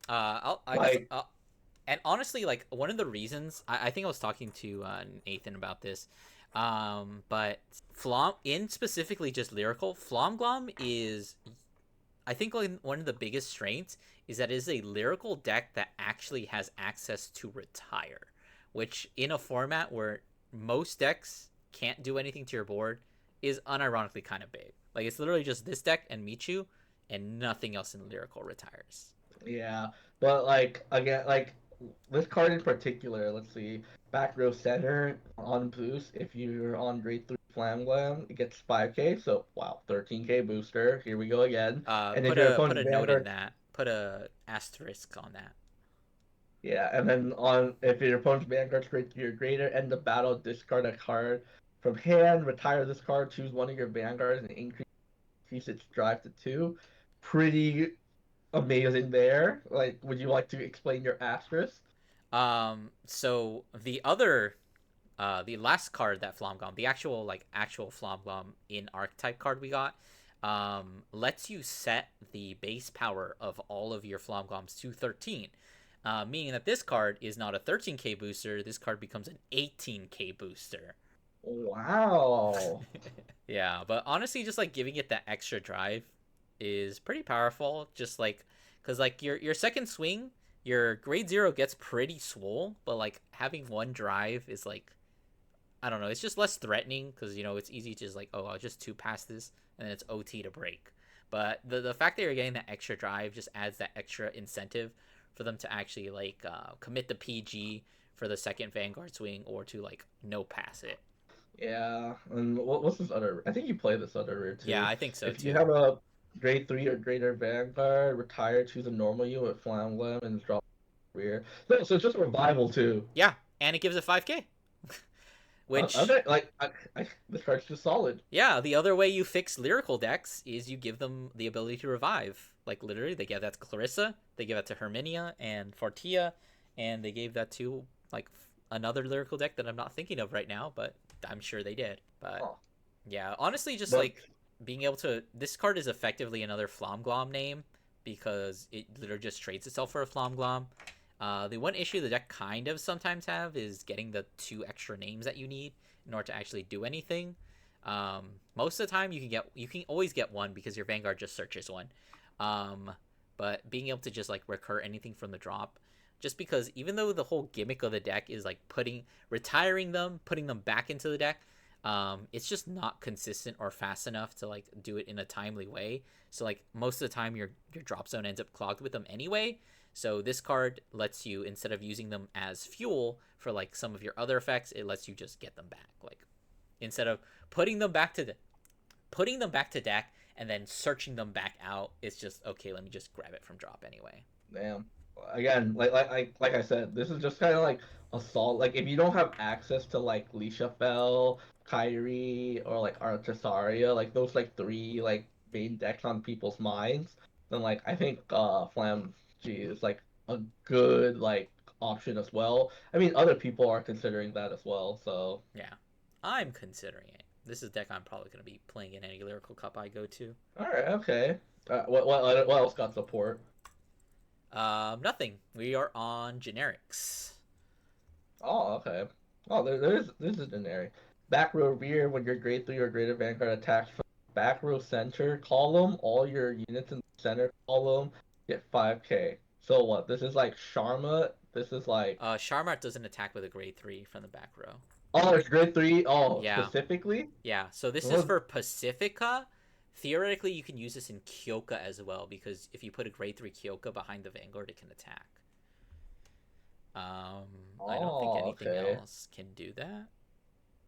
Because Like and honestly, like one of the reasons I think I was talking to Nathan about this, but Flom in specifically just lyrical Flomglom is, I think like one of the biggest strengths is that it is a lyrical deck that actually has access to retire, which in a format where most decks can't do anything to your board is unironically kind of big. Like it's literally just this deck and Michu, and nothing else in lyrical retires. yeah, but like again, like this card in particular, let's see, back row center on boost. If you're on grade 3 Flam Glam, it gets 5k. So wow, 13k booster. Here we go again. And if Put your a opponent's note in Vanguard, that. Put a asterisk on that. yeah, and then on if your opponent's Vanguard's grade 3 or greater, end the battle, discard a card from hand, retire this card, choose one of your Vanguards, and increase its drive to 2. Pretty amazing there. Like, would you like to explain your asterisk? So the last card that Flomgom, the actual Flomgom in archetype card we got, lets you set the base power of all of your Flomgoms to 13. Meaning that this card is not a 13k booster. This card becomes an 18k booster. Wow. Yeah, but honestly, just like giving it that extra drive is pretty powerful. Just like, cause like your second swing, your grade 0 gets pretty swole, but like having one drive is like, I don't know, it's just less threatening because it's easy to just like, oh, I'll just two pass this and then it's OT to break. But the fact that you're getting that extra drive just adds that extra incentive for them to actually like commit the PG for the second Vanguard swing or to like no pass it. Yeah. And what's this other? I think you play this other rare Yeah, too. I think so If you too. have a grade 3 or greater Vanguard, retire, choose a normal unit with Flamblem, and drop rear. So it's just revival too. Yeah, and it gives it 5k. Which, Okay, like this card's just solid. yeah, the other way you fix lyrical decks is you give them the ability to revive. Like literally, they gave that to Clarissa, they gave that to Herminia and Fortia, and they gave that to like another lyrical deck that I'm not thinking of right now, but I'm sure they did. But Oh, yeah, honestly, just but like being able to. This card is effectively another Flomglom name because it literally just trades itself for a Flomglom. The one issue the deck kind of sometimes have is getting the 2 extra names that you need in order to actually do anything. Most of the time you can always get one because your Vanguard just searches one. Um, but being able to just like recur anything from the drop, just because even though the whole gimmick of the deck is like retiring them, putting them back into the deck, it's just not consistent or fast enough to like do it in a timely way. So like most of the time your drop zone ends up clogged with them anyway. So this card lets you, instead of using them as fuel for like some of your other effects, it lets you just get them back. Like instead of putting them back to deck and then searching them back out, it's just okay, let me just grab it from drop anyway. damn. Again, like I said, this is just kind of like a solid. Like if you don't have access to like Leisha Fell, Kyrie, or like Artasaria, like those like 3 like main decks on people's minds, then like I think Flam G is like a good like option as well. I mean, other people are considering that as well. So Yeah, I'm considering it. This is a deck I'm probably going to be playing in any lyrical cup I go to. all right, okay. What else got support? Nothing. We are on generics. Oh, okay. Oh, there's a generic. Back row rear, when your grade 3 or greater Vanguard attacks from back row center column, all your units in the center column get 5k. So what? This is like Sharma. This is like Sharmart doesn't attack with a grade 3 from the back row. oh, it's grade 3. Oh, Yeah, specifically. yeah. So this is What? for Pacifica. Theoretically, you can use this in Kyoka as well because if you put a grade 3 Kyoka behind the Vanguard, it can attack. Um, I don't think Oh, anything okay. else can do that.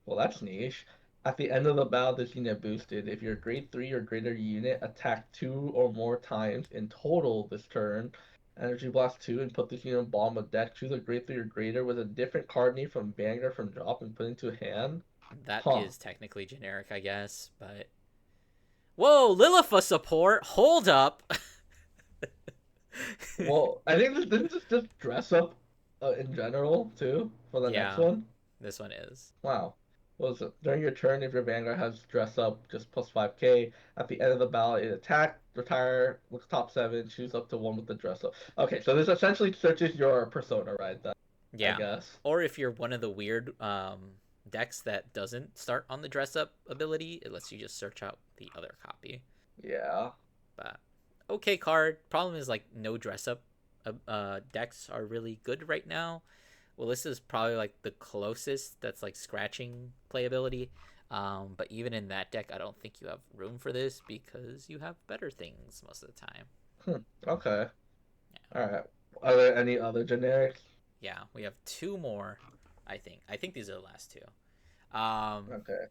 Well, that's niche. At the end of the battle, this unit boosted. If your grade 3 or greater unit attacked 2 or more times in total this turn, Energy Blast 2 and put this unit on bottom of deck, choose a grade 3 or greater with a different card name from Vanguard from drop and put into hand. That Huh. is technically generic, I guess, but whoa, Lilith support. Hold up. Well, I think this is just dress up in general, too, for the next Yeah, one. this one is. Wow. what was it? During your turn, if your Vanguard has dress up, just plus 5k. At the end of the battle, it attack, retire, looks top 7, choose up to one with the dress up. Okay, so this essentially searches your persona, right? Then, I Yeah. guess. Or if you're one of the weird decks that doesn't start on the dress up ability, it lets you just search out the other copy. Yeah. But okay card. Problem is like no dress up decks are really good right now. Well, this is probably like the closest that's like scratching playability. But even in that deck, I don't think you have room for this because you have better things most of the time. Okay. Yeah, All right. Are there any other generics? yeah, we have two more. I think. I think these are the last two. Okay.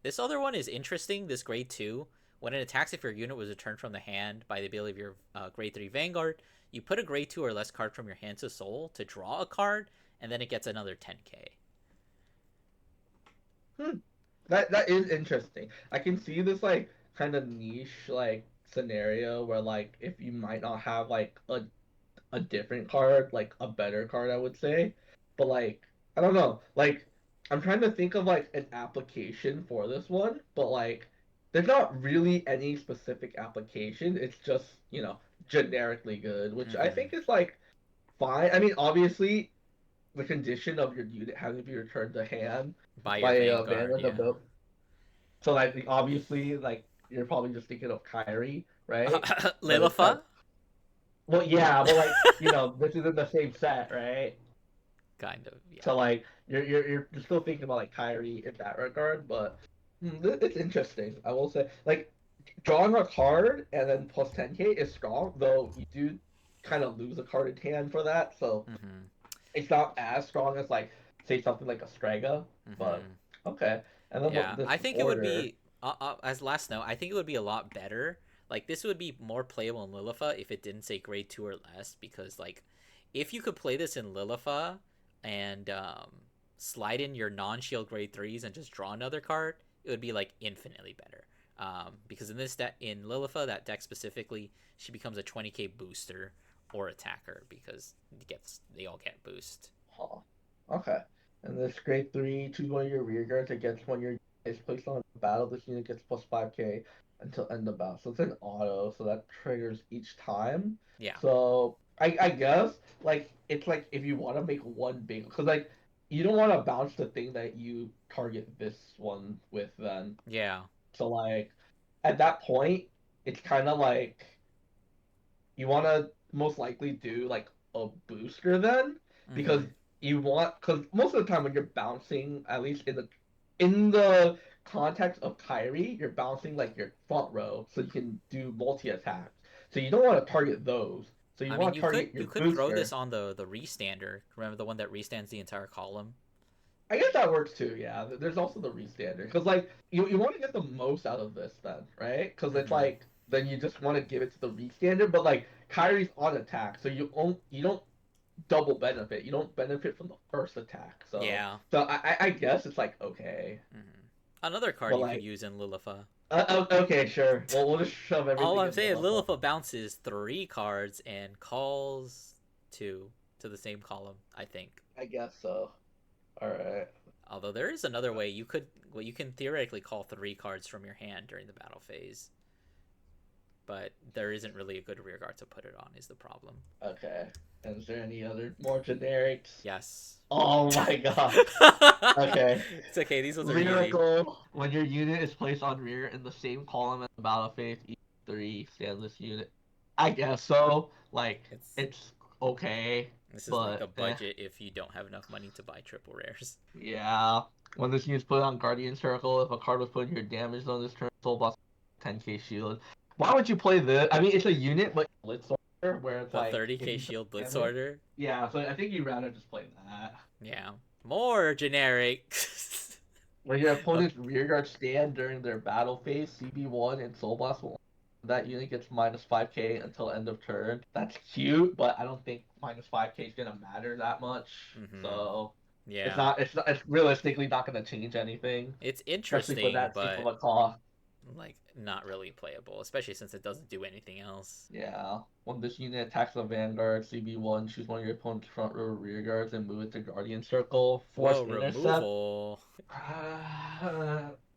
This other one is interesting. This grade 2. When it attacks, if your unit was returned from the hand by the ability of your grade 3 Vanguard, you put a grade 2 or less card from your hand to soul to draw a card, and then it gets another 10k. Hmm. That is interesting. I can see this like kind of niche like scenario where like if you might not have like a different card, like a better card, I would say. But like, I don't know. Like, I'm trying to think of like an application for this one, but like, there's not really any specific application. It's just, generically good, which I Mm-hmm. think is like fine. I mean, obviously, the condition of your unit having to be returned to hand By by your a Vanguard, Vanguard of yeah. the. So like, obviously, like you're probably just thinking of Kyrie, right? But it's kind Lillifa? well, yeah, but like, this is in the same set, right? Kind of, yeah. So like you're still thinking about like Kyrie in that regard, but it's interesting. I will say like drawing a card and then plus 10k is strong, though you do kind of lose a card in hand for that, so Mm-hmm. it's not as strong as like say something like a Strega, but Mm-hmm. okay. And then what Yeah, this I think it would order? be as last note. I think it would be a lot better. Like this would be more playable in Lillifa if it didn't say grade 2 or less, because like if you could play this in Lillifa and slide in your non-shield grade 3s and just draw another card, it would be like infinitely better. Because in this deck in Lillifa, that deck specifically, she becomes a 20k booster or attacker because they all get boost. Huh. Okay. And this grade 3, choose one of your rear guards against one of your is placed on a battle. This unit gets plus 5k until end of battle. So it's an auto, so that triggers each time. Yeah, So I guess like it's like if you want to make one big because like you don't want to bounce the thing that you target this one with then. yeah. So like at that point, it's kind of like you want to most likely do like a booster then because Mm-hmm. because most of the time when you're bouncing, at least in the context of Kyrie, you're bouncing like your front row so you can do multi attacks. So you don't want to target those. So you I mean, want to target your you could throw this booster. on the restander. Remember the one that restands the entire column? I guess that works too. Yeah, there's also the restander because like you want to get the most out of this then, right? Because it's Mm-hmm. like then you just want to give it to the restander, but like Kyrie's on attack, so you don't double benefit. You don't benefit from the first attack. So Yeah. so I guess it's like okay, Mm-hmm. Another card but you could like use in Lillifa. okay, sure. Well, we'll just shove All everything I'm in saying, Lilith. Lillifa bounces 3 cards and calls two to the same column. I think. I guess so. All right. Although there is another way you can theoretically call 3 cards from your hand during the battle phase, but there isn't really a good rear guard to put it on. Is the problem? Okay. And is there any other more generics? Yes. Oh my god. Okay. It's okay. These ones are easy. Lyrical. When your unit is placed on rear in the same column as the battle phase, each 3 standless unit. I guess so. Like, It's it's okay, This is like the but budget if you don't have enough money to buy triple rares. yeah. When this unit's put on Guardian Circle, if a card was put in your damage zone this turn, soul boss 10k shield. Why would you play this? I mean, it's a unit, but Blitz Order, where it's The like if 30k you shield blitz damage. order. Yeah, so I think you'd rather just play that. Yeah. More generic. When your Okay. opponent's rearguard stand during their battle phase, CB1 and Soul Blast will that unit gets minus 5k until end of turn. That's cute, but I don't think minus 5k is gonna matter that much. Mm-hmm. So Yeah. it's realistically not gonna change anything, It's especially for interesting, that steep of but a cost. like not really playable, especially since it doesn't do anything else. Yeah. When this unit attacks a Vanguard, CB1, choose one of your opponent's front row or rear guards and move it to Guardian Circle. Force Whoa, Intercept. removal.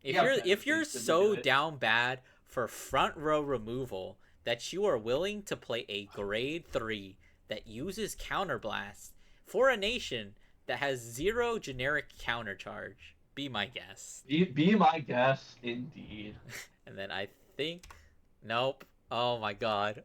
You If have you're better if you're things to so do it. down bad for front row removal that you are willing to play a grade 3 that uses counterblast for a nation that has 0 generic counter charge, be my guest. Be my guest, indeed. And then I think nope. Oh my god.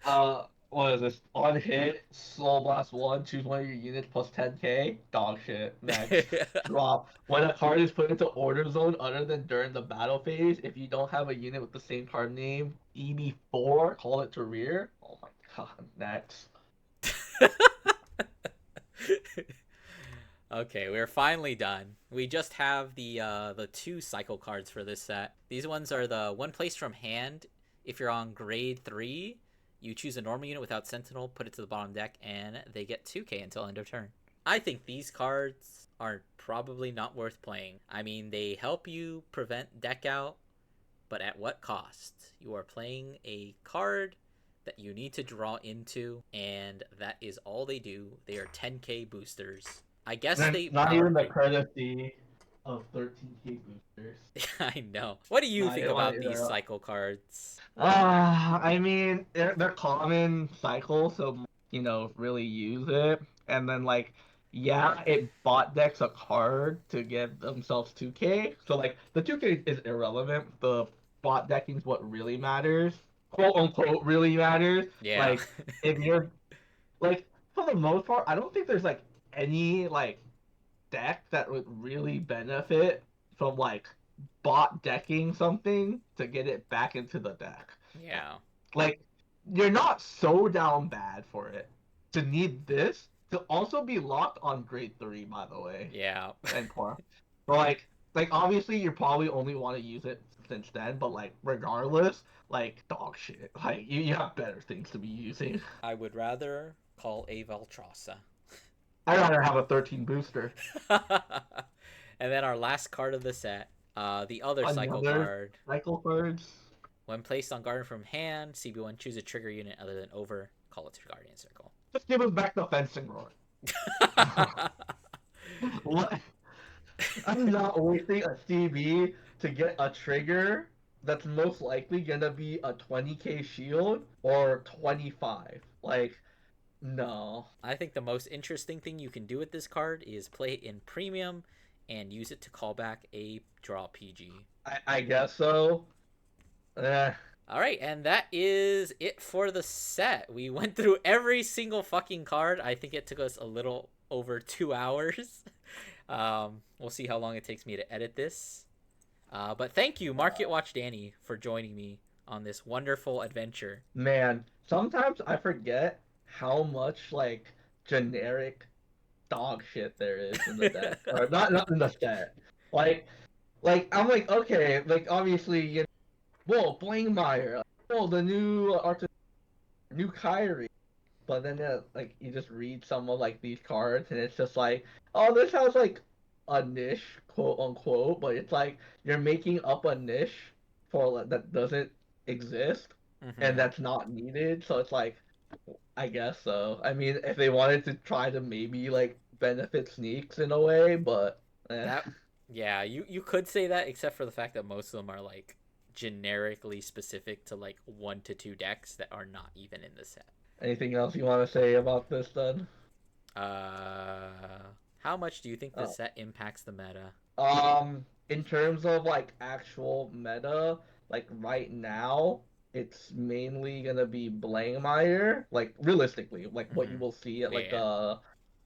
What is this? On hit, Soul Blast 1, choose one of your units plus 10k. Dog shit. Next. Drop. When a card is put into order zone other than during the battle phase, if you don't have a unit with the same card name, EB4, call it to rear. Oh my god. Next. Okay, we're finally done. We just have the 2 cycle cards for this set. These ones are the one placed from hand. If you're on grade 3, you choose a normal unit without Sentinel, put it to the bottom deck, and they get 2k until end of turn. I think these cards are probably not worth playing. I mean, they help you prevent deck out, but at what cost? You are playing a card that you need to draw into, and that is all they do. They are 10k boosters. I guess Then they not power even the creep. courtesy of 13k boosters. I know. What do you Not think even, about these cycle cards? I mean, they're common cycles, so really use it. And then yeah, it bot decks a card to get themselves 2k. So the 2k is irrelevant. The bot decking is what really matters, quote unquote, really matters. Yeah. Like if you're like for the most part, I don't think there's any deck that would really benefit from bot decking something to get it back into the deck. Yeah. Like you're not so down bad for it to need this to also be locked on grade 3, by the way, Yeah. and core. But obviously you probably only want to use it since then, but regardless, dog shit. You have better things to be using. I would rather call a Valtrosa. I'd rather have a 13 booster. And then our last card of the set, the other cycle Another card. cycle cards. When placed on Guardian from hand, CB1 choose a trigger unit other than over, call it to Guardian Circle. Just give us back the fencing roar. What? I'm not wasting a CB to get a trigger that's most likely gonna be a 20k shield or 25. No. I think the most interesting thing you can do with this card is play it in premium and use it to call back a draw PG. I guess so. All right, and that is it for the set. We went through every single fucking card. I think it took us a little over 2 hours. We'll see how long it takes me to edit this. But thank you, Market Watch Danny, for joining me on this wonderful adventure. Man, sometimes I forget how much generic dog shit there is in the deck. Or not in the set. I'm okay, obviously, whoa, Blankmeyer, whoa, the new Kyrie. But then you just read some of these cards and it's just oh, this sounds like a niche, quote unquote, but it's you're making up a niche for that doesn't exist and that's not needed. So it's I guess so. I mean, if they wanted to try to maybe benefit sneaks in a way, but That, yeah, you could say that, except for the fact that most of them are generically specific to 1 to 2 decks that are not even in the set. Anything else you want to say about this then? How much do you think the set impacts the meta? In terms of actual meta, right now, it's mainly gonna be Blankmeyer. Realistically, what you will see at a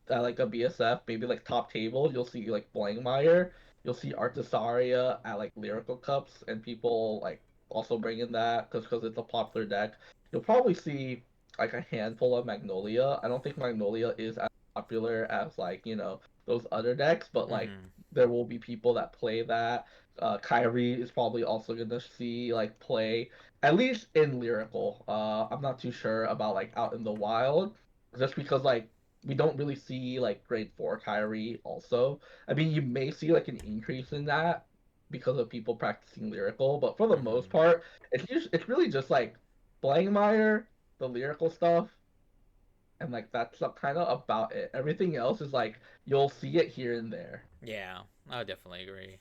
BSF, maybe top table, you'll see Blankmeyer. You'll see Artisaria at Lyrical Cups, and people also bring in that because it's a popular deck. You'll probably see a handful of Magnolia. I don't think Magnolia is as popular as those other decks, but there will be people that play that. Kyrie is probably also gonna see play at least in Lyrical. I'm not too sure about out in the wild, just because we don't really see grade 4 Kyrie also. I mean, you may see an increase in that because of people practicing lyrical. But for the most Mm-hmm. part, it's really just like Blangmeyer, the lyrical stuff, and like that's kind of about it. Everything else is like you'll see it here and there. Yeah, I would definitely agree.